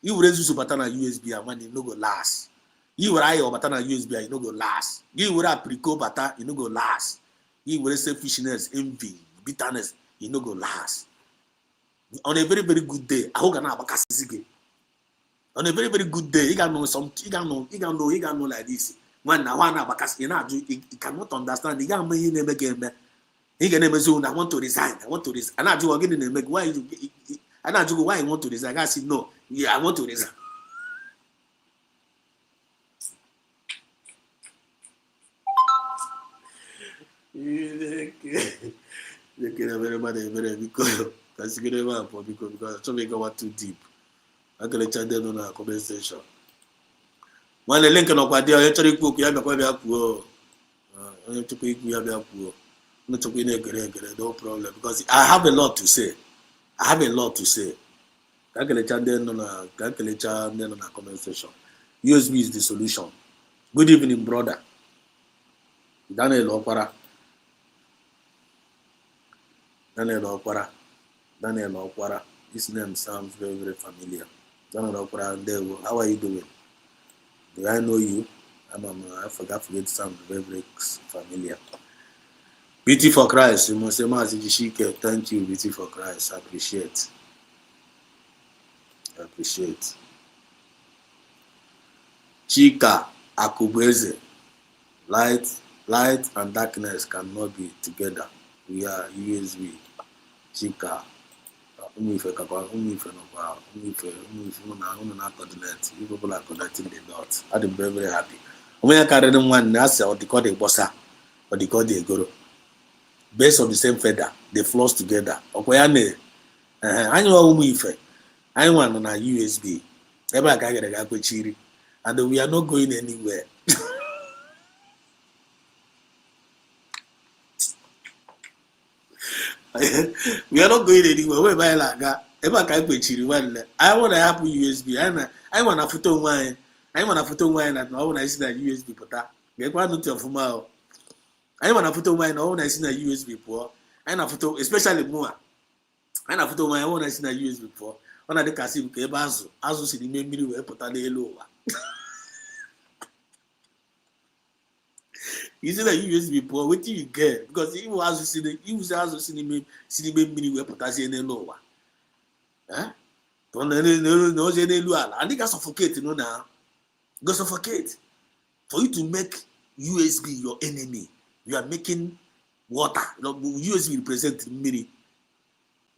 You will Zuzu Batana USB and money no go last. You will I or Batana USB and you no go last. You will have Prico Bata, you no go last. You will selfishness, envy, bitterness, you no go last. On a very, very good day, I hope I have a Cassizige. On a very, very good day, you can know something, you can know like this. When I want to you cannot understand. You can't make him again. He can never say, I want to resign. And I do again in the why you and I do why I want to resign. I said, no, yeah, I want to resign. Very because I make go too deep. I can let you know a conversation. When the link no kwadi o chori ku ya be kwa bia ku o. O to ku ya bia ku o. No to ku na gere no problem because I have a lot to say. Kakelecha no na comment section. USB is the solution. Good evening, brother. Daniel Opara. This name sounds very, very familiar. Daniel Opara, how are you doing? Do I know you? I forget it sounds very, very familiar. Beauty for Christ. Thank you, Beauty for Christ. I appreciate. Chika Akubeze. Light and darkness cannot be together. We are USB. Chika. You people are connecting the dots. I'm very, very happy. When I carry them one, I say, or they call the bossa, or they call the guru. Based on the same feather, they floss together. Okay, I know who ife. I want on a USB. Every guy get a chiri, and we are not going anywhere. We are not going anywhere. Where by like that? Every guy get chiri one. I want to have USB. I want a photo wine. I want a photo wine, and I want to see that USB pota. Get one note of my. I want a photo wine. I want to see that USB poor. I want a photo, especially more. I want a photo wine. I want to see that USB poor. One of the cases ke azu si n'ime mmiri wee pụta n'elu ụwa. You see that USB poor, what do you get? Because he was azu si n'ime mmiri wee pụtazie n'elu ụwa. N'ozie n'elu ala. And they can suffocate, now. Go suffocate. For you to make USB your enemy, you are making water. USB represents mmiri.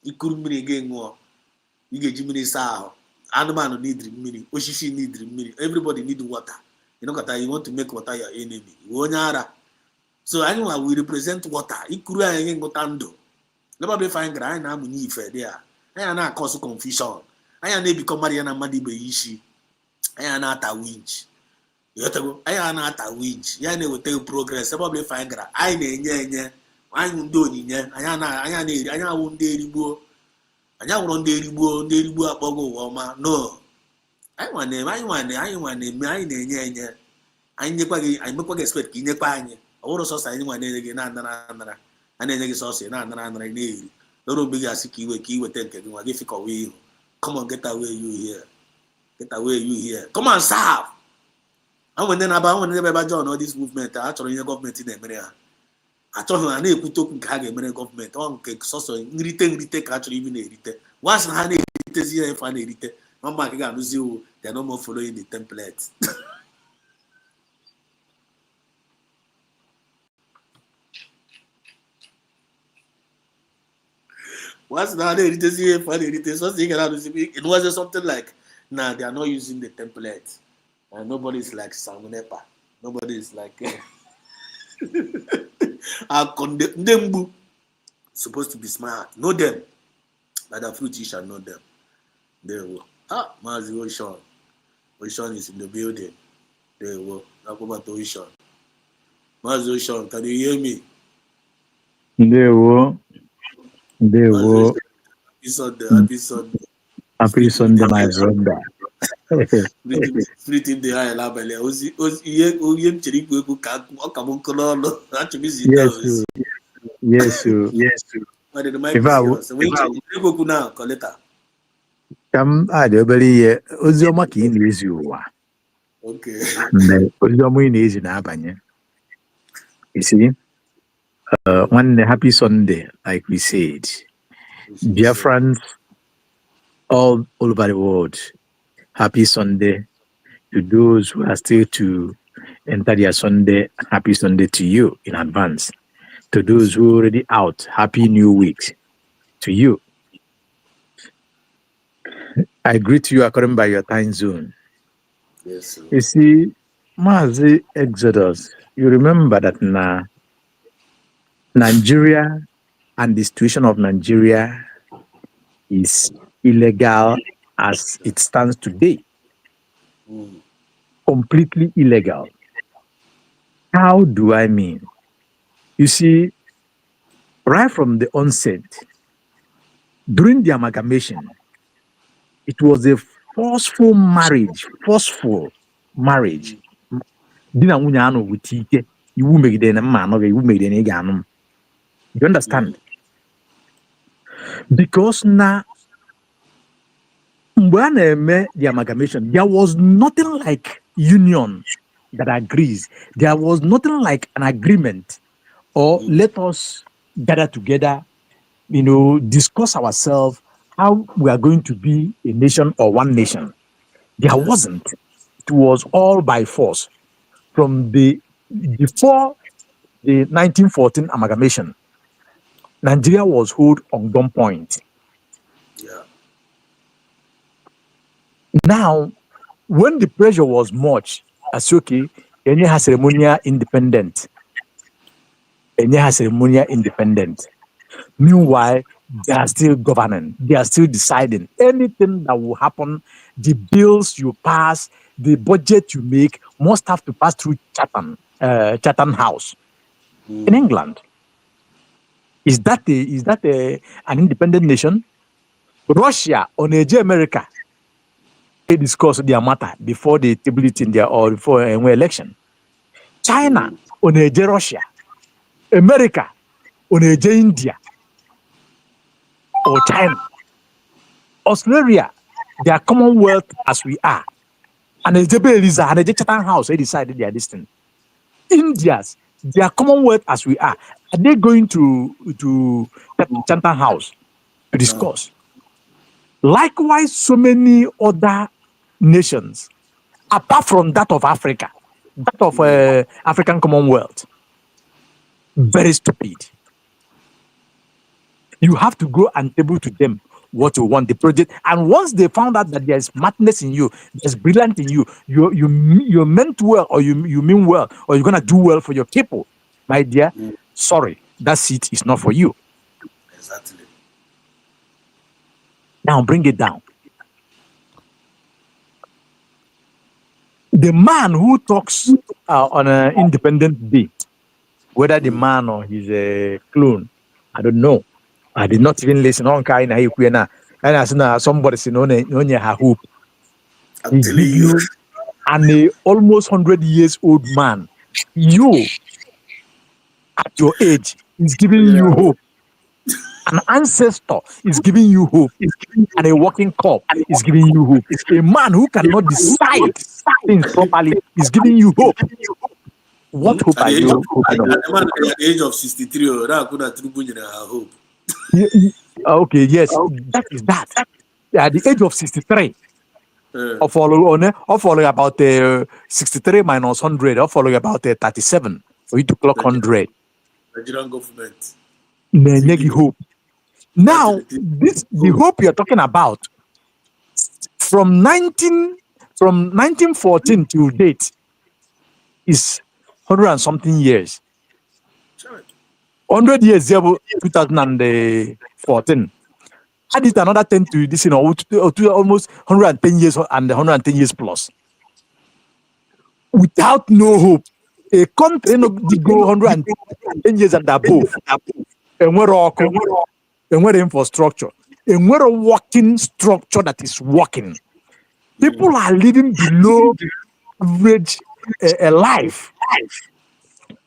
Ikuru mmiri again more. You get Jimmy Sao. Animal need mmiri. Oshishi need mmiri. Everybody need water. You know you want to make water your enemy. So anyone we represent water. Ikuru again gotando. Never be fine grind. I'm in ife there. I am not cause confusion. I am not become Mariana Madibe Ishi. I am not a winch. I am not a winch. I will tell progress. Probably fine grind. I am doing it. I am doing Anya wụrụ ndị erigbo akpọgo ụwa ọma no anyị na-enye anyị mekwa gị expect ka inyekwa anyị ọ bụrụ sọsọ anyị nwa na-enye gị na-anara a na-enye gị sọsọ na-anara na-eri lọrọ mgbe gị asị ka iweta nke gị nwa gị fịkọwa ihu come on get away you here come on serve anwe ndị ebe ebe John ọ this movement a chọrọ ihe gọọmenti na-emere ha achọghị ha na-ekwute okwu nke ha ga-emere gọọmenti ọ nke sọsọ nrite ka a chọrọ ibi na-erite wasị na ha na-eritezi ihe efe a na-erite mama ka ga-anụzi iwu they are no more following the template. Wasị na ha na-eritezi ihe efe a na-erite sọsọ ị ga na-anụzi it was something like nah they are not using the template and nobody is like Sangunepa, nobody is like Ndembu supposed to be smart. Know them. By the fruit you shall know them. There we go. Mazi Ocean. Ocean is in the building. There we go. Talk about Ocean. Mazi Ocean, can you hear me? There we go. Happy Sunday, my brother. Spirit in the eye, labele. Yes, come adobeli ozioma ka ị na-ezi ụwa. Ozioma ị na-ezi na-abanye. You see, one happy Sunday, like we said. Biafrans all over the world. Happy Sunday to those who are still to enter their Sunday. Happy Sunday to you in advance. To those who are already out, happy new week to you. I greet you according by your time zone. Yes, sir. You see, Mazi Exodus, you remember that Nigeria and the situation of Nigeria is illegal as it stands today. Completely illegal. How do I mean? You see, right from the onset, during the amalgamation, It was a forceful marriage. Forceful marriage. Di na nwunye anọ wit ike. Iwu megide na mma anọ gị, iwu megide na ị ga-anụ m. You understand? Because na mgbe a na-eme the amalgamation, there was nothing like union that agrees. There was nothing like an agreement or let us gather together, discuss ourselves how we are going to be a nation or one nation. There wasn't. It was all by force. From before the 1914 amalgamation, Nigeria was held on gunpoint. Yeah. Now, when the pressure was much, as okay, Kenya has ceremonial independent. Kenya has ceremonial independent. Meanwhile, they are still governing. They are still deciding. Anything that will happen, the bills you pass, the budget you make, must have to pass through Chatham House in England. Is that an independent nation? Russia or America, they discuss their matter before they table it in their or before an election. China or Russia, America or India or China, Australia, they are Commonwealth as we are. And the Chatham House, they decided they are distant. India's, they are Commonwealth as we are. Are they going to Chatham House to discuss? Likewise, so many other nations, apart from that of Africa, that of African Commonwealth, very stupid. You have to go and table to them what you want, the project. And once they found out that there's madness in you, there's brilliant in you, you're meant well, or you mean well, or you're going to do well for your people, my dear, sorry, that seat is not for you. Exactly. Now bring it down. The man who talks on an independent day, whether the man or he's a clone, I don't know. I did not even listen on kind of and as somebody said, no, hope. I'm telling you. And a almost 100 years old man, you at your age is giving you hope. An ancestor is giving you hope, and a working cop is giving you hope. A man who cannot decide things properly is giving you hope. What hope are you hoping on? At the age of 63, hope. Okay, yes, that is that. At the age of 63, or following about 63 minus 100, or following about 37 for you to clock 100. Nigerian government. Hope. Now, the hope you're talking about from 1914 to date is 100 and something years. 100 years, 2014. Add it another 10 to this, to almost 110 years and 110 years plus. Without no hope, a country no go 110 years and above. And we're infrastructure, and we're a working structure that is working. People are living below average life.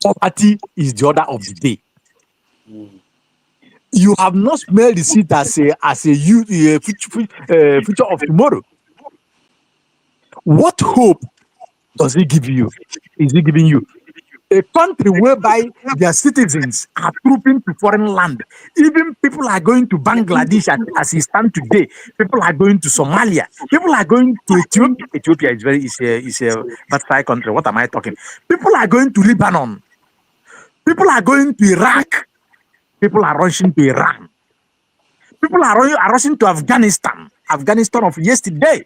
Poverty is the order of the day. You have not smelled the seed as a youth, future of tomorrow. What hope does he give you? Is he giving you? A country whereby their citizens are trooping to foreign land. Even people are going to Bangladesh as it stands today. People are going to Somalia. People are going to Ethiopia. Ethiopia is a bad side country. What am I talking? People are going to Lebanon. People are going to Iraq. People are rushing to Iran. People are rushing to Afghanistan. Afghanistan of yesterday.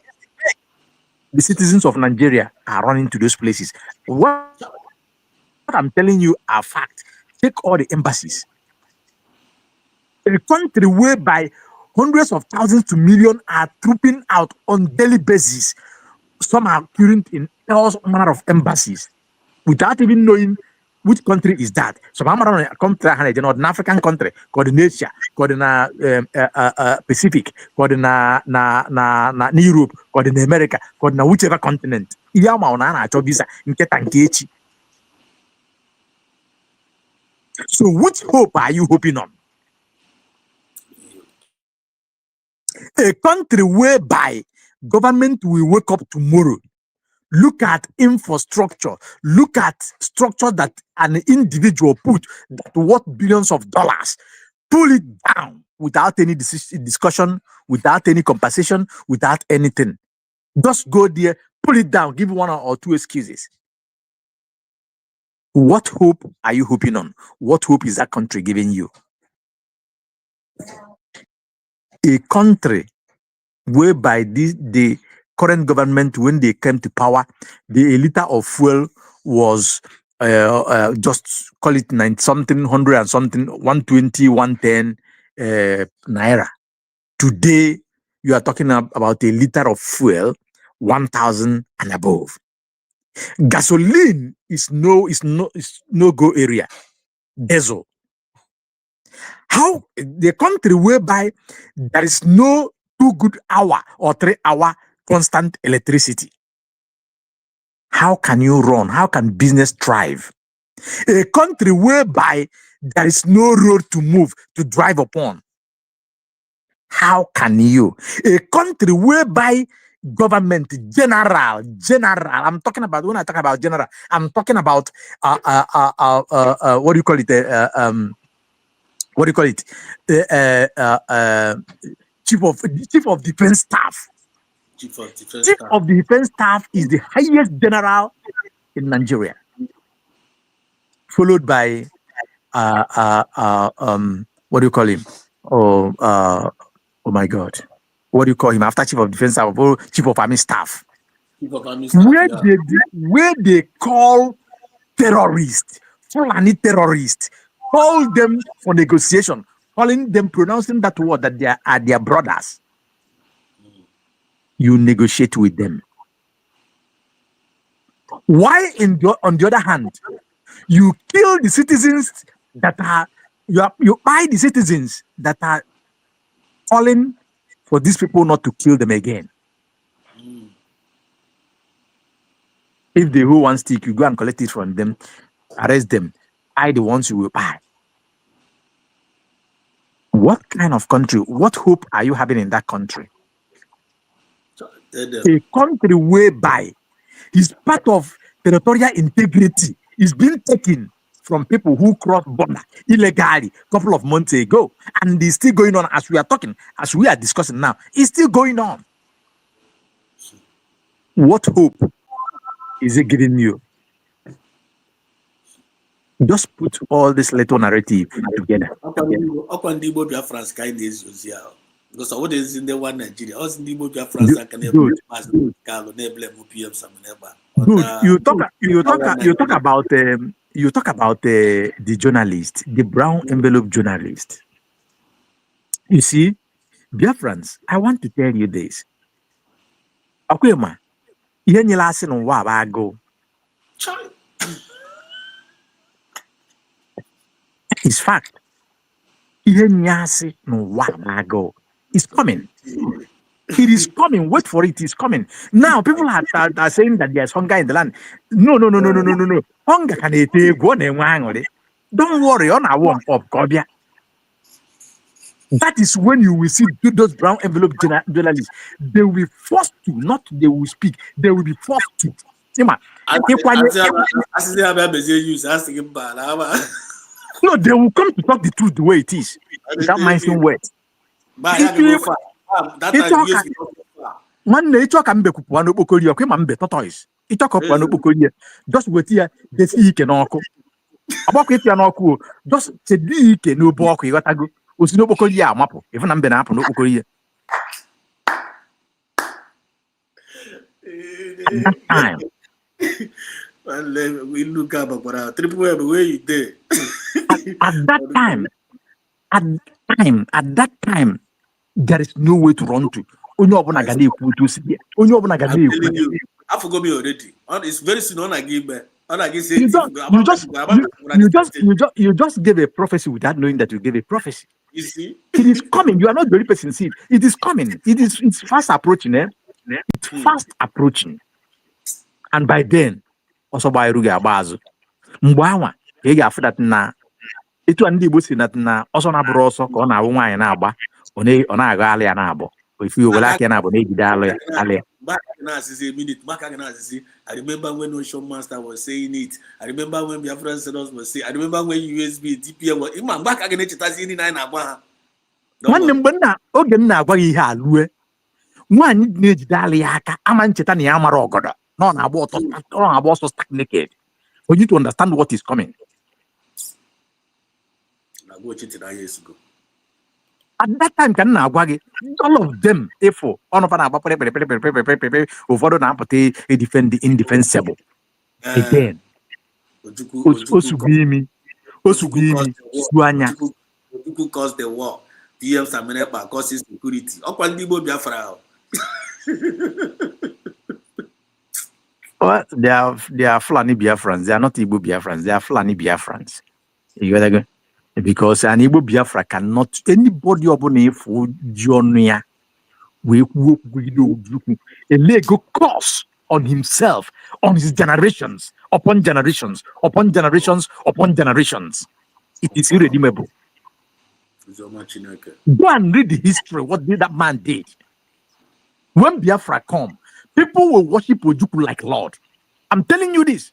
The citizens of Nigeria are running to those places. What I'm telling you are fact. Take all the embassies. A country whereby hundreds of thousands to millions are trooping out on daily basis. Some are current in all manner of embassies without even knowing Which country is that? So I'm around a country, an African country, called in Asia, called in Pacific, called in Europe, called in America, called in whichever continent. Visa. So which hope are you hoping on? A country whereby government will wake up tomorrow, look at infrastructure, look at structure that an individual put that worth billions of dollars, pull it down without any discussion, without any compensation, without anything. Just go there, pull it down, give one or two excuses. What hope are you hoping on? What hope is that country giving you? A country whereby the current government, when they came to power, a liter of fuel was just call it 90 something, 100 and something, 120, 110 naira. Today, you are talking about a liter of fuel, 1,000 and above. Gasoline is no go area. Diesel. How the country whereby there is no 2 good hour or 3 hour constant electricity. How can you run? How can business thrive? A country whereby there is no road to move, to drive upon. How can you? A country whereby government, general, I'm talking about, when I talk about general, I'm talking about, what do you call it? What do you call it? Chief of defense staff. Chief of defense staff is the highest general in Nigeria, followed by what do you call him? Oh my God, what do you call him after chief of defense staff? Chief of army staff. Where they call terrorists, Fulani terrorists, call them for negotiation, calling them, pronouncing that word that they are their brothers. You negotiate with them. Why, on the other hand, you kill the citizens that are, you buy the citizens that are calling for these people not to kill them again? If they hold one stick, you go and collect it from them, arrest them, buy the ones you will buy. What kind of country, what hope are you having in that country? A country whereby is part of territorial integrity is being taken from people who cross border illegally a couple of months ago, and it's still going on as we are talking, as we are discussing now. It's still going on. What hope is it giving you? Just put all this little narrative together. Because what is in the one Nigeria? Us in the Biafra can never pass the Carlo Neble PM You talk about the journalist, the brown envelope journalist. You see, Biafrans, I want to tell you this. Akwema, ihe nyela asị n'ụwa bụ agụụ. It's fact. Ihe nyela asị n'ụwa bụ agụụ. It's coming. It is coming. Wait for it. It's coming. Now, people are saying that there's hunger in the land. No. Hunger can go. Don't worry. On our warm up, Kobia. That is when you will see those brown envelope journalists. They will be forced to, not they will speak. They will be forced to. No, they will come to talk the truth the way it is. Without minding words. Nwanne ịchọ ka mbe kwupụwa n'okpokori ọkụ ịma mbe tortoise ịchọ ka ọpụwa n'okpokori ya just weta ya desi ike n'ọkụ ọgbakọ ịpịa n'ọkụ just chedo ike n'obe ọkụ ịghọtago osi n'okpokori ya amapụ ịfụ na mbe na-apụ n'okpokori ya. At that time, there is no way to run to. I forgot me already. It's very soon on I give back. You just gave a prophecy without knowing that you gave a prophecy. You see? It is coming. You are not the only person see it. It is coming. It's fast approaching, eh? It's fast approaching. And by then, also by Ruga Bazu. Mbawa, you after that na itu ndị Igbo si na ọsọ na-abụrụ ọsọ ka ọ na-awụ nwaanyị na-agba ọ na-aga alị ya na-abụ ifu owele aka ya na-abụ na-ejide alị ya. I remember when Ocean Master was saying it. I remember when Biafra Senators was saying. I remember when USB DPM was. Ima back again chetazi ni na agba ha. Nwanne mgbe oge m na-agwa gị ihe a lue nwaanyị na-ejide alị ya aka ama ncheta na ya mara ọgọdọ na ọ na-agba ọsọ stark naked. For you to understand what is coming. At that time, can all of them, therefore, on of an over a defend the indefensible. Again, Osugimi, Suanya. Who caused the war? PM Samenepa causes security. Okwandibo Biafra. Well, they are Fulani Biafrans. They are not Igbo Biafrans. They are Fulani Biafrans. You get that? Because an Igbo Biafra cannot anybody upon for Jonia we a legal course on himself, on his generations, upon generations, upon generations, upon generations. It is irredeemable. Go and read the history. What did that man did? When Biafra come, people will worship Ojukwu like Lord. I'm telling you this.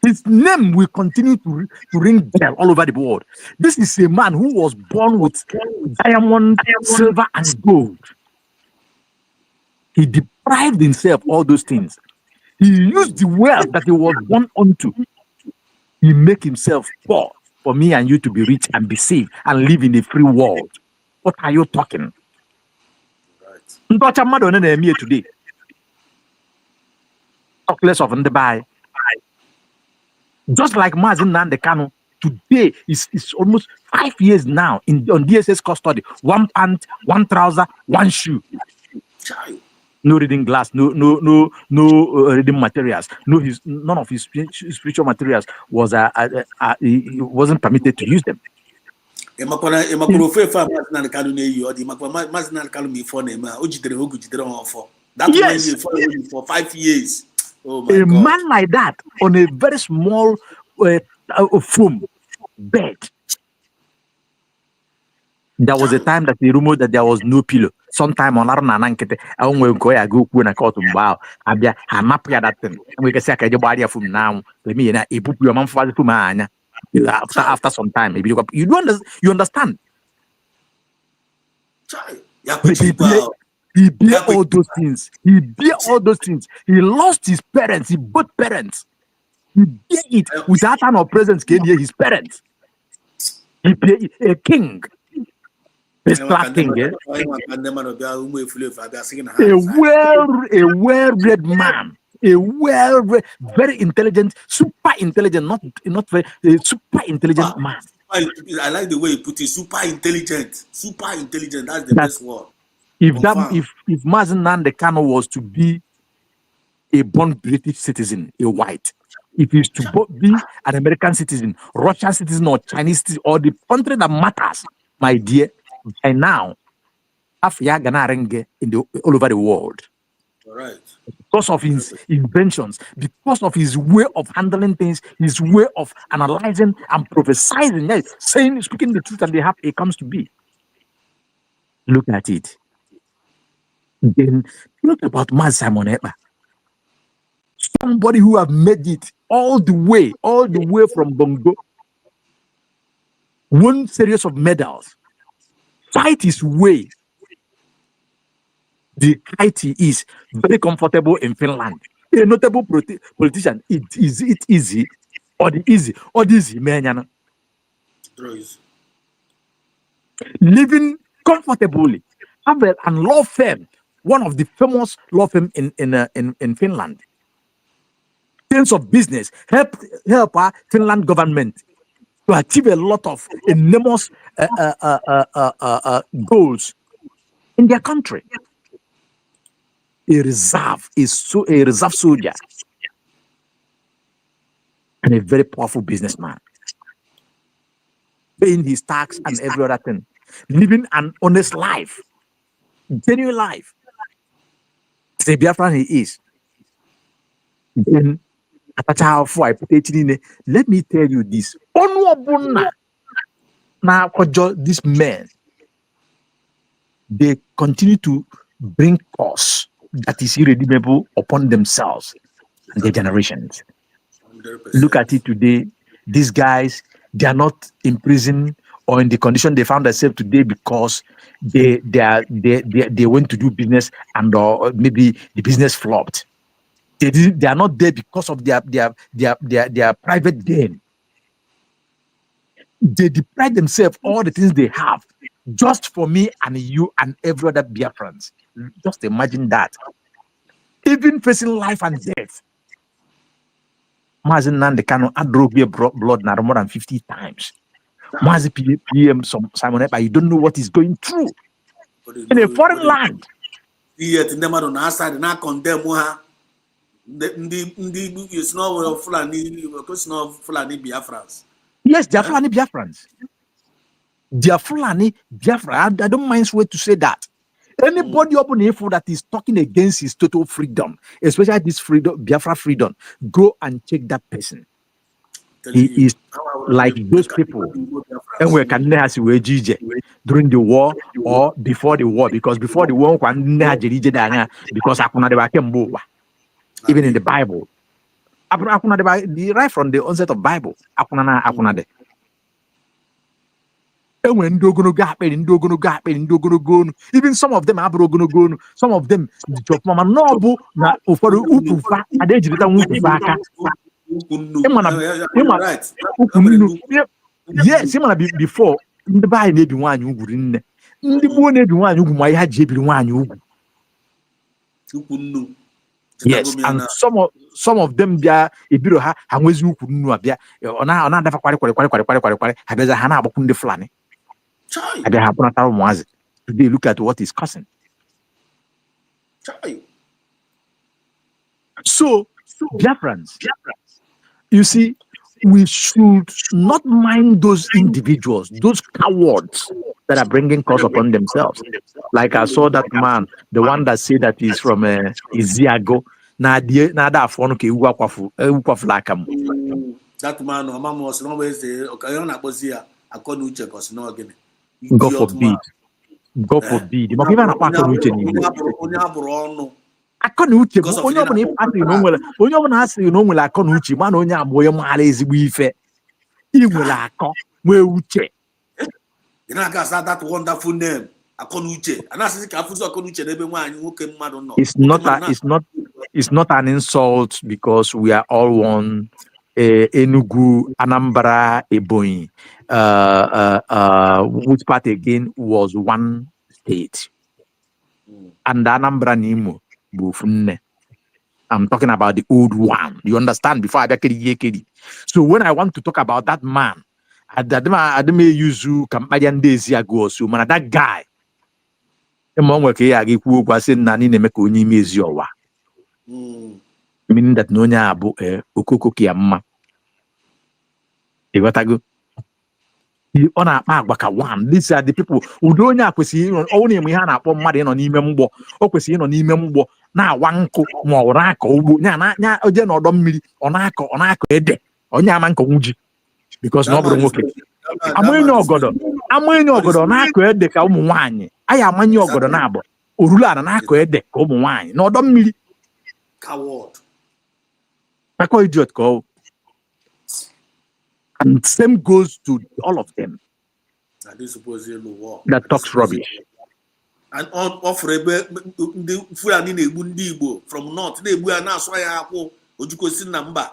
His name will continue to ring bell all over the world. This is a man who was born with diamond, silver, and gold. He deprived himself all those things. He used the wealth that he was born unto. He make himself poor for me and you to be rich and be saved and live in a free world. What are you talking? Today. Talk less of the buy. Just like Mazin Nandekano, today is almost 5 years now on DSS custody. 1 pant, 1 trouser, 1 shoe. No reading glass, no reading materials. None of his spiritual materials was he wasn't permitted to use them. Yes. For 5 years. Oh my God. Man like that on a very small foam bed. There was a time that they rumored that there was no pillow. Sometime on Arnankete, I won't go when I call to Bow. I'm that thing. And we can say I body from now. Let me a book your mom for the after some time. Maybe you understand. He bear all those things. He bear all those things. He lost his parents. He both parents. He bear it without an presence. Can hear his parents. He bear it. A king. A king. A well-read man. A well-read, very intelligent, super intelligent, not very super intelligent man. I like the way you put it. Super intelligent. Super intelligent. That's the best word. If Mazen Nandekano was to be a born British citizen, a white, if he's to be an American citizen, Russian citizen, or Chinese citizen, or the country that matters, my dear, by now, Afia Ganarenge all over the world. All right. Because of his inventions, because of his way of handling things, his way of analyzing and prophesying, speaking the truth, and it comes to be. Look at it. Then think about Man Simon Ekpa. Somebody who have made it all the way from Bongo. Won series of medals. Fight his way. The height he is very comfortable in Finland. A notable politician. Is it easy? Or the easy man? Living comfortably. Have a law firm. One of the famous law firm in Finland. Terms of business help our Finland government to achieve a lot of enormous goals in their country. A reserve soldier. and a very powerful businessman, paying his tax and every other thing, living an honest life, genuine life. The Biafran he is. Then, let me tell you this. Now, this man, they continue to bring curse that is irredeemable upon themselves and their generations. 100%. Look at it today. These guys, they are not in prison or in the condition they found themselves today because they went to do business and or maybe the business flopped. They are not there because of their private gain. They deprive themselves all the things they have just for me and you and every other Biafrans. Just imagine that. Even facing life and death. Mazin Nandekano drove blood now more than 50 times. Mazi PM Simon Epa, you don't know what he's going through in a foreign land. Yet in the matter on outside, not condemn her. It's not Fulani, because not Fulani Biafrans. Yes, they are Fulani Biafrans. They are Fulani Biafra. I don't mind swear to say that. Anybody open a food that is talking against his total freedom, especially this freedom, Biafra freedom, go and check that person. He is like those people. And we can during the war or before the war, because before the war, because even in the Bible, right from the onset of Bible, even some of them are broken, some of them yes, before the buy maybe one you wouldn't. Yes, and some of them bia ebiro ha hanwezi ukwu nnu abia ona dafa kware habeza hana abokunde flani abia ha pona tawo mwazi. Today look at what is causing. So Biafrans, you see, we should not mind those individuals, those cowards that are bringing curse upon themselves. Like I saw that man, the one that said that he's from Iziago. That man, Mama was always the Okayona Bozia, according to Chekos, no again. God forbid. God forbid. Akọna uche bụ onye ọbụla ịpatụ na onye ọbụla asịrị na o nwere akọ na uche mana onye abụ onye maara ezigbo ife inwere akọ nwee uche. Ị na-aga asa that wonderful name akọ na uche a na-asị ka afụzi akọ na uche n'ebe nwaanyị nwoke mmadụ nọ. It's not an insult because we are all one. Enugu, Anambra, Ebonyi, which part again was one state, and Anambra Nimo. I'm talking about the old one. You understand? Before I get so when I want to talk about that man, I may use you Campanian days ago. So man, that guy. Meaning that no abu okoko kiamma. On a one. These are the people who don't know only we had upon Madi on Imembo, or Question on Imembo. Now, one cook more rako, Yana, or Jen or Domili, on Ako, Ede, or Yamanko Uji, because nobody working. I'm going no God. I'm going no God on Ako Ede Kaumuani. I am on your God on Abo, Urula and Ako Ede Kaumuani, no Domili. Coward. I call idiot go. And same goes to all of them that talks rubbish. And offer the Fulani Igbo from North, they were now so I have Ojuko Sin number.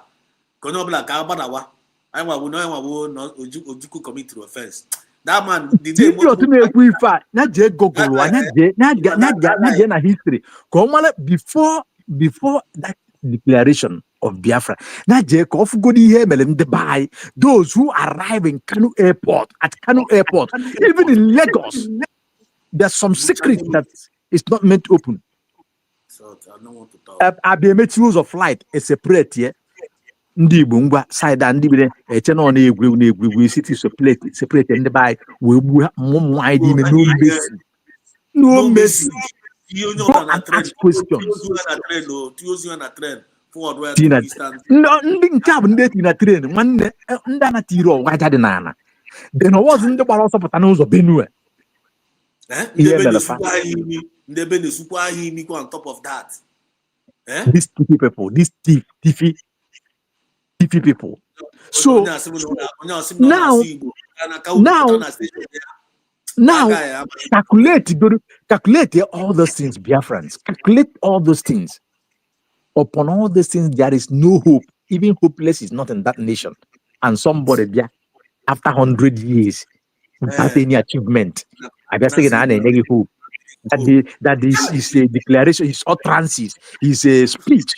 Konobla Kabadawa. I will know Ojuku commit to offense. That man did not history. Before that declaration of Biafra. Now, Jacob those who arrive in Kanu Airport, even in Lagos, there's some secret that is not meant to open. So I don't want to talk. Use of flight is separate here. ndị Igbo ngwa side ndị bire eche na na-egwu city separate ndị be we gbuo ụmụ nwaanyị dị ime no mercy go and ask questions ndị nke a bụ ndị eti na tren nwanne ndị anatiri ọwa aja dị n'ala then ọwọzi ndị gbara ọsọ pụta n'ụzọ Benue ihe mere fa ndị be na-esukwa ahịa imi on top of that. These thiefy people, these thiefy people. So now calculate all those things, Biafrans. Calculate all those things. Upon all these things, there is no hope. Even hopeless is not in that nation. And somebody there, after 100 years, without any achievement, I just say any hope. That is a declaration, his utterances, his speech.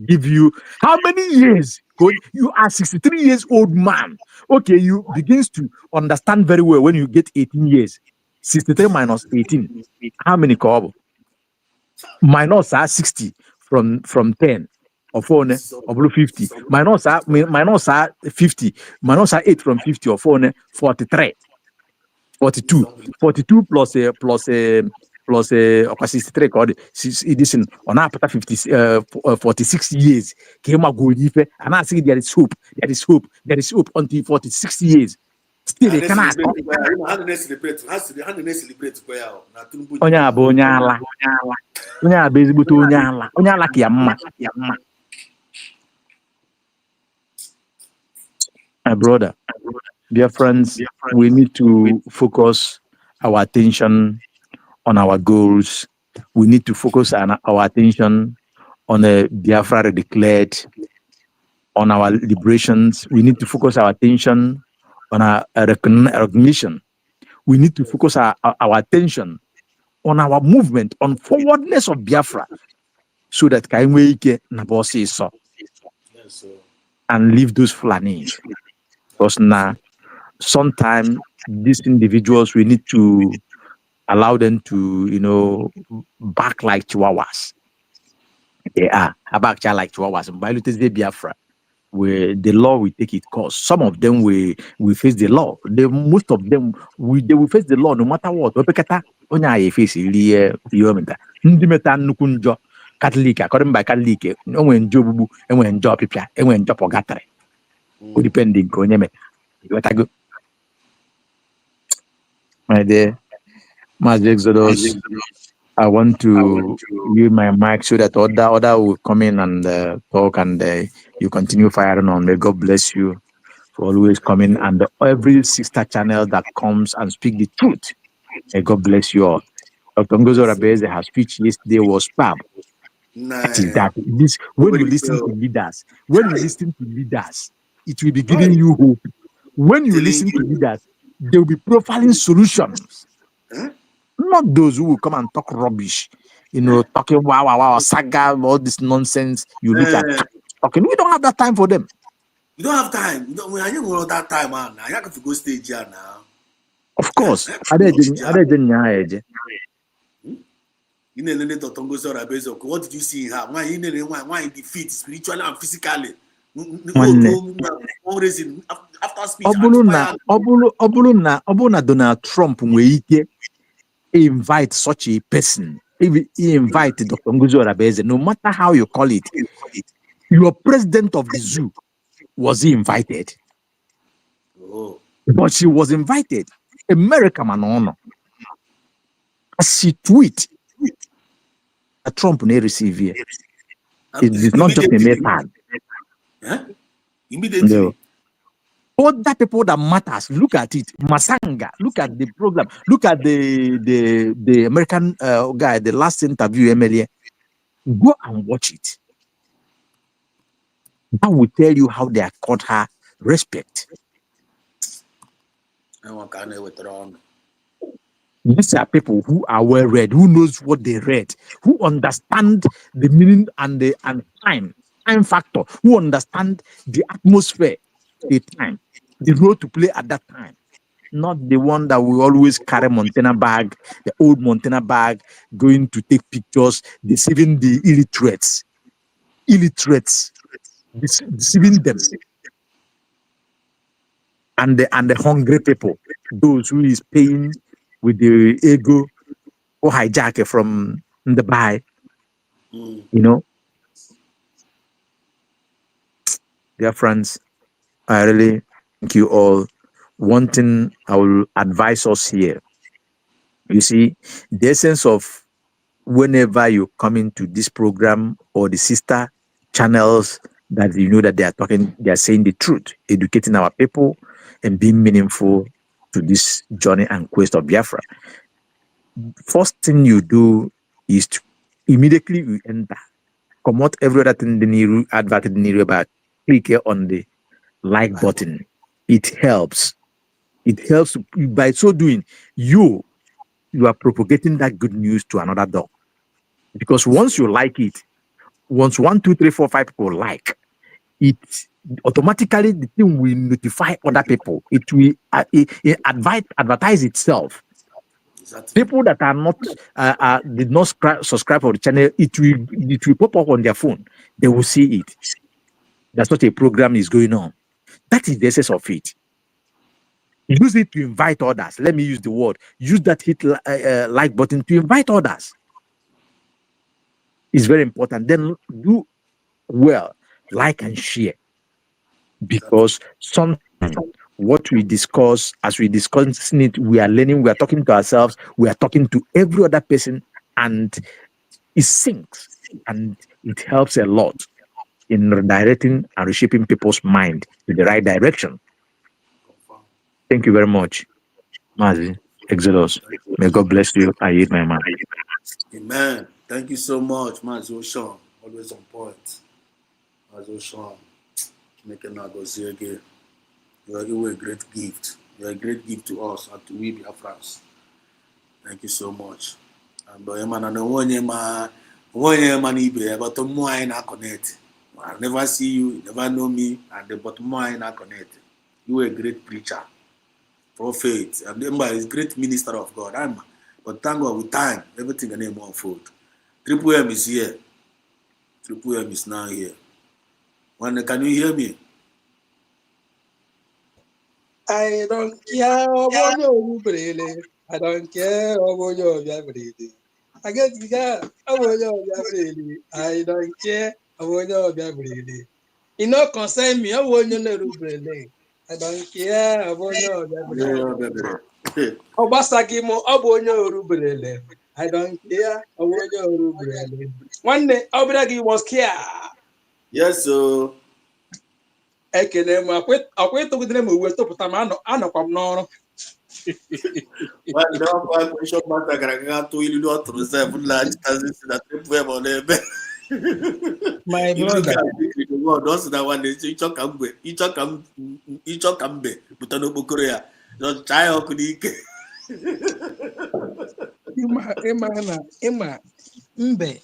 Give you how many years? You are 63 years old man. Okay, you begins to understand very well when you get 18 years. 63 minus 18. How many kobo? Minus 60 from 10 or 4 or 50. Minus 50. Minus 8 from 50 or 4 43. 42 plus 63 edition on after 46 years came a good ife and I say there is hope until 46 years still they cannot onye abụ onye ala ezigbote onye ala ka ya mma. My brother, dear friends, we need to focus our attention on our goals. We need to focus on our attention on the Biafra declared, on our liberations. We need to focus our attention on our recognition. We need to focus our attention on our movement, on forwardness of Biafra, so that Kaimweike Nabosi saw and leave those Fulanis. Because now, sometimes these individuals, we need to allow them to, back like chihuahuas. They are back like chihuahuas. And by the Biafra, where the law will take its course. Some of them will face the law. Most of them they will face the law no matter what. Onye face ndị meta nnukwu njọ Catholic, according by Catholic, enwe njọ ogbugbu, enwe njọ ọpịpịa, enwe njọ pọgatrị. Depending ka onye meta. My dear Master Exodus, I want to use my mic so that other will come in and talk, and you continue firing on. May God bless you for always coming, and every sister channel that comes and speak the truth. May God bless you all. Dr. Ngozo Rabeze, her speech yesterday was fab. That is that. This when you listen to leaders, it will be giving you hope. When you listen to leaders, they will be profiling solutions. Not those who will come and talk rubbish, talking wow, saga, all this nonsense. You look at talking. We don't have that time for them. You don't have time. You don't have that time, man. I have to go stage here now. Of course. What did you see in her? Why in defeat spiritually and physically? After speech. Obuna Donald Trump invite such a person. If he invite Dr. Ngozi Rabeze, no matter how you call it, your president of the zoo, was he invited? Oh. But she was invited. America man honor. She tweet. Trump may receive here. It is not just a mere time. Immediately. No. Other people that matters, look at it. Masanga, look at the program. Look at the American guy, the last interview, Emily. Go and watch it. That will tell you how they accord her respect. These are people who are well read, who knows what they read, who understand the meaning and time factor, who understand the atmosphere, the time, the role to play at that time. Not the one that will always carry Montana bag, the old Montana bag, going to take pictures, deceiving the illiterates. deceiving them, and the hungry people, those who is paying with the ego or hijack from the buy, you know, dear friends, I really thank you all. One thing I will advise us here, you see, the essence of whenever you come into this program or the sister channels that you know that they are saying the truth, educating our people and being meaningful to this journey and quest of Biafra. First thing you do is to immediately you enter, come out every other thing the advert in the about, click here on the like button. It helps. It helps by so doing, you are propagating that good news to another dog. Because once you like it, once 1, 2, 3, 4, 5 people like it, automatically the thing will notify other people. It will advertise itself. Exactly. People that are not did not subscribe for the channel, it will pop up on their phone. They will see it. That's what a program is going on. That is the essence of it. Use it to invite others. Let me use the word. Use that hit like button to invite others. It's very important. Then do well, like and share. Because sometimes what we discuss, as we discuss it, we are learning, we are talking to ourselves, we are talking to every other person, and it sinks and it helps a lot in redirecting and reshaping people's mind to the right direction. Thank you very much, Mazi Exodus. May God bless you. I eat my mind. Amen. Thank you so much, Mazo Sean. Always on point. Mazo Sean. You are a great gift. You are a great gift to us and to we Biafrans. Thank you so much. And I never see you, never know me, and the bottom line are connected. You are a great preacher, prophet, and remember, is great minister of God. But thank God with time, everything in the name of food. Triple M is here. Triple M is now here. Can you hear me? I don't care about your brele. I don't care about your brele. I get you got about your brele. I don't care about your brele. You know, concern me, I want your little brele. I don't care about your brele. Obasaki mo abonyo brele. I don't care about your brele. One day, Obragi was care. Yes, so. Ekele m akwa ịtụgidere m uwe tụpụta ma anọkwa m n'ọrụ. Bishop Martha gara aga tụọ ilu ọ tụrụ sef nlaghachitazi na triple M ọ na-ebe My brother. Ọ sị na nwanne ịchọ ka mbe pụta n'okpokoro ya chaa ya ọkụ n'ike. ịma mbe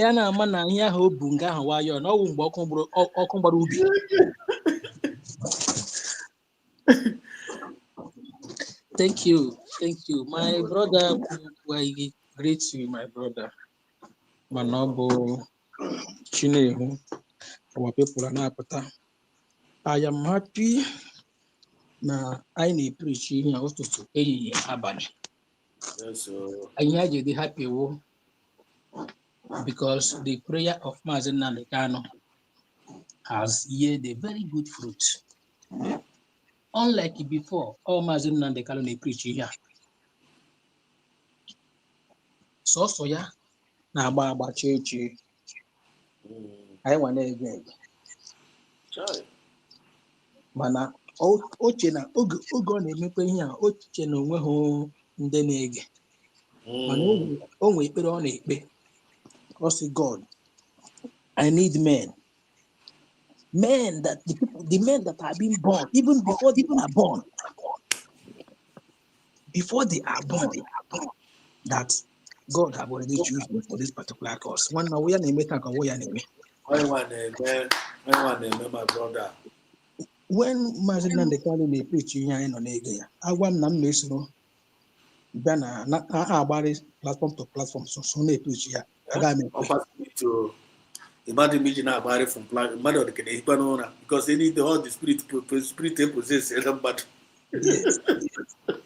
a na-ama na ihe ahụ o bu nga ahụ nwayọọ na ọwụ mgbe ọkụ gbara ubi. Thank you. My brother, I greet you, my brother. Manobo Chinehu, our people are not. I am happy na I need preach here also to any abad. I need the happy wo because the prayer of Mazen Nandekano has yielded a very good fruit. Unlike before, all Mazen Nandekano they preach here. So ya na agba cheche. I want to again. Mana oche na oge ọ na-emekwa ihe a oche na onwe ha ndị na-ege mana o nwee ekpere ọ na-ekpe ọ sị God, I need men that the men that are being born even before they are born that God have already chosen for this particular cause. One na ya na-eme ka ọ ya na-eme. My brother. When Maazị Nnamdi Kanu na-epreach ihe anyị nọ na-ege ya, agwa m na m na-esoro bịa na ha agbarị platform to platform so na-epreach ya. Imagine me now about from plan mother can because they need all the spirit possess but Yes.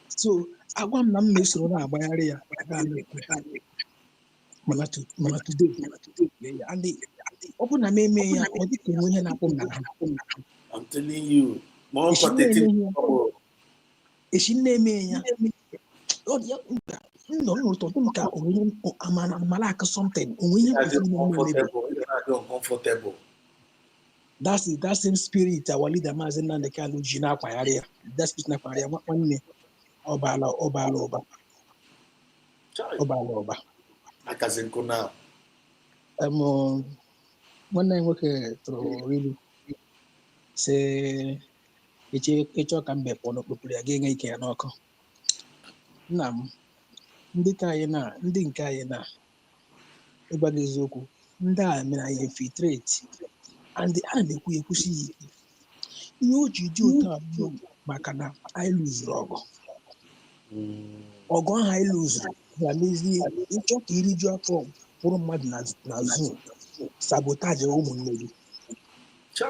So agwa m na m mesoro na-agbagharị ya gaa n'ekwe mana today and ọ bụ na m eme ya ọ dị ka onwe ihe na-akpụ m n'ahụ. I'm telling you, more Echi na-eme ya ọ dị ya nọ n'ụtụtụ m ka onwe amala aka something onwe ihe kwesịrị uncomfortable. That same spirit our leader Maazị Nnamdi Kanu ji na-akwagharị ya that spirit na-akwagharị ya nwanne ọbala ọba Akazi nkụ na nwanne anyị nwoke tụrụ ilu si ịchọ ka mbe pụọ n'okpokpuru ya ga-enye ike ya n'ọkụ. Nna m ndị nke anyị na ịgwa gị eziokwu ndị a mere anyị infiltrate and a na-ekwu ekwusi ya ike ihe o ji dị otu a maka na anyị lụzuru ọgụ ahụ anyị lụzuru ga-mezie ịchọ ka iriju afọ pụrụ mmadụ na zoo sabotage ụmụnne gị so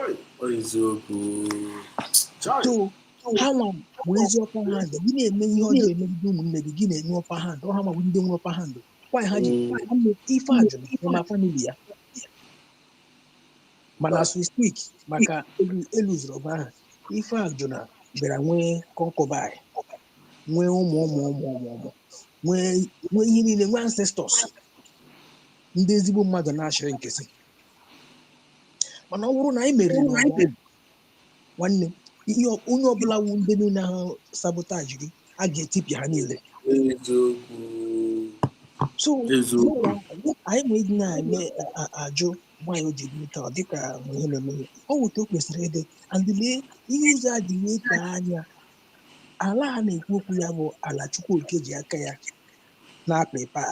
ha nwa nwee ezi ọpa handụ gị na-eme ihe ọjọọ emegide ụmụnne gị na-enye ọpa handụ ọ ha nwa bụ ndị nwe ọpa handụ nwaanyị ha ji ife ajụrụ nọ na famili ya mana as we speak maka eluzuru ọba ahụ ife ajụna bịara nwee concubine nwee ụmụ nwee ihe niile nwee ancestors ndị ezigbo mmadụ na-achịrị nkesị mana ọ bụrụ na anyị meriri n'ọgụ nwanne onye ọbụla wu ndị niile ahụ sabotage gị a ga-etipịa ha niile so anyị nwee dị na-eme ajụ nwaanyị o ji taa ọ dịka ihe na-eme ọ wụta o kwesịrị ịdị andịlee ihe ụzọ a dị wee taa anya ala a na-ekwu okwu ya bụ ala Chukwu nke ji aka ya na-apịpa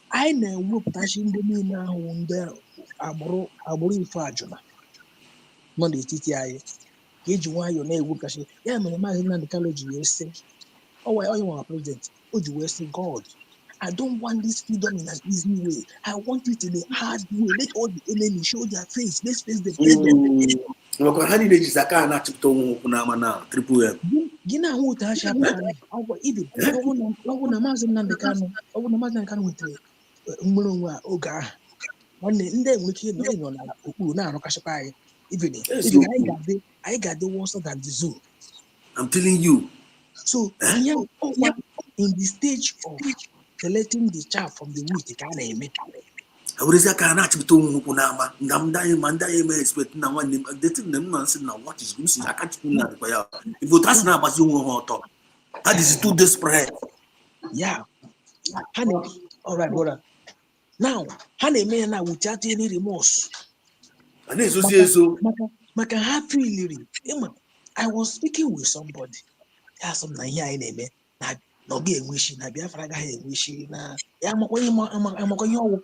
anyị na-ewepụtachi ndị niile ahụ ndị agbụrụ ife ajụna nọ n'etiti anyị ka eji nwayọọ na-ewepụtachi ya mere Maazị Nnamdi Kanu ji wee sị onye nwa president o ji wee sị God I don't want this freedom in an easy way. I want it in a hard way. Let all the enemies show their face. Let's face them. Gị na-ahụ otu ha si apụta ọgwụ ibe ọgwụ na Maazị Nnamdi Kanu nwetara nwere onwe a oge ahụ nwanne ndị enwere ike ịnọ n'okpuru na-arụkachikwa anyị anyị ga-adị worse than the zoo. I'm telling you. So in the stage of selecting the chaff from the wheat ka a na-eme awụrụzi aka na-achịpụta onwe ukwu n'ama nga ndị anyị eme expect na nwanne m detin na mma nsị na what is goosey aka chukwu na dịkwa ya ibo ta sị na-agbazi onwe ha ọtọ ha dịzi too desperate alright brother now ha na-eme ya na without any remorse a na-ezozi ezo maka ha feeliri I was speaking with somebody ya sị m na ihe anyị na-eme na ọ ga-enwe isi na Biafra agaghị enwe isi na ya amakwa ihe ọwụ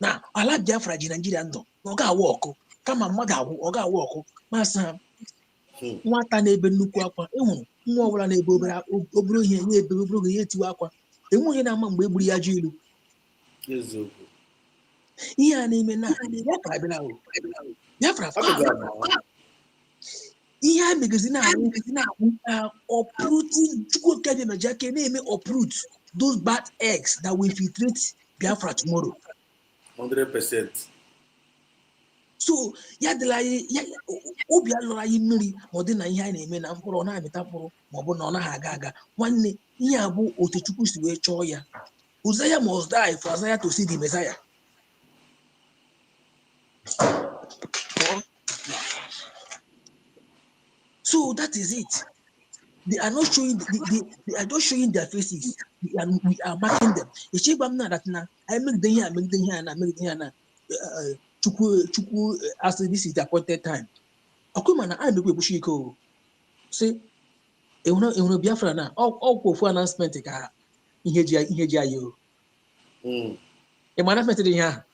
na ala Biafra ji Naijiria ndụ na ọ ga-awụ ọkụ kama mmadụ awụ ọ ga-awụ ọkụ masị ha nwata na-ebe nnukwu akwa ịhụrụ nwa ọbụla na-ebe obere ihe nye ebe obere oge ya etiwe akwa enweghị na-ama mgbe egburu ya ji ilu ihe a na-eme na Biafra ihe a megazi na-ahụ uprooting Chukwu nke dị na Jake na-eme uproot those bad eggs that will infiltrate Biafra tomorrow 100%. So ya dịla anyị obi alụrụ anyị mmiri ma ọ dị na ihe anyị na-eme na mkpụrụ ọ na-amịta mkpụrụ ma ọ bụ na ọ naghị aga aga nwanne ihe a bụ otu Chukwu si wee chọọ ya Uzziah must die for Isaiah to see the Messiah. So that is it. They are not showing they are just showing their faces. We are marking them. That now I make the here, make the here now. Chukwu as this is the appointed time. Okumana I make we go. Say e Biafra na all for announcement ka ihe ji ayo. E announcement dị here.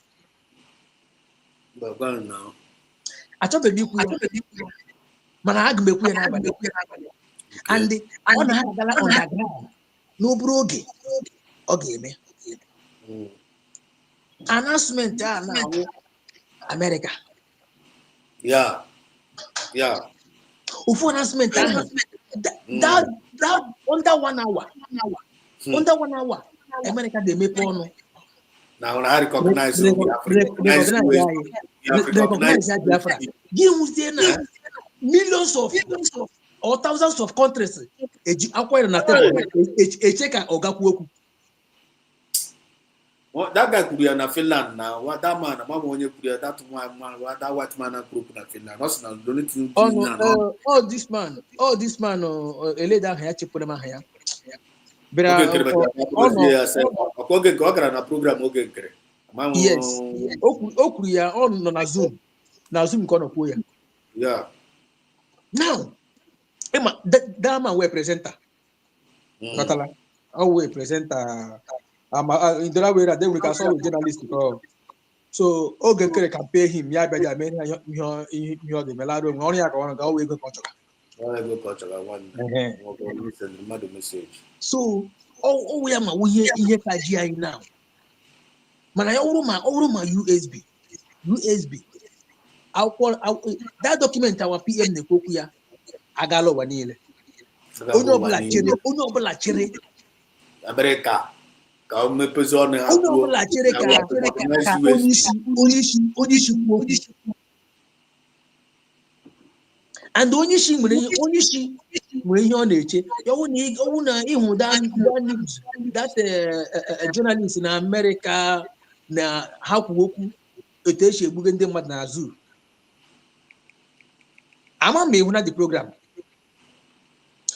Baba now. Achọbeghị ikwu ya. Mana aga m ekwu ya n'abalị. And ọ na-agala underground n'obere oge ọ ga-eme. announcement now America. Yeah. Ufu announcement that under 1 hour. Under 1 hour, America they make on. Now I recognize recognize Biafra. Give millions of or thousands of countries acquire na table a check Ogakuoku. That guy could be in Finland now. What that man, Mama only could that one man, what that white man group in Finland. That's not the only thing. All this man, a lady down here, Chipurema here. But program yes, Okuya on na Zoom. Now Zoom kono kuya. Yeah. Now, Emma, that man we presenter. Natala, how we presenter. In the way that they will consult with journalists. So Oge Kere can pay him. Yeah, but I mean, you the Melado. Only I want to go. We go message. So, we are we here KGI now. Man, I over my USB. That document our PM ne kokuya. Agalo wanile. Ono bla chere. America. Ono bla chere ka onishi. And onishi nwere ihe ọ na-eche. Yowu na ihu that journalist in America na ha kwu okwu etu esi egbuge ndị mmadụ na zoo. Ama m ihu na the program.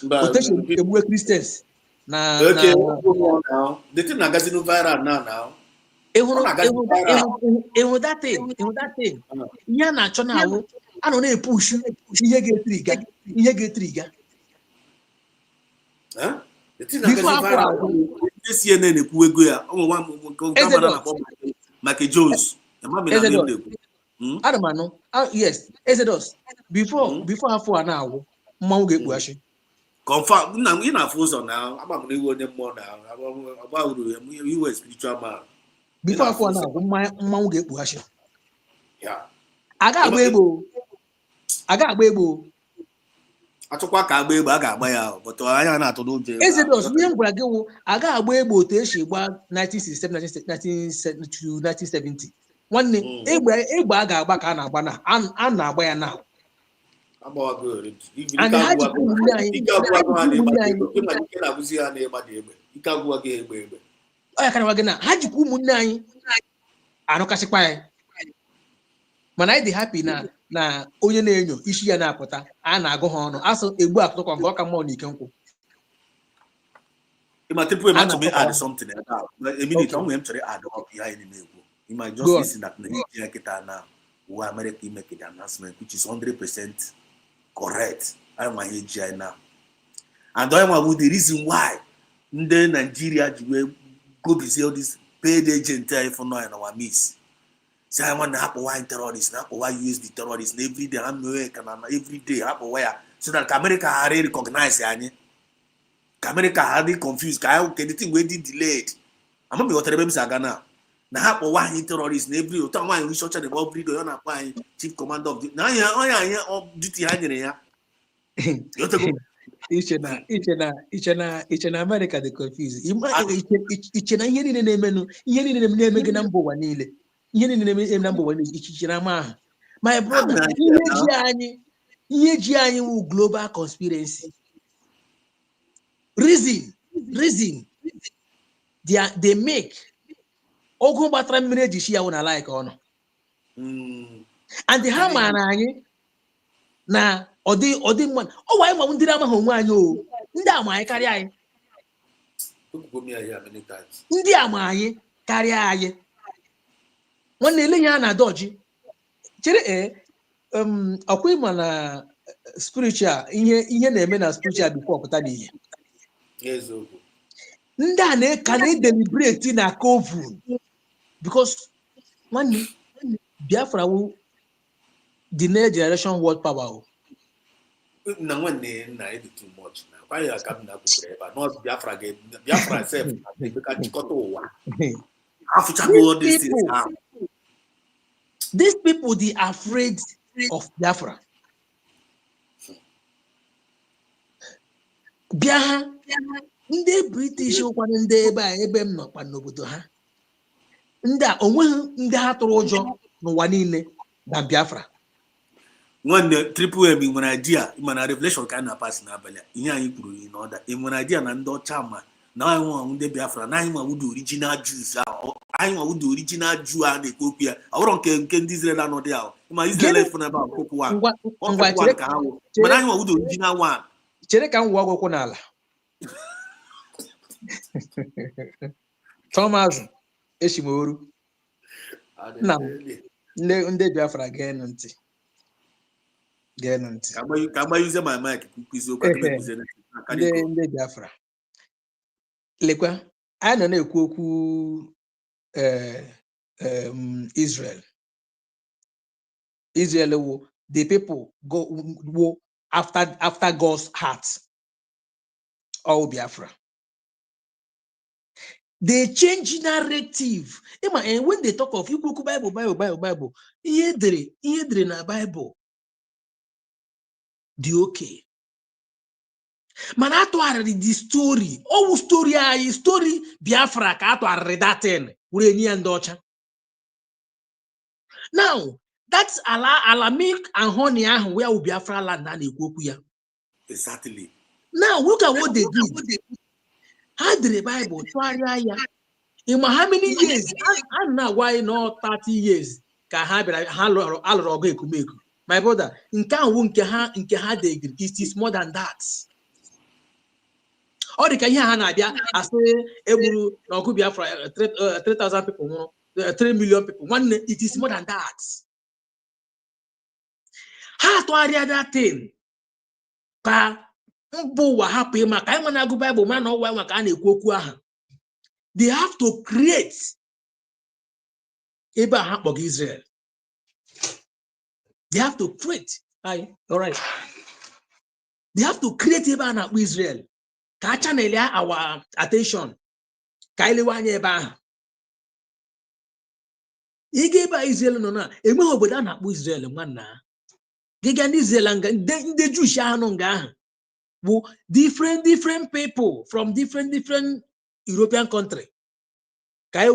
Oteshi egbuge Christians na the thing na gazino viral now. Ihu that thing. Ihe a na-achọ na awụ anọ na-epushu ihe ga-etriga. CNN ekwu ego ya Mike Jones. Adamano, yes, Exodus. Before afọ na awụ mmanwụ ga-ekpughachi. Confirm na ị na-afụ ụzọ na agbamrụ iwe onye mmụọ na agbahụrụ ya iwe spiritual man. Before afọ na awụ mmanwụ ga-ekpughachi. Yeah. Aga agba egbo. Achọkwa ka agba egbo a ga-agba ya but anya na-atụ n'ụjọ. Exodus ihe m gwara gị wụ aga agba egbo otu esi gba 1970 nwanne egbe a ga-agba ka a na-agba na-agba ya na and ha ji ụmụnne anyị ọ ya karịwa gị na ha jikwa ụmụnne anyị anụkasịkwa ya mana anyị dị happy na onye na-enyo isi ya na-apụta a na-agụ ha ọnụ asụ egbu akụtụkwa mgbe ọ ka mmụọ n'ike nkwụ. You might add something a minute. I'm going to add up here in the middle. You might just listen that now. Who America make the announcement, which is 100% correct. I'm my AGI now, and I want the reason why the Nigeria go to see all this paid agent for now in our midst. Say I want to happen why terrorists, now why use the terrorists every day. I'm American and every day happen where so that America already recognize it. America hardly confused. Okay, the thing we did delayed. I'm not be what the Sagana. Now, happen why terrorists every time why we shot the Bob Brido on a chief commander of the now of duty hanging each and America they confused. Each and any name number one nearly. Number one is my brother. Global conspiracy. Reason. They make Ogun Batra Minute Shia when I like on. And the hammer na odi one. Oh, why won't did I'm home? I know. Nda my carry. Ndia my carry. One Liliana Dodgy. Chere na spiritual ihe na-eme na spiritual before pụta n'ihe. Ndị a ka na-deliberate na coven because nwanne Biafra wu the next generation world power. Na nwanne na it too much na why you come na not Biafra self because chịkọta ụwa These people, they are afraid of Biafra. Biaha, ndị British ụkwanụ ndị ebe a ebe m nọkwa n'obodo ha. Ndị a onweghị ndị ha tụrụ ụjọ n'ụwa niile na Biafra. Nwanne triple M nwere idea mana revelation ka na pass n'abalị ihe anyị kwuru n'ọda nwere idea na ndị ọcha ma na anyị nwa ndị Biafra na anyị nwa wudu original Jews ahụ anyị nwa wudu original Jew a na-ekwu okwu ya ọ bụrụ nke ndị Israel anọdị ahụ ma Israel efu na ebe okwu wa ngwa ka ha wụ mana anyị nwa wudu original one. Chere ka m wụọ akwụkwọ n'ala. Thomas Eshimoru na ndị Biafra geenụ ntị. Ka agbanyụzie my mic kwuzie okwu ndị Biafra. Lekwa, anyị nọ na-ekwu okwu Israel. Israel wo the people go after God's heart. All Biafra. They change narrative. And when they talk of you go Bible, ihe dere na Bible. The okay. Man, I to read the story. Oh, story Biafra ka to read that in. Now, that's ala milk and honey where Biafra land and Ekuya. Exactly. Now look at what they did. How did the Bible? In how many years? And now why not 30 years? My brother, it is more than that. Or the Kenya Hanadia, I say, Eburu, Biafra, 3,000 people, 3 million people. It is more than that. How to area that thing? They have to create Israel. They have to create. All right. They have to create Israel. Our attention. Israel no na. Israel man. The Jewish different people from different European country. I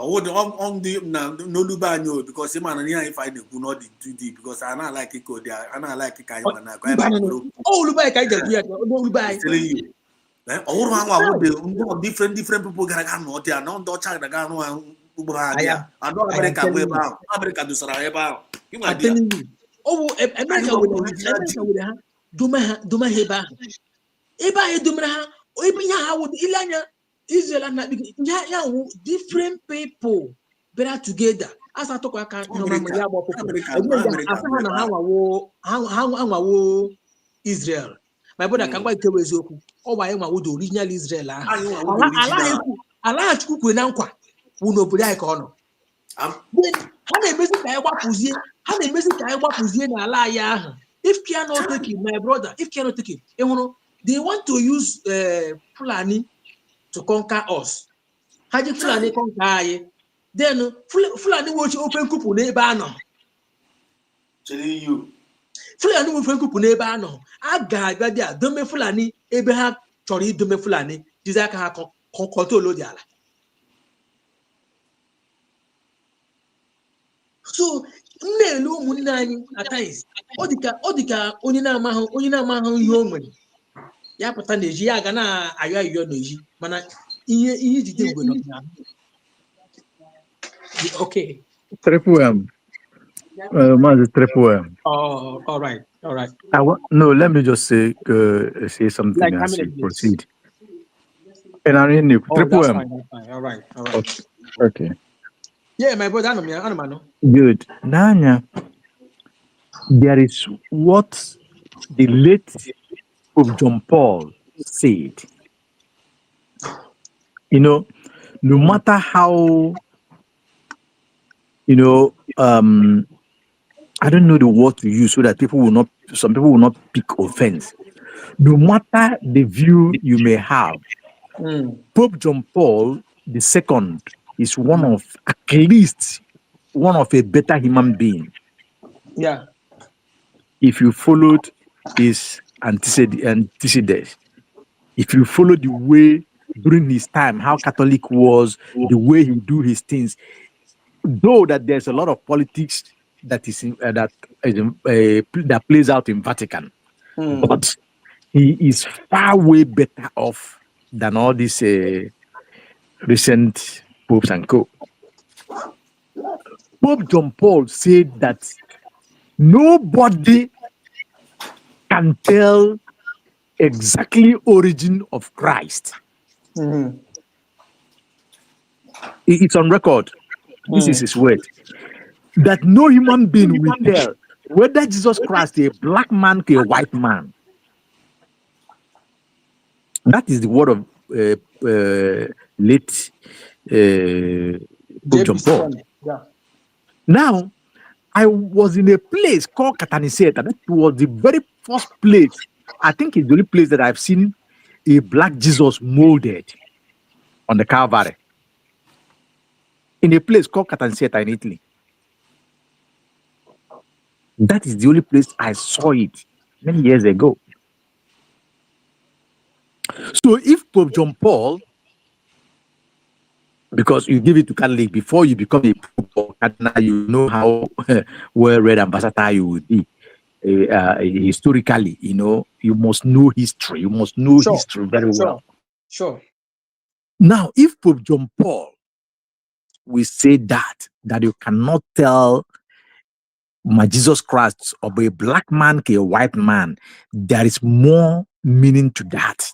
would on the Nolubanyo because the man if I do not do deep because I not like it there, I not like it. Oh, Lubai, telling you. All different people gonna come out there, no China gano I don't America way about America do Sarah. I'm telling you. Oh, America would have Duma Heba. Eba Dumra, Obiya would Ilanya. Israel and different people better together. As I talk about Israel. My brother can buy Kewezoku. Oh, I am the original Israel. Allah cook with Nankwa. Uno Budaikono. How they basically how they basically Allah. If cannot take it, my brother, if cannot take it, they want to use Fulani to conquer us. How do Fulani conquer? Then Fulani watch open couple neighbor. Telling you. Fulani will open couple neighbor. I got there. Don't me Fulani. Abraham Tori don't me Fulani. Desire can control the other. So Nelu Munani at times. Odika Onina Mahan Yoman. Ya patane ji ya gana ayo ayo no ji mana ihe jide ngwe no. Okay. Triple M. Triple M. Oh, all right. No, let me just say something like as we proceed. And I mean, Triple M. Fine. All right. Okay. Yeah, my brother, I know. Good. Nanya, there is what the late Pope John Paul said. No matter how, I don't know the word to use so that some people will not pick offense. No matter the view you may have, Pope John Paul II is one of, at least, one of a better human being. Yeah. If you followed his antecedents, if you follow the way during his time, how Catholic was, the way he do his things, though that there's a lot of politics that is that plays out in Vatican, but he is far way better off than all these recent popes and co. Pope John Paul said that nobody can tell exactly origin of Christ. It's on record. This is his word. That no human being will tell whether Jesus Christ a black man or a white man. That is the word of late Pope John Paul. Yeah. Now, I was in a place called Kataniseta. That was the very first place. I think it's the only place that I've seen a black Jesus molded on the Calvary. In a place called Kataniseta in Italy. That is the only place I saw it many years ago. So if Pope John Paul, because you give it to Catholic before you become a Pope or Cardinal, you know how well-read ambassador you will be. Historically, you must know history. You must know history very well. Sure. Now, if Pope John Paul will say that you cannot tell my Jesus Christ of a black man to a white man, there is more meaning to that.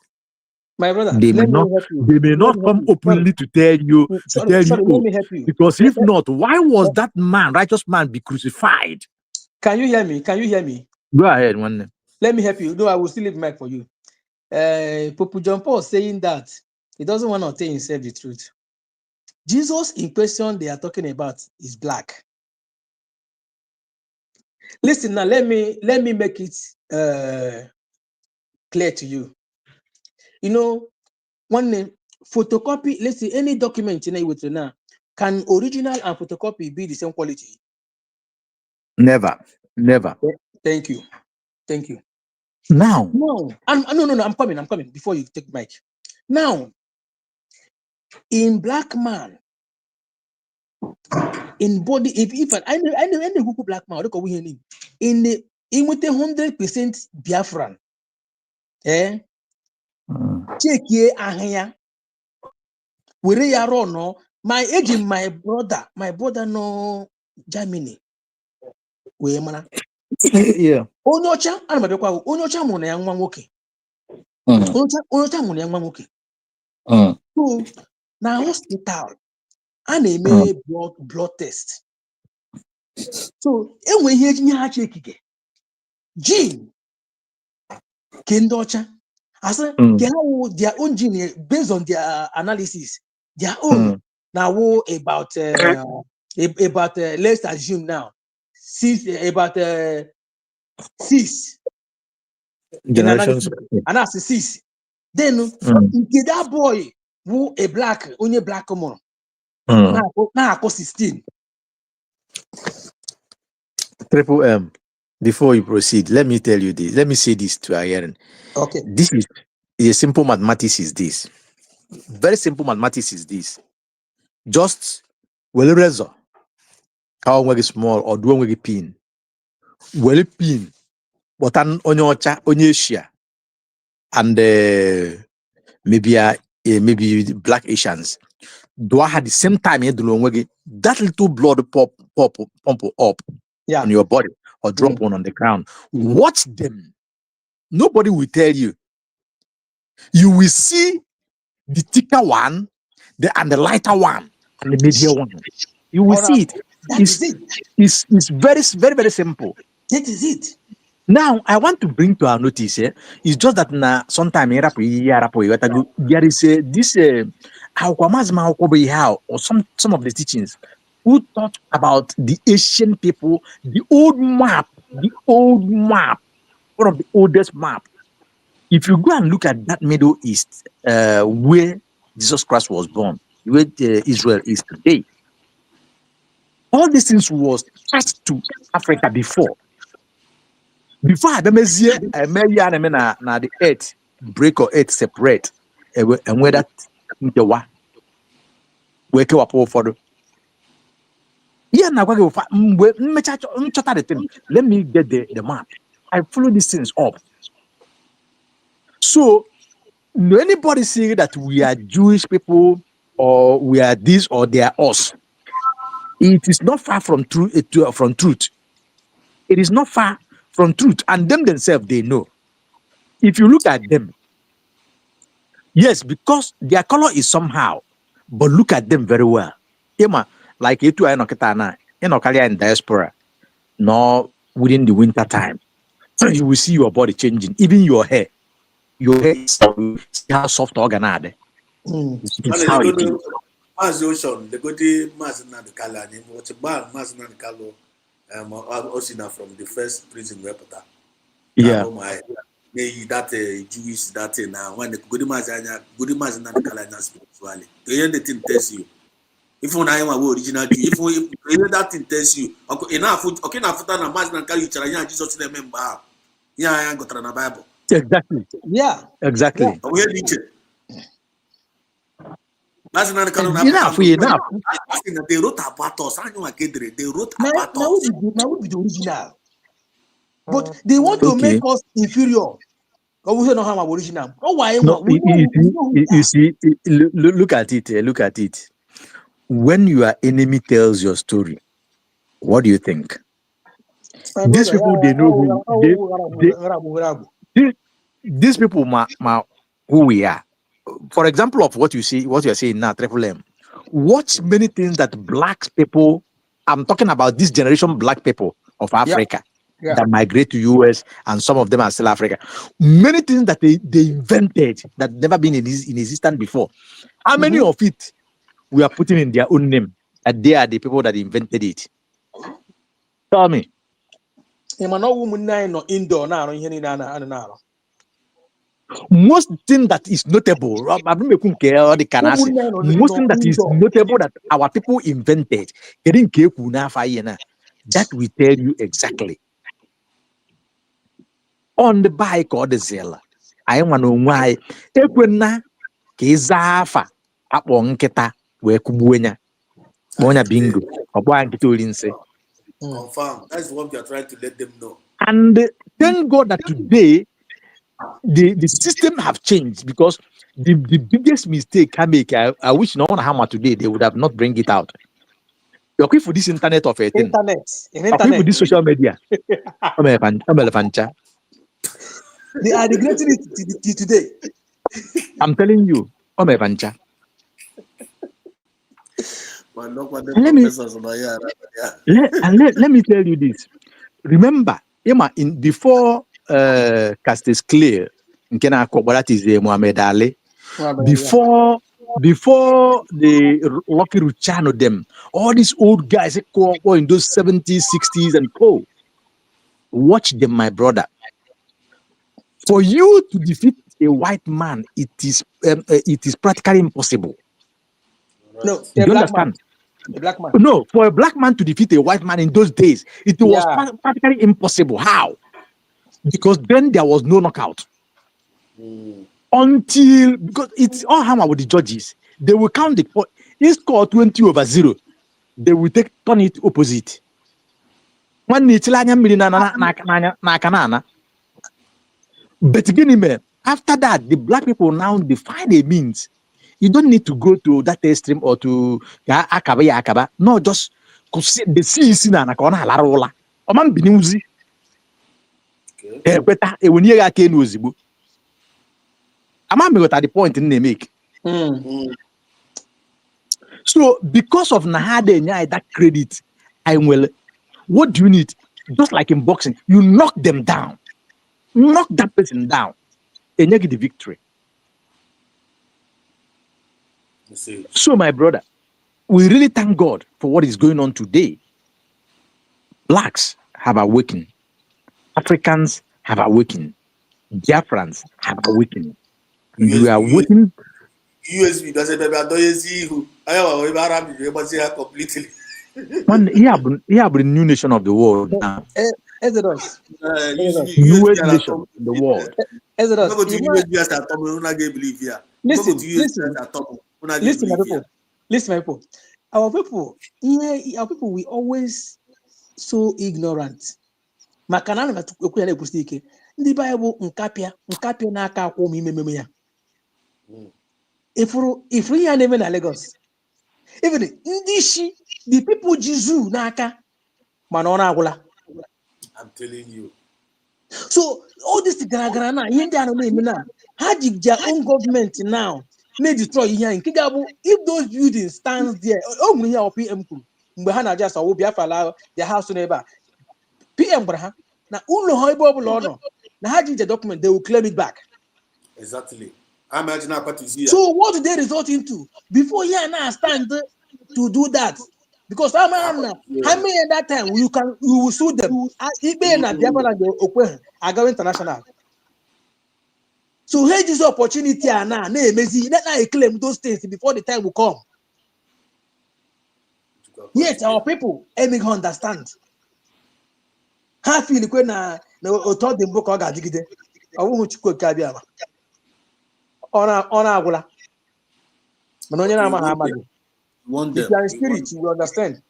My brother, They may not come openly to tell you, let me help you. Because if not, why was that man, righteous man, be crucified? Can you hear me? Go ahead, one. Let me help you. No, I will still leave mic for you. Pope John Paul saying that he doesn't want to tell himself the truth. Jesus in question they are talking about is black. Listen now, let me make it clear to you. One photocopy, let's say any document with now, can original and photocopy be the same quality? Never. Thank you. Now. No, I'm coming before you take mic. Now, in black man, in body, if I know who black man, look at we in the with 100% Biafran, check ye ahia. Where ya no, my age, my brother no Germany. We mana. Yeah. Onyocha, ana mabekwa onyocha mo na ya nwa nwoke. Onyocha mo na ya nwa nwoke. So, na hospital a na-eme blood test. So, enwe ihe eji ha check ikike. Gene ke ndị ọcha. Asị ke ha wo their own gene based on their analysis. Their own na wo about let's assume now about 6 generations. And that's 6. Then nke that boy who a black only black more. Now 16. Triple M. Before you proceed, let me tell you this. Let me say this to Aaron. Okay. This is a simple mathematics. Is this very simple mathematics? Is this just well result? How very small or do we pin? Well pin, but an onye Asia and maybe black Asians. Do I have the same time that little blood pump up on your body or drop one on the ground? Watch them. Nobody will tell you. You will see the thicker one, and the lighter one, and the medium one. You will see it. It's very, very, very simple. That is it. Now, I want to bring to our notice, it's just that sometime there is this or some of the teachings who talk about the Asian people, the old map, one of the oldest map if you go and look at that Middle East, where Jesus Christ was born, where Israel is today, all these things was passed to Africa before. Before Adamezie, na the earth break or earth separate, and where that the wa wake up for the yeah na kwa the thing. Let me get the map. I follow these things up. So anybody saying that we are Jewish people or we are this or they are us, it is not far from truth. It is not far from truth, and them themselves they know. If you look at them, yes, because their color is somehow, but look at them very well. Ema, like you two are in diaspora, no within the winter time, you will see your body changing, even your hair. Your hair is see how soft organade. It's how it is. Mazi Ocean, the good Mazi Nadikala, and what's a bar Mazi Nadikalo, Osina from the first prison repota. Yeah. That Jewish that now when the good Mazi Nadikala spiritually. The end the thing tells you. If you know original Jew, if you that thing tells you, enough, okay, now for that, Mazi Nadikala, you Jesus remember. Yeah, I got on a Bible. Exactly. Yeah. Exactly. Are we reaching? That's not enough. They wrote about us. They wrote about us. Now would be the original. But they want to make us inferior. We don't have original. Oh, why? No, you see, look at it. Look at it. When your enemy tells your story, what do you think? These people, they know who these people, who we are. For example of what you're saying now, Triple M. Watch many things that black people, I'm talking about this generation black people of Africa that migrate to US, and some of them are still Africa. Many things that they invented that never been in existence before. How many of it we are putting in their own name? That they are the people that invented it. Tell me. Most thing that is notable, most thing that is notable that our people invented, that we tell you exactly. On the bike or the zeal, I want to know why. Ekwena kezafa akponketa we kubuenya. Bonya bingo. Obwa nkita olinse. Confirm. That's what we are trying to let them know. And thank God that today the system have changed, because the biggest mistake I make, I wish no one hammer today, they would have not bring it out. You're quick for this internet of a thing. Internet. For this social media. They are regretting it today. I'm telling you. Let me tell you this. Remember, before Castes Clear, that is Muhammad Ali, before the Lucky Luciano, them, all these old guys in those 70s, 60s, and co. Watch them, my brother. For you to defeat a white man, it is practically impossible. No, you understand? A black man. No, for a black man to defeat a white man in those days, it was practically impossible. How? Because then there was no knockout. Until, because it's all hammer with the judges. They will count the point. He scored 20/0. They will turn it opposite. But after that, the black people now define a means. You don't need to go to that extreme or to akaba. No, just the see na kona larola. Oman binuzi. I'm at the point in they make. So because of Nahade that credit, I will. What do you need? Just like in boxing, you knock them down, knock that person down, and you get the victory. So, my brother, we really thank God for what is going on today. Blacks have awakened. Africans have awakened. Biafrans have awakened. You are awakening. USB doesn't see who I have completely. One, the new nation of the world now. Exodus. Newest nation in the world. Exodus. Go to USB as a Tom, I believe here. Listen, Go to USB listen, as a Tom, listen, my people. Listen, my people. Our people, we always so ignorant. Makana na okwu ya na-ekwusi ike. Ndị Bible nkapịa n'aka akwụ m imememe ya. Ifuru ya na-eme na Lagos. Even ndị isi, the people Jizu n'aka mana ọ na-agwụla. I'm telling you. So all this gara na ihe ndị a na-eme na ha ji their own government now na-destroy ihe anyị nke ga-abụ if those buildings stands there o nwere ihe ọ PM kwuru mgbe ha na-aja asawo Biafra la their house n'ebe a PM gwara ha na ụlọ ha ebe ọbụla ọ nọ na ha ji their document they will claim it back. Exactly. I imagine how part is here. So what do they resort into before here now stand to do that? Because how many at that time you will sue them? I go international. So here is the opportunity now. Let I claim those things before the time will come. Yes, our people aiming understand. Ha feel when na author the book oga digide. Owu chukwu kabia ma. Ona agwula. Mana onye na-ama ha amaghị. If you are in spirit, you will understand.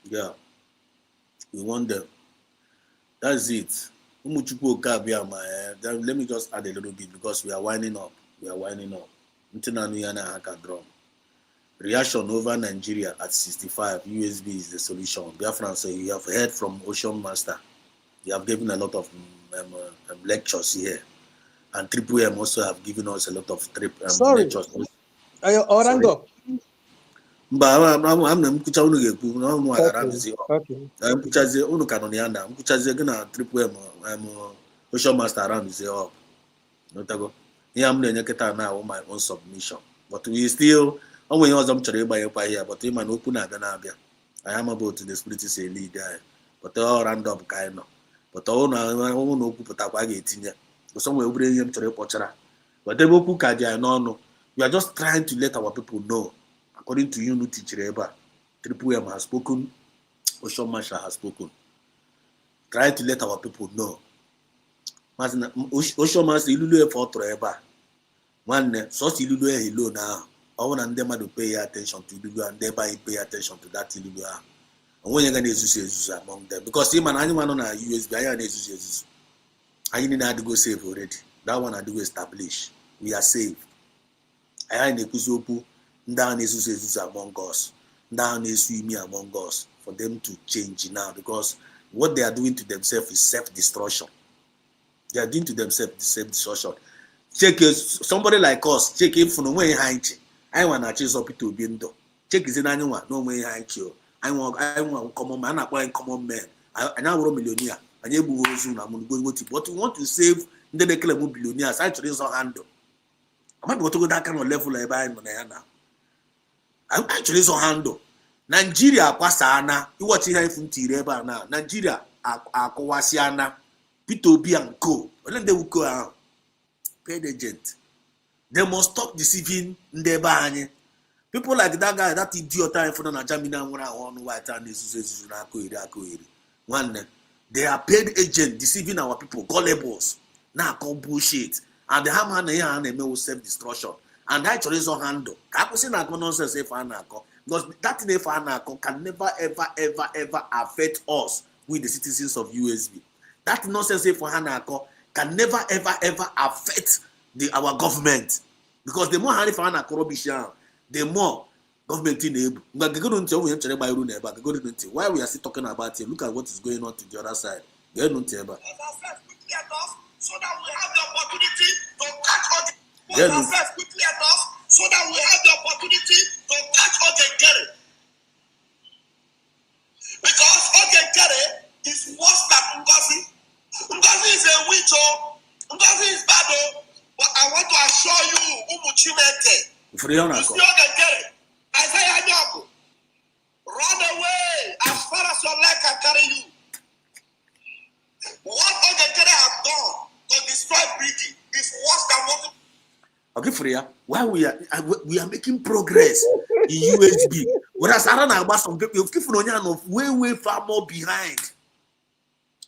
Yeah, we want them. That's it. Let me just add a little bit because we are winding up. Reaction over Nigeria at 65. USB is the solution. Biafra, so you have heard from Ocean Master. You have given a lot of lectures here. And Triple M also have given us a lot of lectures. Orlando. I'm mkucha unu gekwu na unu agara nzi mkuchazie unu kanoni anda mkuchazie gina Triple M Ocean Master around is up notago ihe am na-enye kịta na my own submission but we still onwe ihe ọzọ m chọrọ ịgbanyekwa here but ịma na okwu na-abịa na-abịa I am about the spirit is a lead guy but all random ka anyị nọ but ọnwụ na okwu pụtakwa ga-etinye so nwe obere ihe m chọrọ ịkpọchara but ebe okwu ka dị anyị n'ọnụ we are just trying to let our people know. According to you, Triple M has spoken, Ocean Marshal has spoken. Try to let our people know. Ocean Marshal, you for Treva. One, so you do a low now. I want them to pay attention to you and thereby pay attention to that. And when you're going to use among them, because him and anyone on a USB, I need to go save already. That one I do establish. We are safe. I need to down is among us, down is me among us, for them to change now because what they are doing to themselves is self-destruction. They are doing to themselves self-destruction. Check somebody like us, check if no way I want to chase up to Bindo. Check is in anyone, no way I want common man, I want common man. I now a millionaire, and you will soon. I'm going to but we want to save the declare billionaires. I actually saw handle. I'm not going to go that kind of level I buy now. I actually saw handle. Nigeria kwasana. You watch here from Tireba now. Nigeria akwasiana. P2B and Co. When they will go out, paid agent. They must stop deceiving Ndebanye. People like that guy, that idiot time for the Jamina one white and is one. They are paid agent deceiving our people, gullables. Now call bullshit. And the hammer and will self-destruction. And actually is on handle. Because that thing can never ever affect us with the citizens of USB. That nonsense for Hanako can never ever affect our government. Because the more Hanif Hanako the more government in able. Why we are still talking about it? Look at what is going on to the other side. So that we have the opportunity to catch all the quickly enough so that we have the opportunity to catch Ogenkere. Because Ogenkere is worse than Ngozi. Ngozi is a witch, Ngozi is bad, but I want to assure you, Umuchimete, you see Ogenkere, Isaiah Nyaku, run away as far as your leg can carry you. What Ogenkere have done to destroy Britain Okay, Freya, why we are making progress in USB. Whereas I don't know about some people, way far more behind.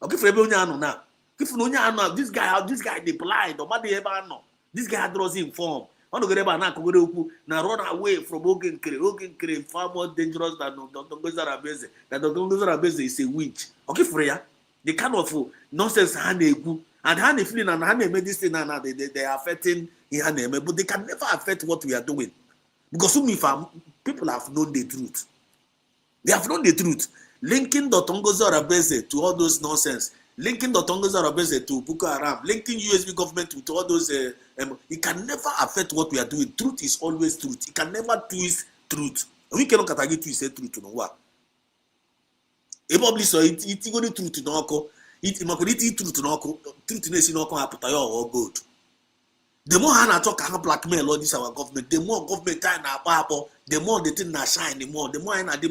Okay, Freya, now. This guy they blind, or what they ever know. This guy doesn't inform. I don't get now run away from Ogen Kere, far more dangerous than Dr. Gozarabeze. That Dr. Gozarabeze is a witch. Okay, Freya, the kind of nonsense and Hane feeling and Hane medicine and they are affecting Hane, but they can never affect what we are doing. Because people have known the truth. They have known the truth. Linking Dr. Gozarabeze to all those nonsense. Linking the Tongas Arabese to Boko Haram, linking USB government to all those, it can never affect what we are doing. Truth is always truth. It can never twist truth. We cannot twist truth to know what. A public so it go the truth to know it truth to know truth to know apatayo or good. The more Hannah talk and blackmail all this our government, the more government time na babo, the more the thing na shine, the more the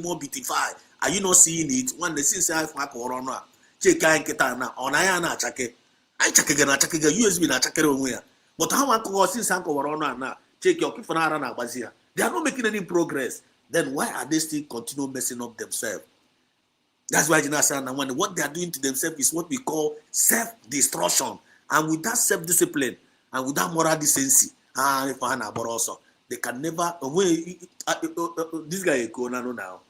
more beautify. Are you not seeing it? When the since I for corona. Cheka nketa na onaya na achake ai chakege na chakege USB na chakere onwe ya but how one since anko woro no na check your kifo na ara na agbazi ya they are not making any progress. Then why are they still continue messing up themselves? That's why what they are doing to themselves is what we call self-destruction. And with that self-discipline and with that moral decency also they can never this guy now now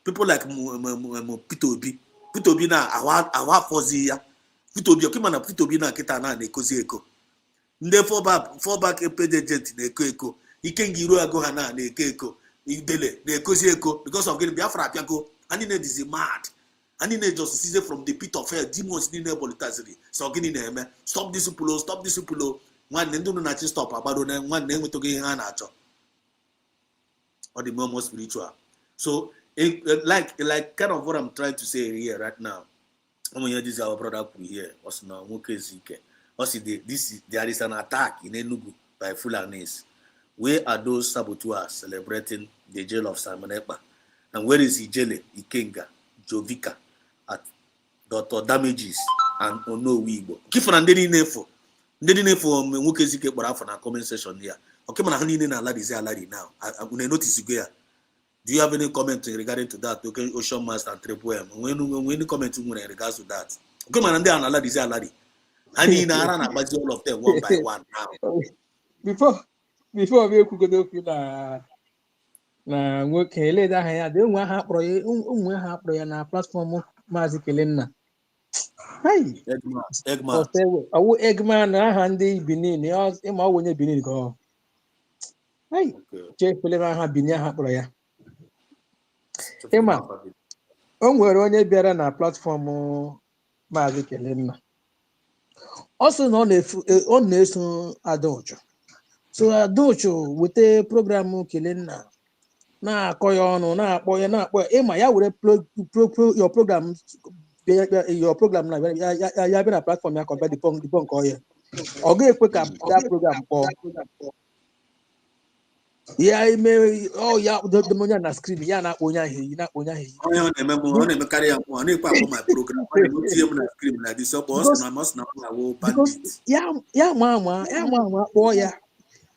people like Peter Obi na awa fozi ya Peter Obi okimana Peter Obi na kita na ekozi eko nde fallback agent na eko ikengi iru ago ha na eko idele na ekozi eko because of getting Biafra apiago and it is mad and it just season from the pit of hell demons in the politizeri so gini na eme stop this pulo one ndu na chi stop abado na one na enwetoge ihe ha na acho or the more spiritual. So like kind of what I'm trying to say here right now. This is our brother here. Also now, there is an attack in Enugu by Fulanis. Where are those saboteurs celebrating the jail of Simon Ekpa? And where is Ijele, Ikenga, Jovika, at Dr. Damages, and Ono Wibo? Keep on ndeni nefo nwoke zike kpara afọ na comment section here. Okay, man, honey na already say already now. I notice you here. Do you have any comment regarding to that? Okay, Ocean Master and Triple M. When you comment in regards to that? Okay, man, and they are already say already. I mean, I run about all of them one by one now. Before we could go to na nwoke eleda aha ya dị nwa ha kpọrọ ya na platform Maazị Kelenna. Hai. Egma. Awu Egma na aha ndị Benin, ịma ọ onye Benin ka ọ. Hai. Chefele aha Benin aha kpọrọ ya. Ịma o nwere onye bịara na platform Maazị Kelenna. Ọ sị na ọ na-eso Adauchu. So Adauchu wete program Kelenna na-akọ ya ọnụ na-akpọ ya ịma ya were your program na ya bịa na platform ya kọba dịpọ nke ọya ọ ga-ekwe ka ya program kpọọ ya ime ya onye na screen ya na-akpọ onye ahụ eyi ọ na-emekarị ya ọ na-ekwe akpọ my program tinye m na screen na this ya ma kpọọ ya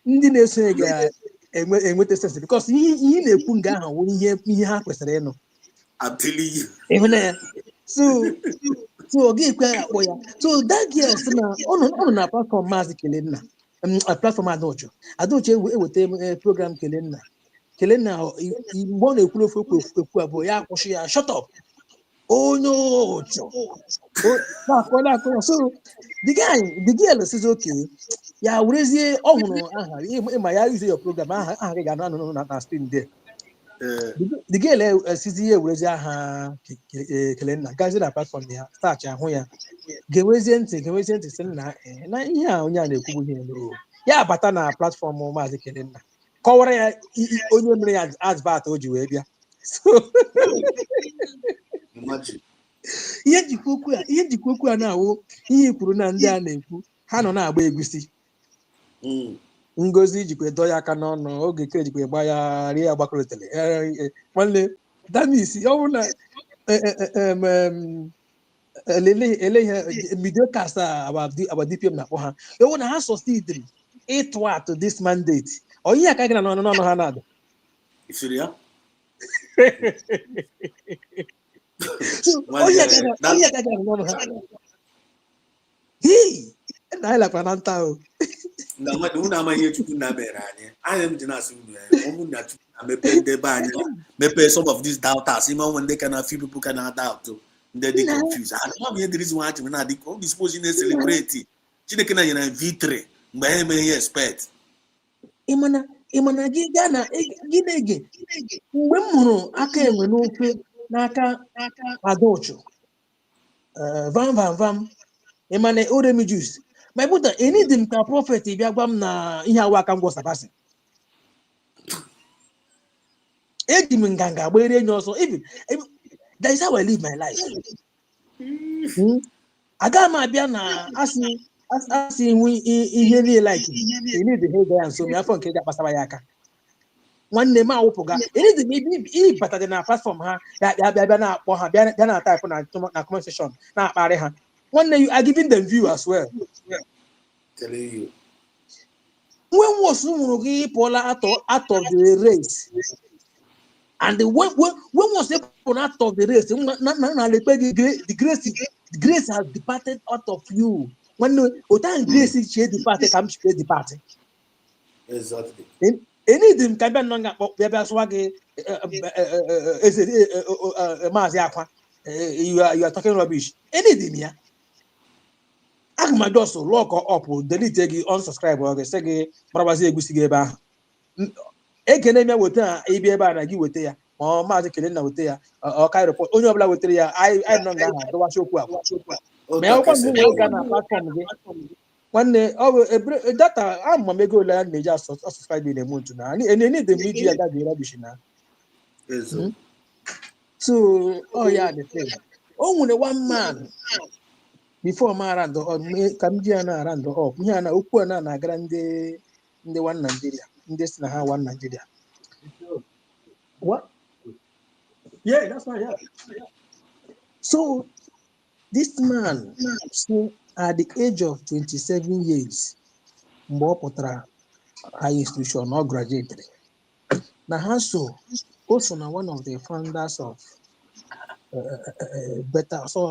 ndị na-esonye ga-enweta sense because ihe na-ekwu nga ahụ nwere ihe ha kwesịrị ịnụ so ọ ga-ekwe akpọ ya so that girl sị na ọ na platform Maazị Kelenna platform Adauchu eweta program Kelenna mgbe ọ na-ekwuru ofu ekwu abụọ ya akwụsị ya shut up onye ụchụ na-akọ so the girl says okay ya werezie ọhụrụ aha ịma ya use your program aha gị ga-anọ na screen there the girl sizi ihe werezie aha Kelenna gazie na platform ya start ahụ ya gewezie ntị sị na ihe a onye a na-ekwugbu ihe n'o ya bata na platform Maazị Kelenna kọwara ya onye mere ya advert o ji wee bịa ihe njikwa okwu a na-awụ ihe kwuru na ndị a na-ekwu ha nọ na-agba egusi Ngozi jikwa dọ ya aka n'ọnụ oge kere jikwa gba ya rie agbakọrịtele nwanne damis ọ bụrụ na Media cast about DPM na for her. You want to have succeeded it what to this mandate. Oh yeah, I can no Hanad. Syria. Oh yeah, no. Hey, and I like Pananta. Na mmadụ unu amaghị ihe Chukwu na mere anyị anyị m ji na-asị unu ọmụ na Chukwu na mepe ndebe anyị mepe some of these doubters ime ọnwe ndị ka na few people ka na doubt ndị dị confused ama m ihe dịrị nwa achị na adị ka obi suppose na celebrate Chineke na nyere victory mgbe ha emeghị ihe expect ịmana gị gaa na gị na-ege mgbe m hụrụ aka enwe n'ofe n'aka Adọchụ vam ịmana oremi juice my brother enidi m ka prophet bịa gwa m na ihe awa aka ngwọ sabasị eji m nganga gbere enyi ọsọ even that is how I live my life aga m abịa na asị ihu ihe niile like enidi ha ego ya nso m afọ nke ga akpasara ya aka nwanne m awụpụga enidi m ịbata dị na platform ha bịa na-akpọ ha bịa na type na comment section na-akparị ha nwanne you are giving them view as well. Telling you. When was he Paula out of the race? And when was they out of the race? The grace has departed out of you. When the grace is departed, comes to the party. Exactly. Any of them can be non you are talking rubbish. Any of them, yeah. I ma just lock up, delete gị unsubscribe or say gị gbarabazi egusi gị ebe ahụ. Ekene m ya weta ebe ebe a na gị weta ya ma ọ maazị kele na weta ya ọ kai report onye ọbụla wetara ya anyị nọ nga ha dọwachi okwu akwa. Ma ọkwa m wee gaa na platform gị nwanne ọ bụ data ama m ego ole ya na-eji subscribe na month na any the media that dey rubbish na. So oh yeah the thing. O nwere one man before ma around the kam ji na around the up ihe na okwu na na-agara ndị one Nigeria ndị si na ha one Nigeria. What? Yeah, that's right. Yeah. So this man, so at the age of 27 years, mgbe ọ pụtara high institution or graduated. Na ha so also na one of the founders of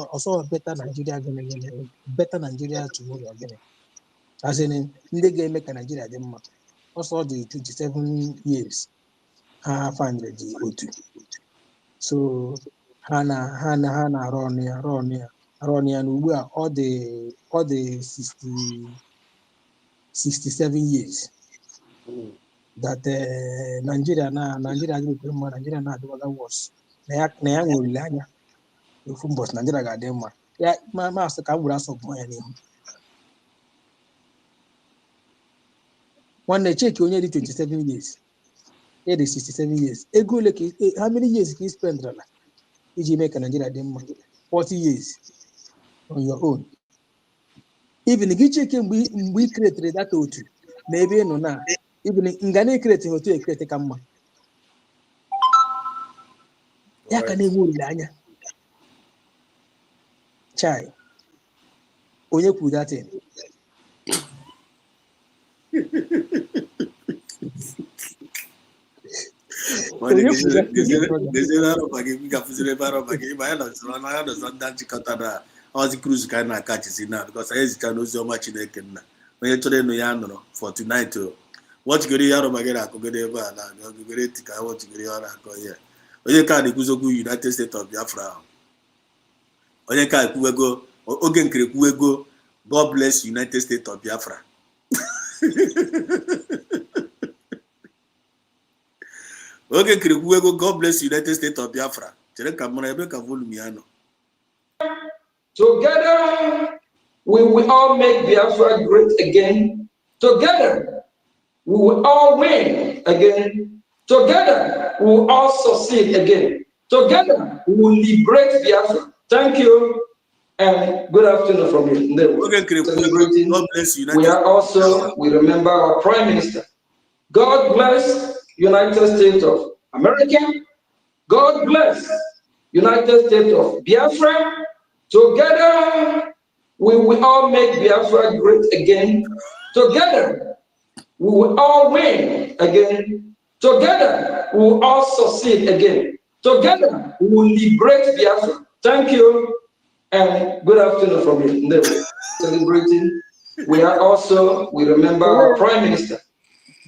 also better Nigeria better Nigeria tomorrow again. As in ndị ga-eme ka Nigeria dị mma. Also the 27 years ha founded the otu. So ha na-arụ ọnụ ya na ugbu a ọ dị 67 years that Nigeria ga-ekwe mma Nigeria na-adịwala worse na ya nwere olileanya ofu mbọchị Nigeria ga-adị mma ya masị ka m were asọ bụ ya n'ihu nwanne cheki onye dị 27 years e dị 67 years ego ole ka how many years ka ị spendrala iji mee ka Nigeria dị mma 40 years on your own. Even gị cheke mgbe ị kretere data otu na ebe ị nọ na even nga na-ekreti otu ekreti ka mma ya ka na-enwe olileanya chai onye kwuru datin ozi cruise ka anyị na-akachizi na because anyị zicha n'ozi ọma Chineke nna onye chọrọ ịnụ ya nụrụ for tonight wọchigoro ihe arụbagara akụgoro ebe a na ogigoro eti ka wọchigoro ihe ọ na-akọ ya onye ka na-ekwuzokwu United States of Biafra ahụ onye ka ekwuwego oge nkiri ekwuwego God bless United States of Biafra oge nkiri ekwuwego God bless United States of Biafra chere ka mara ebe ka volume ya nọ. Together, we will all make Biafra great again. Together, we will all win again. Together, we will all succeed again. Together, we will liberate Biafra. Thank you, and good afternoon from you. We are also, we remember our Prime Minister. God bless United States of America. God bless United States of Biafra. Together, we will all make Biafra great again. Together, we will all win again. Together, we will all succeed again. Together, we will liberate Biafra. Thank you, and good afternoon from you. Celebrating. We remember our Prime Minister.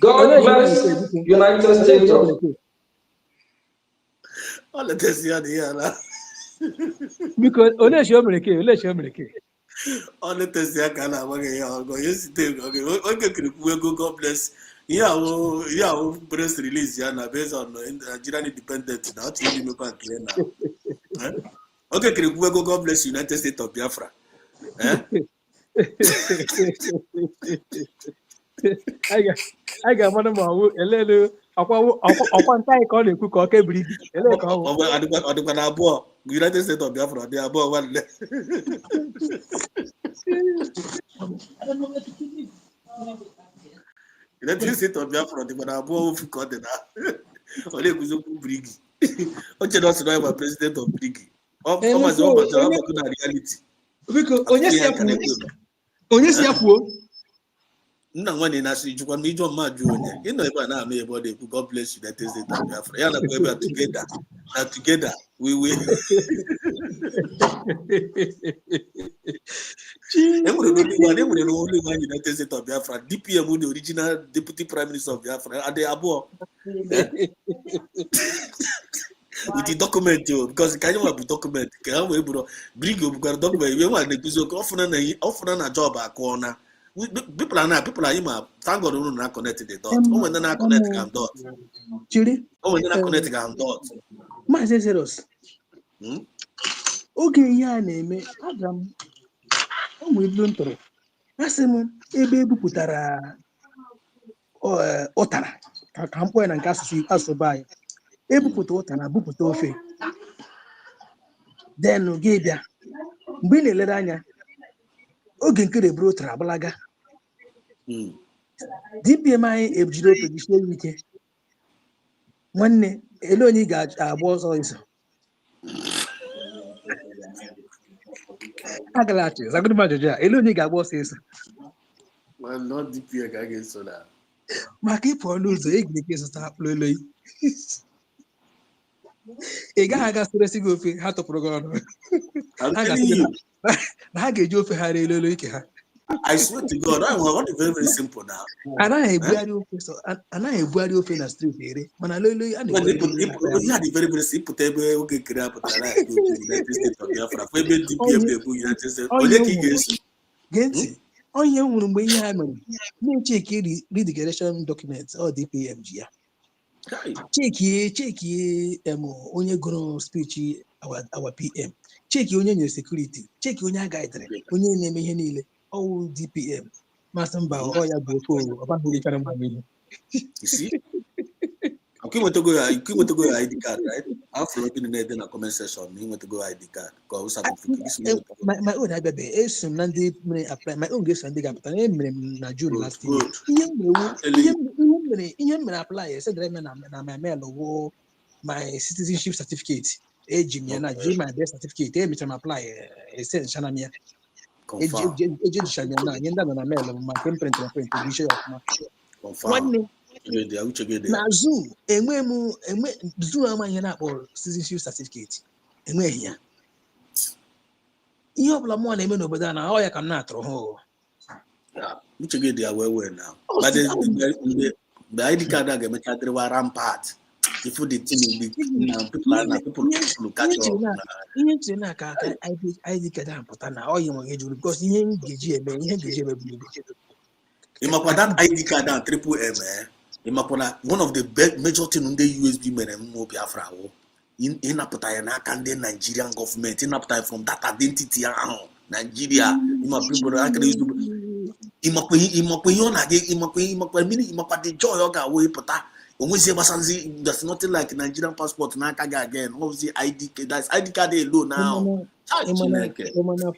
God bless United States of Because unless you're American. All test ya ka na-agbaghị ya ọgọ ya site oge kirikwu ego God bless ya ahụ press release ya na based on Nigerian independent na otu ndị mekwa nke ya na oge kirikwu ego God bless United States of Biafra I got one of my elele ọkwa nta ka ọ na-ekwu ka ọ kebiri ele ka ọ ọdịkwa na abụọ United States of Biafra dị abụọ nwanne United States of Biafra dịkwa na abụọ ofu ka ọ dị na ọ na-ekwuzi okwu brigi o chere ọsị na ọma president of brigi ọ mazi ọ batara ọgbakọ na reality biko onye si ya kwuo nna nwanne na-asị jukwa na ijọ mmadụ onye ịnọ ebe a na-ama ebe ọ na-ekwu God bless United States of Biafra ya nakwa ebe a together we will enwere n'olu nwa United States of Biafra DPM the original deputy prime minister of Biafra adị abụọ with the document because ka anyị nwa bụ document ka ha wee bụrụ bring obukwara document iwe nwa na-ekwuzi oke ọfụna na job akụọna people are ima thank God unu na connect the dot o nwere na connect ga dot chiri o nwere na connect ga dot Maazị Zeros oge ihe a na-eme aga m ụmụ ibu ntụrụ asị m ebe ebupụtara ụtara ka mkpọ ya na nke asụsụ be anyị ebupụta ụtara bupụta ofe then gị bịa mgbe ị na-elere anya oge nke reburu ụtara agbalaga DPM anyị ejiri ofe jisie ya ike nwanne ele onye ị ga-agba ọsọ iso agalachi zagoro m ajụjụ a ele onye ị ga-agba ọsọ iso maka ịpụ ọnụ ụzọ ị ga-eke zụta akpụrụ eloyi ị gaghị aga sịrịsị gị ofe ha tụpụrụ gị ọnụ na ha ga-eji ofe ha ree elu ike ha I swear to God, I want it very simple now. Anaghị ebugharị ofe na street ere mana lelo a na-ebugharị very simple ebe oge kere apụtara United States of Biafra for ebe DPM na-ebu United States onye ka ị ga-esi gee ntị onye nwụrụ mgbe ihe ha mere na-echeki redeclaration document ọ DPM ji ya chekie onye gụrụ speech our PM cheki onye nyere sekuriti cheki onye agaghịdere onye na-eme ihe niile ọwụ DPM masị mba ọ ya bụ ofe owo ọbahụrụ ikara mgbe niile inwetago ya ID card right afọ obi na-ede na comment section na inwetago ID card ka ọ certificate my own abịabe eso m na ndị mere apply my own ga-eso ndị ga-apụta na emere m na June last year ihe m mere apply esedere m na my mail wụ my citizenship certificate eji m ya na ji my birth certificate emechara m apply esenchana m ya ejicha m ya na nye ndị nọ na mail m ma nke m print ise ya ọfụma nwanne na zoo zoo amaghị ihe na-akpọ citizenship certificate enweghị ya ihe ọbụla mụọ na-eme n'obodo a na ọ ya ka m na-atụrụ ha uche gị dị ya wee na mgbe ID card a ga-emecha dịrịwa rampart ifu the thing ihe nchere na aka ID card ahụ pụta na ọ yi nwe juru because ihe ngeji eme bụ ịmakwa that ID card ahụ triple M ịmakwa na one of the major thing ndị USB mere mmụọ Biafra ahụ ịnapụta ya n'aka ndị Nigerian government ịnapụta ya from that identity ahụ Nigeria ịmakwa ihe ọ na-aga ịmakwa the joy ọ ga-awụ ịpụta onwezi gbasazi there's nothing like Nigerian passport n'aka gị again obviously ID card alone now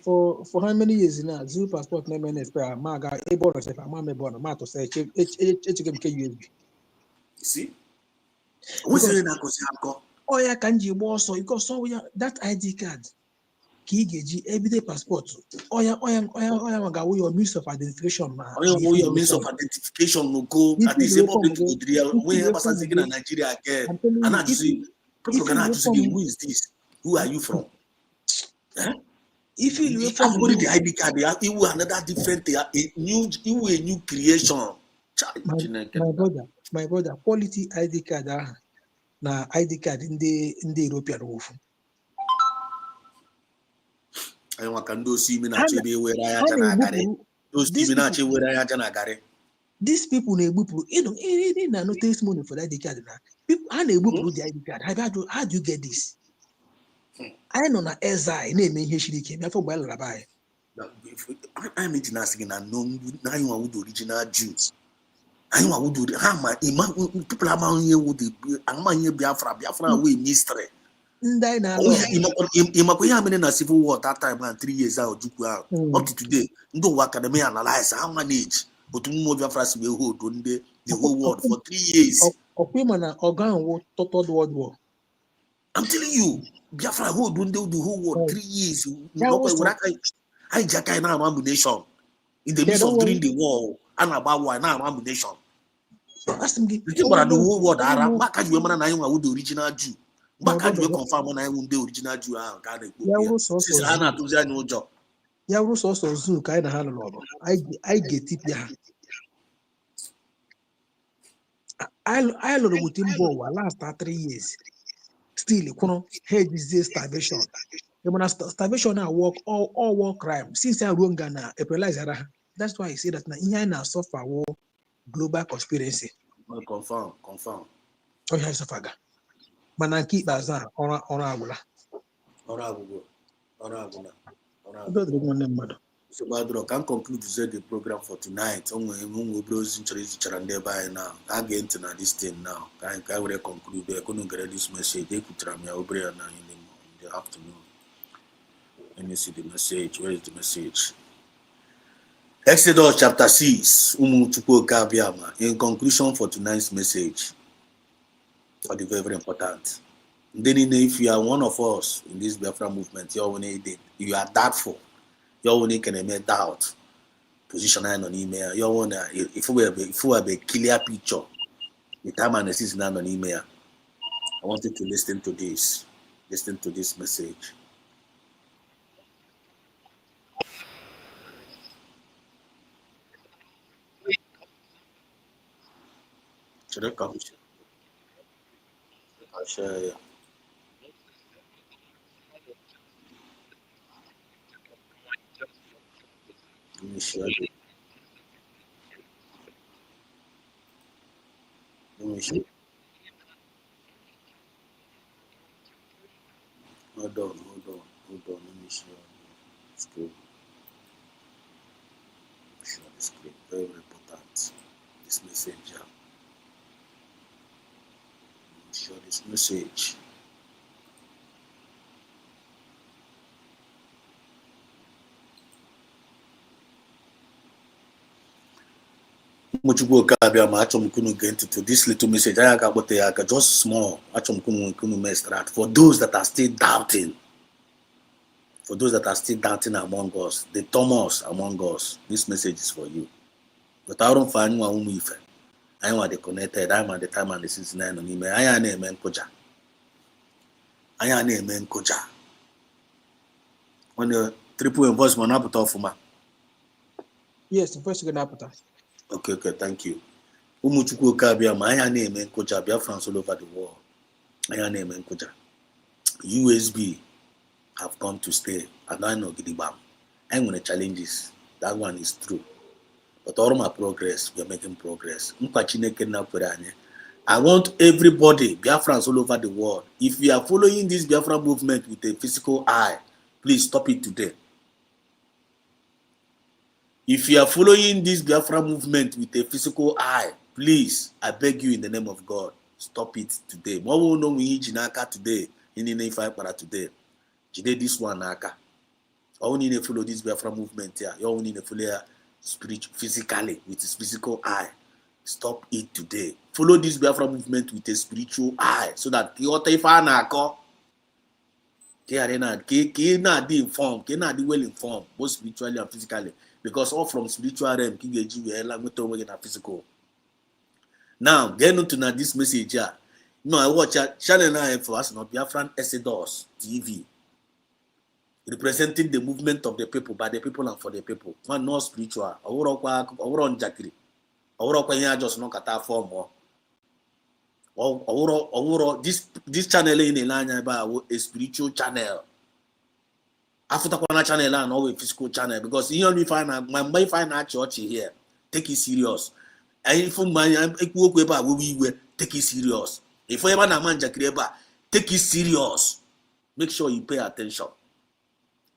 for how many years now zoo passport na eme expire ma ga ebe ọrụ sefa ma mebe ọrụ ma to say echege m ke USB see onwezi na-akọsi akọ ọ ya ka m ji gba ọsọ because ya that ID card ka ị ga-eji ebide paspọtụ ọya ga-awụ your means of identification ma your means of identification no go at the same moment go there when you pass in Nigeria again and I see people can ask you who is this, who are you from? If you already the ID card, they will another different a new creation. My brother, quality ID card na ID card ndị European wofu. Anyị maka ndị osi imi na-achọ ebe ewere anya aja na-agarị. Osi imi na-achọ ewere anya aja na-agarị. These people na-egbupụrụ, na no testimony for the ID card na. Ha na-egbupụrụ the ID card. How do you get this? Anyị nọ na Ezai na-eme ihe siri ike bịa fọ mgbe anyị lara be anyị. I'm meeting us again and no nine one would original Jews. I know would do hammer people among you would among you Biafra away mystery. In a civil war that time and 3 years out up to today. No academy analyze how manage but more Biafra will hold the whole world for 3 years. Third World War. I'm telling you, Biafra hold the whole world 3 years. I jack an ammunition in the midst of during the war and about war and ammunition. The thing about the whole world, back at you, man, I would the original Jew. Back at you, confirm when I would the original Jew. Since Hannah to their no job. Yavrus also Zoo kind of handle. I get it. Yeah. I learned with him last 3 years. Still, head disease starvation. Starvation now work all war crime. Since I run Ghana, that's why I say that now I suffer war global conspiracy. Confirm. Oh, yeah, suffer. Man, keep bazaar on Agula. So, Badro can conclude the program for tonight. We bros interest by now. I get into this thing now. I will conclude. I couldn't get this message. They could try me over now in the afternoon. Let me see the message. Where is the message? Exodus chapter 6. In conclusion for tonight's message, for the very important. Then, if you are one of us in this Biafra movement, you are doubtful. You only can make doubt. Position on email. You want if we have a clear picture, the time and the season on email. I want you to listen to this. Listen to this message. Should I come? I'll share. Let me share it. Hold on. Let me share the screen. Share the screen. Very important. This message. Share this message. Get into this little message. I got just small. For those that are still doubting, among us, the Thomas among us, this message is for you. But I don't find one if I want the connected. I'm at the time and the season 9 on email. I am name Koja. When the triple enforcement up to Fuma. Yes, the first good appetite. Okay, thank you. Umuchukwu Kabia, my name and Koja, Biafra all over the world. My name and Koja. USB have come to stay. And I know Gidibam. I'm going to challenge this. That one is true. But all my progress, we are making progress. I want everybody, Biafrans all over the world, if you are following this Biafra movement with a physical eye, please stop it today. If you are following this Biafra movement with a physical eye, please, I beg you in the name of God, stop it today. What will know we Jinaka today, in the name of today. Today this one naka. I only need to follow this Biafra movement here. You only need to follow spiritual, physically with his physical eye. Stop it today. Follow this Biafra movement with a spiritual eye, so that not informed, cannot be well informed, both spiritually and physically, because all from spiritual realm, physical. Now, get into this message here. No, I watch channel 9 for us, not Biafran Exodus TV, representing the movement of the people, by the people and for the people. One not spiritual. On Jackery. Just not at our form or this channel in the line about a spiritual channel. After the channel and always physical channel, because you only find out church here. Take it serious. And if my take it serious. If ever na man Jackreba, take it serious. Make sure you pay attention.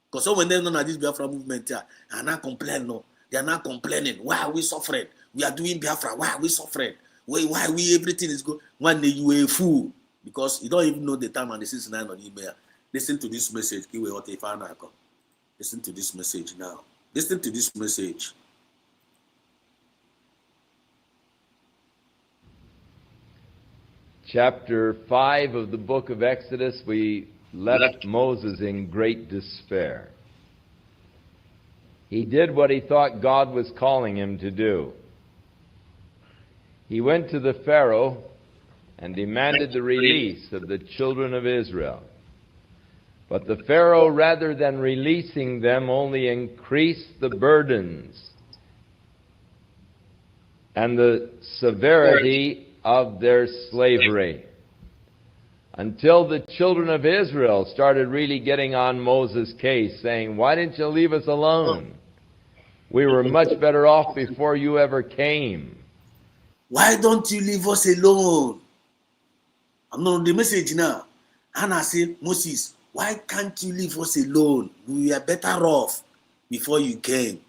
Because when they're not at this Biafra movement here, they are not complaining. No. They are not complaining. Why are we suffering? We are doing Biafra. Why are we suffering? Why we everything is good? One day you are a fool. Because you don't even know the time and the 69 on email. Listen to this message. Listen to this message now. Listen to this message. Chapter 5 of the book of Exodus, we left Moses in great despair. He did what he thought God was calling him to do. He went to the Pharaoh and demanded the release of the children of Israel. But the Pharaoh, rather than releasing them, only increased the burdens and the severity of their slavery, until the children of Israel started really getting on Moses' case, saying, "Why didn't you leave us alone? We were much better off before you ever came. Why don't you leave us alone?" I'm not on the message now. Hannah said, "Moses, why can't you leave us alone? We are better off before you came."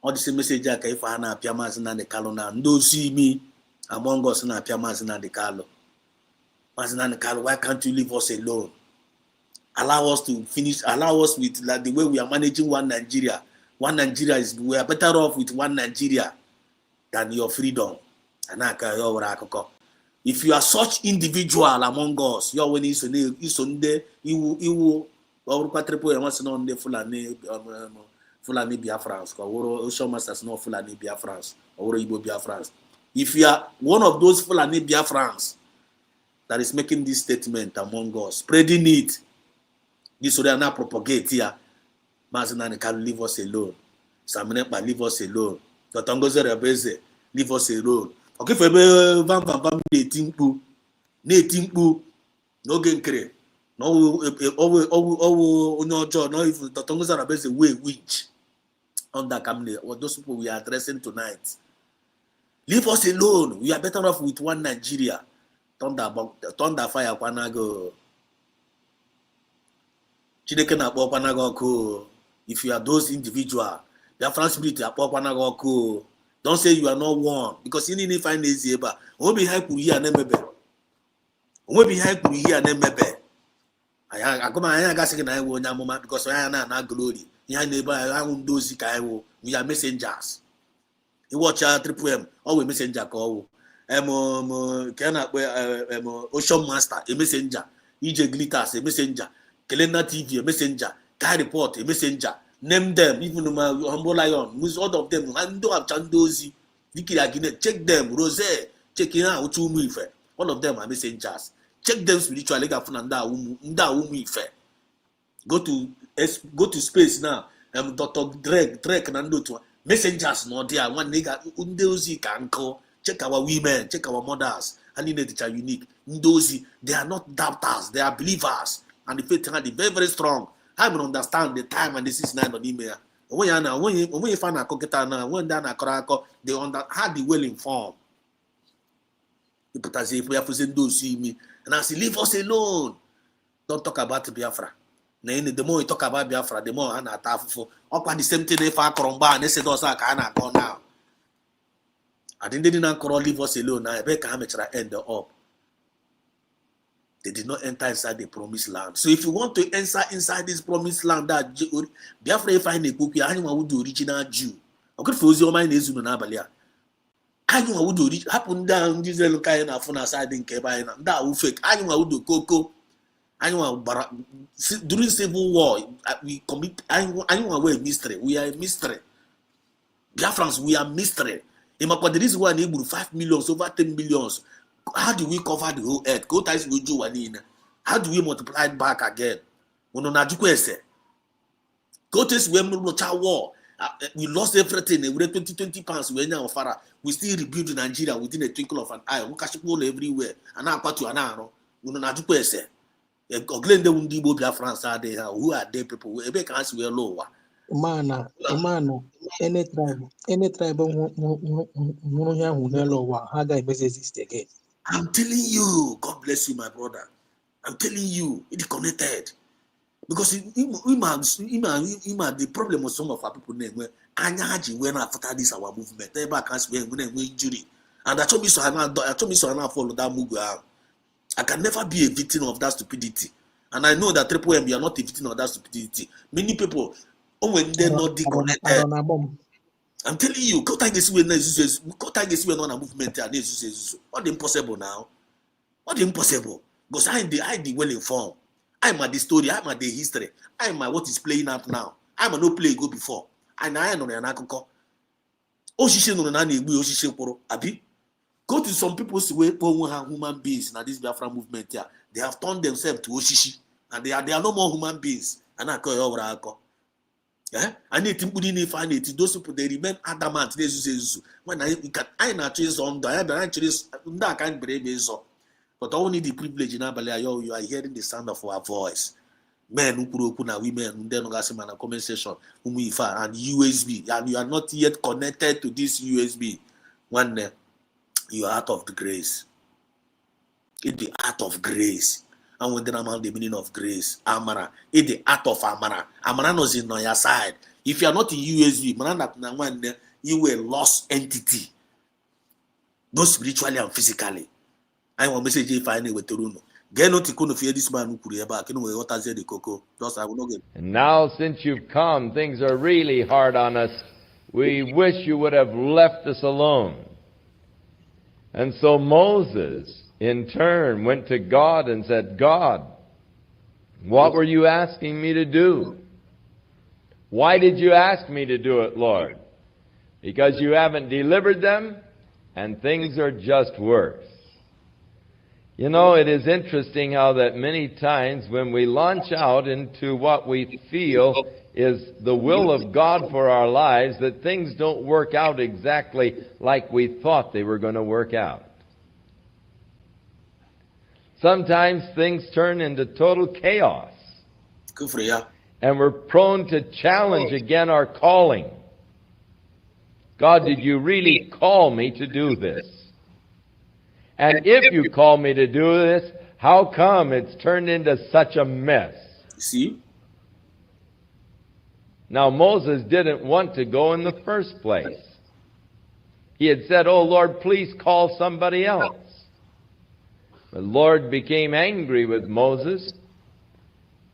All the same message I can for Hannah Piamas and the Kalona. Don't see me among us and Piamas and the Kalo. Why can't you leave us alone? Allow us to finish, allow us with like the way we are managing one Nigeria. One Nigeria is, we are better off with one Nigeria than your freedom. If you are such individual among us, you are when is Sunday, you will Fulani Biafrans, or Ocean Masters, no Fulani Biafrans, or Igbo Biafrans. If you are one of those Fulani Biafrans that is making this statement among us, spreading it, this would not propagate here. Mazinani can leave us alone. Saminepa leave us alone. Totongoze Rebeze leave us alone. Okay, for Vam Netimpu, no gain no no if Totongoze Rebeze way which under Kamle or those people we are addressing tonight. Leave us alone. We are better off with one Nigeria. Thunder fire Kwanago. Chideke na Kwanago. If you are those individual, their France spirit Kwanago. Don't say you are not one. Because you need to find easy about. Won't be high here and Mebe. Won't be high here and Mebe. I come I got second I will moment because I am not glory. Your neighbor, I won't do Zikaio. We are messengers. You watch our triple M, always messenger call. Cannot Ocean Master, a messenger. EJ Glitters, a messenger. Kelena TV, a messenger. Guy Report, a messenger. Name them, even my humble lion. With all of them, I don't have Chandozi. Check them, Rose, checking out to me. All of them are messengers. Check them spiritually. Go to space now. Dr. Drake Nando to messengers not there. One nigga Undozi can call. Check our women, check our mothers. And in it are unique. Ndozi, they are not doubters, they are believers. And the faith are very, very strong. I will understand the time and the 69 on email. When you find a coqueta, when down a cracker, they had the well informed. You put as if we have to those see me. And I say, leave us alone. Don't talk about Biafra. The more you talk about Biafra, the more I'm not for the same thing if I come back and they say those are kind of gone now. I didn't call leave us alone. I beg how much I end up. They did not enter inside the promised land. So if you want to enter inside this promised land, that Biafra find a cookie, anyone would do original Jew. I could feel your mind is in Abalia. Anyone would do happen down this little kind of phone aside in Kebina. That will fake. Anyone would do cocoa. During civil war, we commit. Anyone were mystery. We are a mystery. Biafrans, we are mystery. The reason why we 5 million, over 10 millions. How do we cover the whole earth? Go ties with you. How do we multiply it back again? Go ties we war. We lost everything. We 20 pounds. We still rebuild Nigeria within a twinkle of an eye. We catch people everywhere. And now part to an arrow. We don't who are they people? We can see we're lower. Mana, any tribe who exist again. I'm telling you, God bless you, my brother. I'm telling you, it's connected. Because the problem with some of our people name when after this our movement, everybody can't when injury. And I told me so I follow that move. I can never be a victim of that stupidity. And I know that Triple M, you are not a victim of that stupidity. Many people, when they're not disconnected, I'm telling you, go take this way on a movement. What impossible now? What impossible? Because I'm the well informed. I'm at the story, I'm at the history, I'm at what is playing out now. I'm a no play go before. And I know an akoko. Abi. Go to some people's way, human beings in this Biafra movement here. They have turned themselves to Oshishi, and they are no more human beings. And I call you over. I need to put in those people, they remain adamant. When I not choose on the other, I can't brave it. But only the privilege in Abalia, you are hearing the sound of our voice. Men who put women, then a comment section, and USB, and you are not yet connected to this USB. One day, you are out of the grace. It's the art of grace. And when I'm the meaning of grace, Amara, it's the art of Amara. Amara knows in on your side. If you are not in USB, you were a lost entity, both spiritually and physically. I want message if I with Toruno. Get not to fear this man who could ever what I said the cocoa. Just I will not get. And now, since you've come, things are really hard on us. We wish you would have left us alone. And so Moses, in turn, went to God and said, God, what were you asking me to do? Why did you ask me to do it, Lord? Because you haven't delivered them, and things are just worse. You know, it is interesting how that many times when we launch out into what we feel is the will of God for our lives, that things don't work out exactly like we thought they were going to work out. Sometimes things turn into total chaos. And we're prone to challenge again our calling. God, did you really call me to do this? And if you call me to do this, how come it's turned into such a mess? See? Now, Moses didn't want to go in the first place. He had said, oh, Lord, please call somebody else. The Lord became angry with Moses.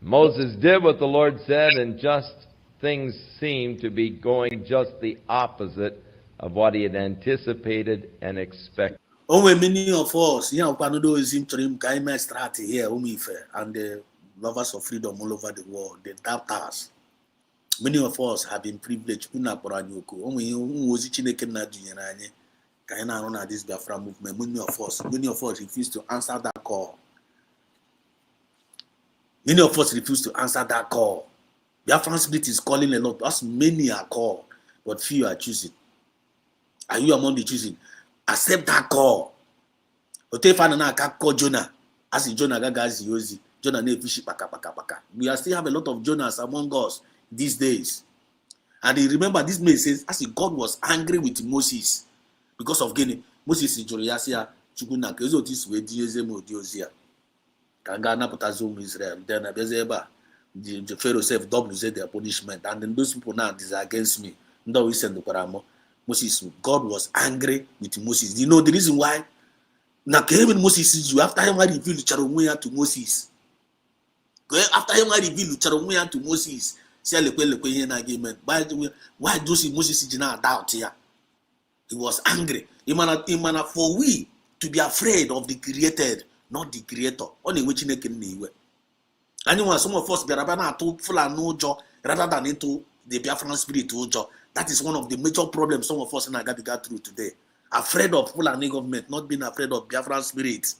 Moses did what the Lord said, and just things seemed to be going just the opposite of what he had anticipated and expected. Many of us, here, and the lovers of freedom all over the world, the doubters. Many of us have been privileged. Many of us refuse to answer that call. Many of us refuse to answer that call. Biafran Spirit is calling a lot. As many are called, but few are choosing. Are you among the choosing? Accept that call. Call Jonah. As Jonah Gagazi Yozi. Jonah Nefishi Paka. We are still have a lot of Jonahs among us these days. And remember, this man says, as God was angry with Moses because of getting Moses in Joriasia, Chukuna, Kezotis, Wediezemo, Diozia. Kangana Potazum Israel. Then Abezeba, the Pharaoh said, double their punishment. And then those people now is against me. No, we send the Paramo. Moses, God was angry with Moses. You know the reason why? Now, when Moses sees you, after him, I reveal Charomia to Moses. After him, I reveal Charomia to Moses. Say, why do see Moses did not doubt here? He was angry. For we to be afraid of the created, not the creator. Only which Anyone, some of us, Biarabana to Fulani Ujo rather than into the Biafran spirit Ujo. That is one of the major problems some of us in Agabi got through today. Afraid of Fulani government, not being afraid of Biafran spirit.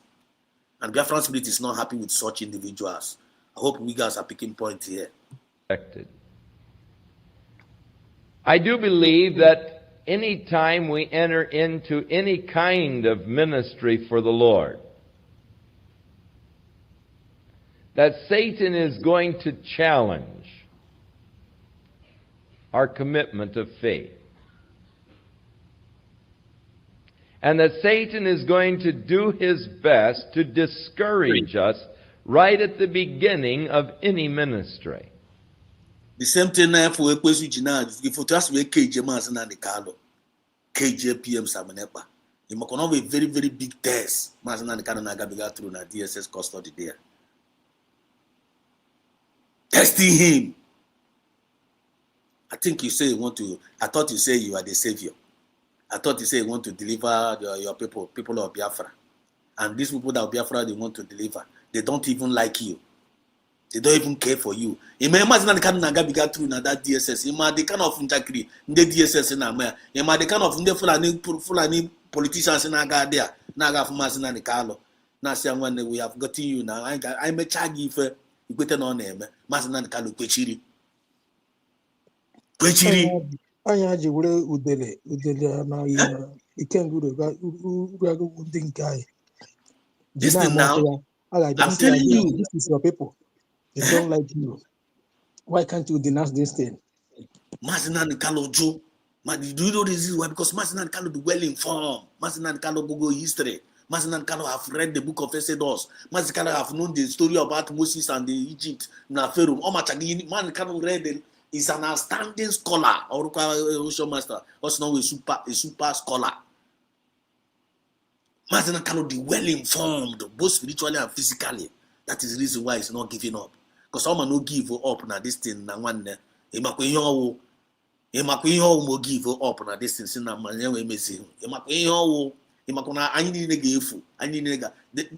And Biafran spirit is not happy with such individuals. I hope we guys are picking point here. I do believe that any time we enter into any kind of ministry for the Lord, that Satan is going to challenge our commitment of faith. And that Satan is going to do his best to discourage us right at the beginning of any ministry. The same thing for Ekwesu Jina, if you just make KJ Masin and the Carlo, KJ PM Samanepa. You must have a very, very big test. Masin and the Carlo Nagabiga through na DSS custody there. Testing him. I think you say you want to, I thought you say you are the savior. I thought you say you want to deliver your people of Biafra. And these people that are Biafra, they want to deliver. They don't even like you. They don't even care for you. Imagine the kind of Nagabiga through that DSS. Imagine the kind of Njakri, the DSS in America. Imagine the kind of Fulani politicians in Agadia. Naga from Masin and the Carlo. Now, say when we have gotten you now, I'm a chagi for you get on name. Masin and the Carlo Kwechiri. Anya ji were udele na Ikenguru ga ndị nke anyị. This thing now, I'm telling you, this is your people. They don't like you. Why can't you denounce this thing? Masin and Carlo Joe. Do you know this is why? Because Masin and Carlo be well informed. Masin and Carlo go history. Masin and Carlo have read the book of Exodus. Masin and Carlo have known the story about Moses and the Egypt. Na Pharaoh. Man Carlo read is an outstanding scholar or ocean master. Also now a super scholar. Masin and Carlo be well informed, both spiritually and physically. That is the reason why he's not giving up. Because someone no give up na this thing na one mo give up na this thing sin na man we mezi. Na anyị niile ga-efu, anyị niile ga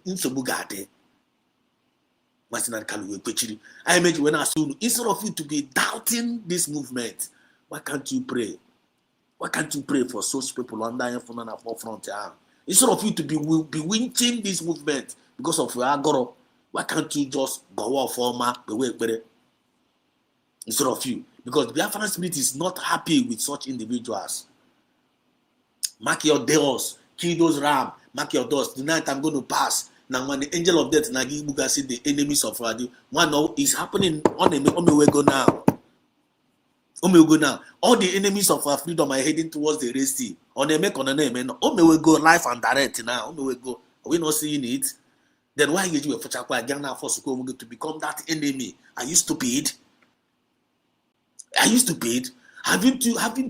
nsogbu ga-adị. Masin and Carlo we kwechiri. I imagine when I saw you, instead of you to be doubting this movement, why can't you pray? Why can't you pray for such people under your phone and forefront? Instead of you to be winching this movement because of your agoro, why can't you just go off former the way instead of you? Because the Biafran spirit is not happy with such individuals. Mark your doors, kill those ram, mark your doors. Tonight I'm going to pass. Now when the angel of death Nagibuga see the enemies of Radio, one now is happening on the way go now. All the enemies of our freedom are heading towards the Red Sea. On the make on the name, and we go live and direct now. We go. Are we not seeing it? Then why you a Fachakwa Ghana force to become that enemy? Are you stupid? Are you stupid? Haven't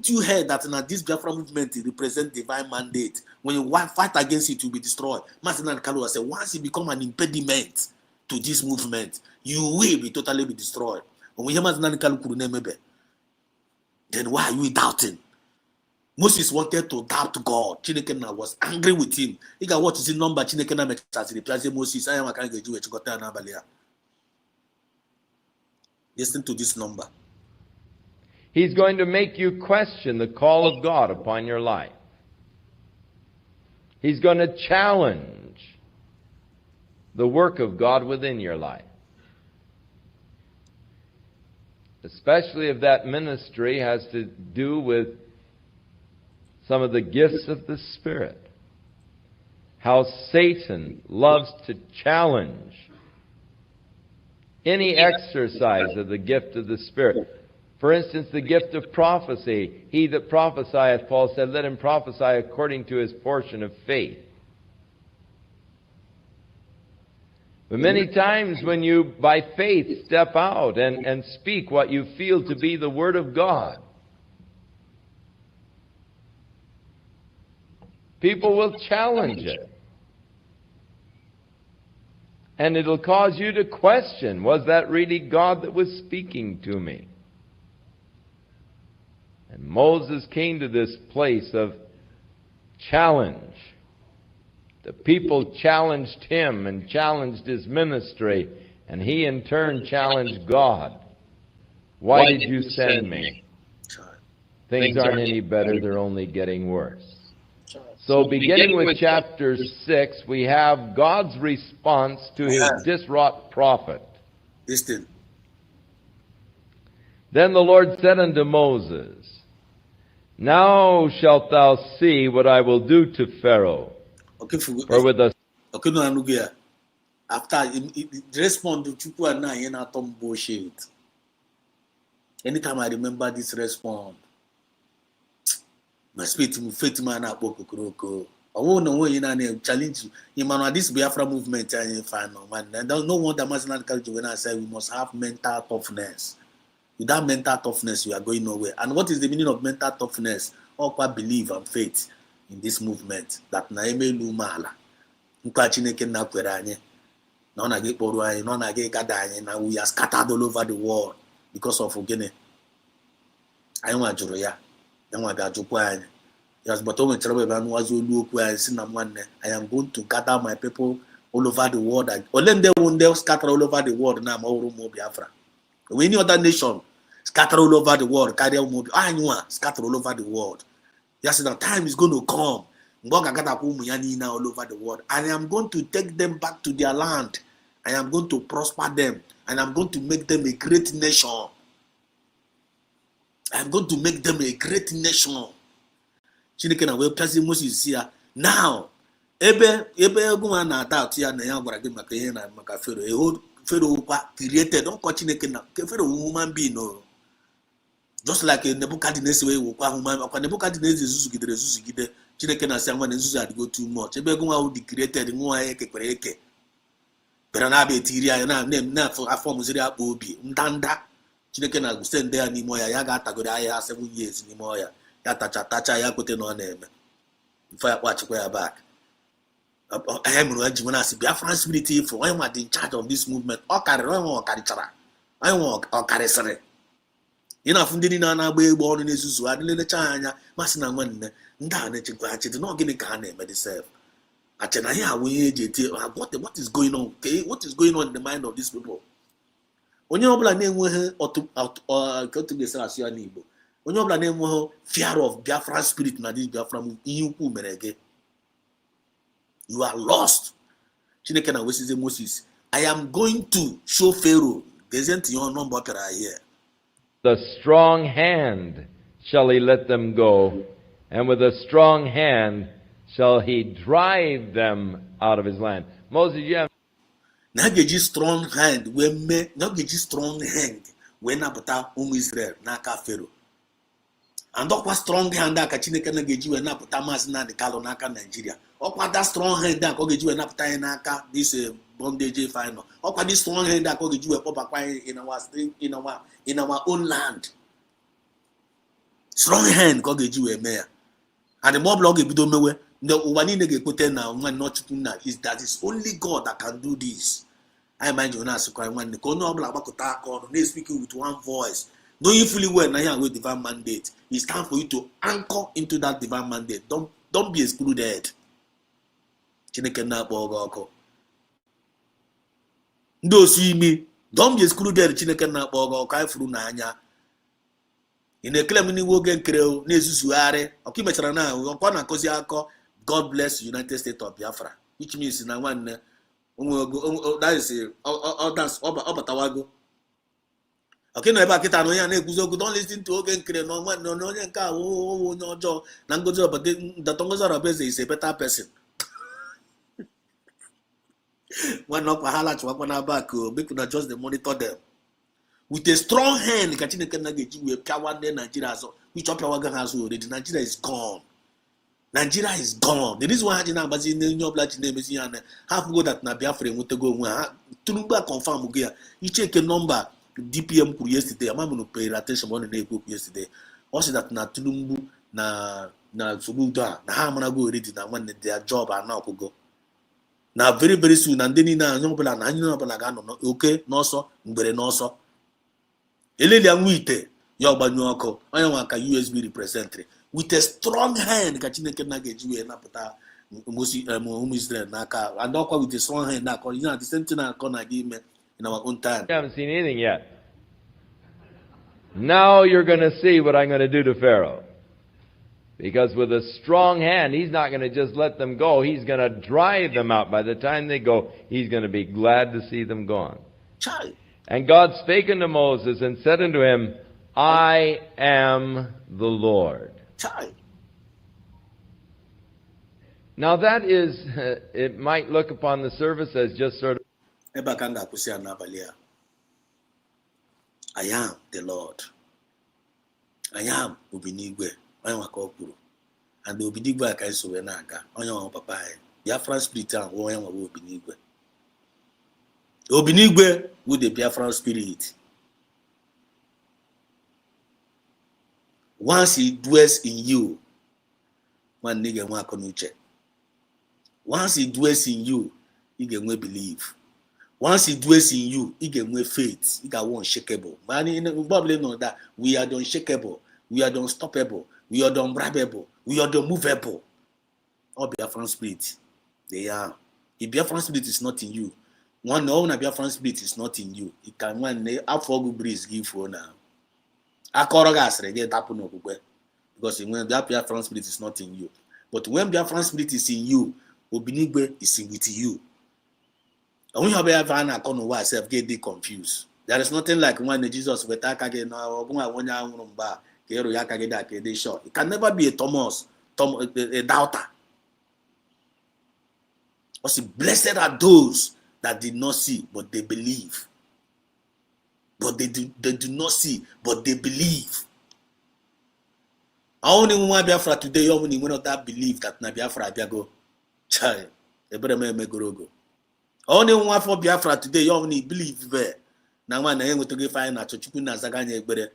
you heard that now this Biafra movement represents divine mandate? When you fight against it, you'll be destroyed. Martin and Kalua said, once you become an impediment to this movement, you will be totally be destroyed. When we hear Martin and Kalua, then why are you doubting? Moses wanted to doubt God. Chinekena was angry with him. He got what is the number Chinekena met replacing Moses. I am a kind of Jew. Listen to this number. He's going to make you question the call of God upon your life. He's going to challenge the work of God within your life. Especially if that ministry has to do with some of the gifts of the Spirit. How Satan loves to challenge any exercise of the gift of the Spirit. For instance, the gift of prophecy. He that prophesieth, Paul said, let him prophesy according to his portion of faith. But many times when you, by faith, step out and speak what you feel to be the Word of God, people will challenge it. And it'll cause you to question, was that really God that was speaking to me? And Moses came to this place of challenge. The people challenged him and challenged his ministry, And he in turn challenged God. Why did you send me? Things aren't any better, they're only getting worse. So beginning with chapter 6, we have God's response to his distraught prophet. Listen. Then the Lord said unto Moses, Now shalt thou see what I will do to Pharaoh. Okay, for with the okay, no, Anugia. After the respond to Chukwu and I, not some bullshit. Anytime I remember this response, my spirit will fit man up. I won't know when you challenge you. Man, this Biafra movement, I find no man. And no wonder national culture when I say we must have mental toughness. Without mental toughness, you are going nowhere. And what is the meaning of mental toughness? All belief and faith in this movement that Naeme Lumala. Now we are scattered all over the world because of Ogene. I want Juria. I want Gajuquan. Yes, but I am going to gather my people all over the world. They'll scatter all over the world now. More Biafra. Any other nation scatter all over the world, carry on scatter all over the world. Yes, the time is going to come. All over the world. And I am going to take them back to their land. I am going to prosper them. And I'm going to make them a great nation. I am going to make them a great nation. Now, Pharaoh created, don't watch Pharaoh human being, no. Just like a Nebuchadnezzar way, Nebuchadnezzar is Zuzugide, Chineke na say one Zuzu go too much. Ebe go how the created nwa eke. Pero na be tiria na name na for form ziri akpo obi. Ndanda. Chineke na send there ni moya ya ga tagodo ahia 7 years ni moya. Ya tacha ya kote no na eme. Fire watch kwa back. I am when I see Biafran spirit for I am in charge of this movement. I want carry sere. You know, from the Nana way born in Susu, I didn't China, Massina one, Ndana did not get a can name at itself. At Chenaya, what is going on? Okay, what is going on in the mind of these people? When you have name or go to the Sarasian Igbo, when you have name fear of Biafran spirit, na this Biafran, you you are lost. Chineke na wesize Moses. I am going to show Pharaoh. Isn't your number here? The strong hand shall he let them go, and with a strong hand shall he drive them out of his land. Moses, you have Nageji strong hand strong hand when abata Israel naka Pharaoh. And that was strong hand that Chineke na geji when abata masina the kalo naka Nigeria. Okwa that strong hand that go geji when abata naka this bondage final. Okwa this strong hand that go geji when papa in our own land. Strong hand go geji when mayor. And the more blog ebido mewe the one nige kote na one not is that is only God that can do this. I mind you now, so one the corner of Labakota, they speaking with one voice. Knowing fully well now with divine mandate. It's time for you to anchor into that divine mandate. Don't be excluded. Chineke na bogoko. Ndo see me. Don't be excluded. Chineke na bogoko. Kai furu na anya. In a claim ni wogen kreo nezuzuare. Okimechara na okwa na kozi ako. God bless United States of Biafra. Which means na one that is that's obatawago. Okay, no eba kita no ya na ekuzo don't listen to ogen kre no one no onye nka wo onye ojo na ngozi obade the tongozo rabeze is a better person. One no pahala chwa na back make una just the monitor them. With a strong hand Chineke na geji we power the Nigeria so which power gan has already Nigeria is gone. Nigeria is gone. The reason why Hajina Bazi in your black name is here. Half go that na Biafra want to go when Tulumba confirm Mugia. You check a number DPM yesterday. I'm going to pay attention on the group yesterday. Also that na Tulumbu na Subuda na Hamana go already na when their job are now go. Now very soon and then na nyobala na nyobala ga no okay no so ngbere no so. Eleli anwite yo gbanyu oko onye nwa ka USB representative. With a strong hand, Chineke na geji na puta Israel naka and with a strong hand na the same thing na give me in our own time. You haven't seen anything yet. Now you're going to see what I'm going to do to Pharaoh. Because with a strong hand, he's not going to just let them go. He's going to drive them out. By the time they go, he's going to be glad to see them gone. Child. And God spake unto Moses and said unto him, I am the Lord. Child. Now that is, it might look upon the surface as just sort of... I am the Lord. I am Ubinigwe. And the Ubinigwe I so naga. Onyo papa. Biafra spirit and woyan wa Ubinigwe. Ubinigwe with the Biafra spirit. Once he dwells in you, one nigga one konuche. Once he dwells in you, he can believe. Once he dwells in you, he can faith. He got unshakable. But in the Bible, know that we are the unshakable, we are the unstoppable, we are the unbribable, we are the movable. All Biafran spirit, they are. If Biafran spirit is not in you, one known Biafran spirit is not in you. It can one after breeze give for now. Akorogas get happen because when that Biafran spirit is not in you, but when Biafran spirit is in you, Obinigwe is in with you. And when you have ever an account of yourself, get confused. There is nothing like when Jesus with Akage now, it can never be a Thomas, a doubter. Because blessed are those that did not see, but they believe. But they do not see, but they believe. I only want Biafra today, you only want that believe that na Biafra Biago. Child, the better man make go. Only one for Biafra today, you only believe there. Now when I want to go find out you na zaganya better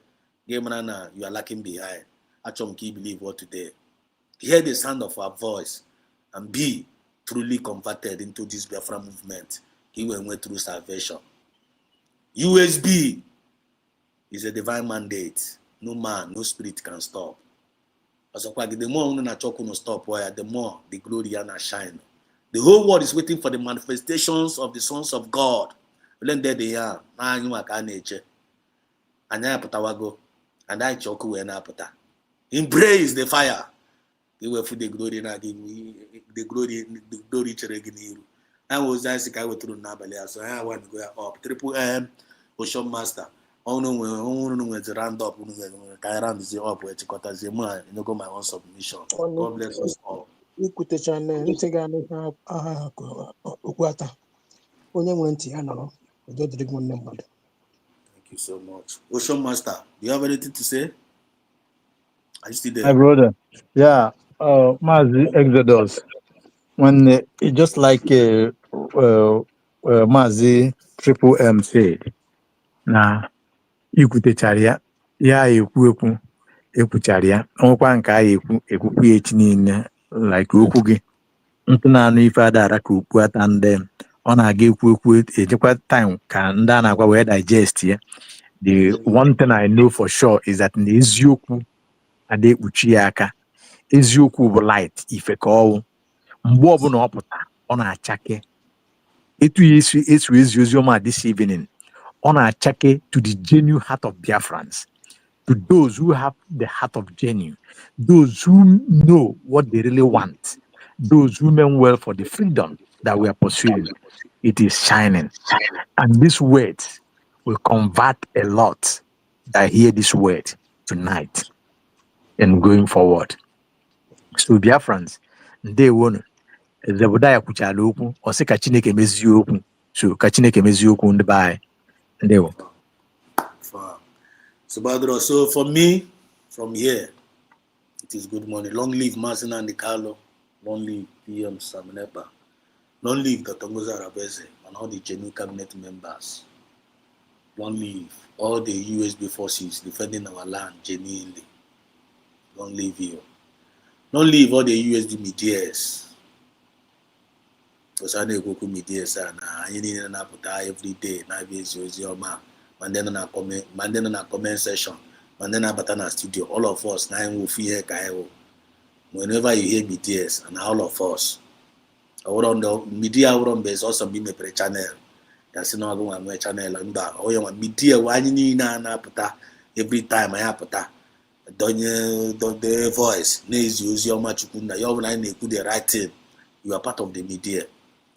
game na you are lacking behind. Actually, believe what today. Hear the sound of our voice and be truly converted into this Biafra movement. He went through salvation. USB is a divine mandate. No man, no spirit can stop. As the more we not stop, the more the glory and shine. The whole world is waiting for the manifestations of the sons of God. Then there they are. And I put and I choke when I put. Embrace the fire. They were for the glory and the glory to I was asking I went through Nabalia, so I want to go up. Triple M, Ocean Master. Oh no, when to round up, Kairan is up where Chikota Zema, you know, go my own submission. God bless us all. Ikwutecha ntị ga anụ aha okwu ata onye nwere ntị ya nọrọ udo dịrị gị nwanne mmadụ. Thank you so much. Ocean Master, do you have anything to say? Are you still there? My brother, yeah, Mazi Exodus. When just like Mazi Triple M said, na ikwutechara ya ekwu ekwuchara ya ọnwụkwa nke a ekwukwu ya echi niile like okwu gị ntụ na-anụ ife adara ka okwu ata ndị ọ na-aga ekwu ejekwa time ka ndị a na-agwa wee digest ya. The one thing I know for sure is that na eziokwu ada ekpuchi ya aka. Eziokwu bụ light ife ka ọwụ mgbe ọbụla ọ pụta ọ na-achake etu ya esu ezi oziọma this evening ọ na-achake to the genuine heart of Biafrans, to those who have the heart of genuine, those who know what they really want, those who mean well for the freedom that we are pursuing. It is shining, and this word will convert a lot that hear this word tonight and going forward. So Biafrans, they won. Zebudaya kwuchala okwu ọ sị ka Chineke mezie okwu, so ka Chineke mezie okwu ndị be anyị ndewo. So for me, from here, it is good morning. Long live Marcin and Carlo. Long live PM Samenepa. Long live Dr. Ngozi Arabeze and all the genuine cabinet members. Long live all the USB forces defending our land genuinely. Long live you. Long live all the USD medias. Because I know Goku medias and I need an appetite every day. Now is your man. Mandela na comment session, Mandela Batana studio, all of us, whenever you hear BTS and all of us, our on the media around base also be my channel. ya sị na ọ gụnwa nwee chanel mba onye nwa midia anyị niile a na-apụta every time anyị apụta donye voice na-ezi ozi ọma chukwu nna ya ọ bụla anyị na-ekwu the right thing, you are part of the media.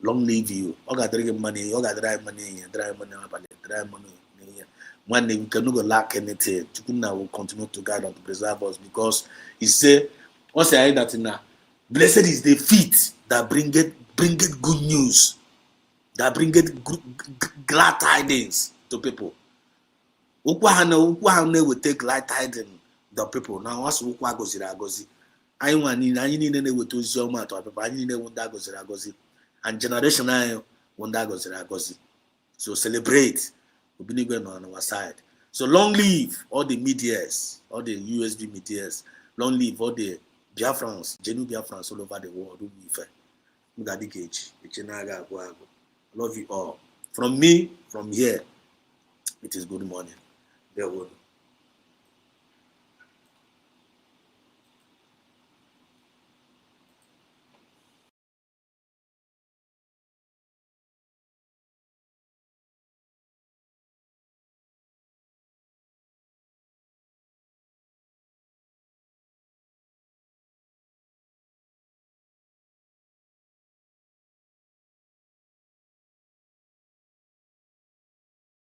Long live you. Ọ ga-adịrị gị mma n'ihe, ọ ga-adịrị anyị mma n'ihe, dịrị anyị mma n'abalị, dịrị anyị mma n'ihe. Nwanne, we cannot lack anything. Chukwu nna will continue to guide and to preserve us because he say, once I heard that now, blessed is the feet that bringeth good news, that bringeth glad tidings to people. Okwu ha na-eweta glad tidings to people. Na wasụ okwu agọziri agọzi. Anyị niile na-eweta ozi ọma atọ people. Anyị niile ewu ndị agọziri agọzi. And generation anyị wụ ndị agọziri agọzi. So celebrate. Obinigwe on our side. So long live all the medias, all the USB medias. Long live all the Biafrans, genuine Biafrans all over the world. Love you all. From me, from here, it is good morning.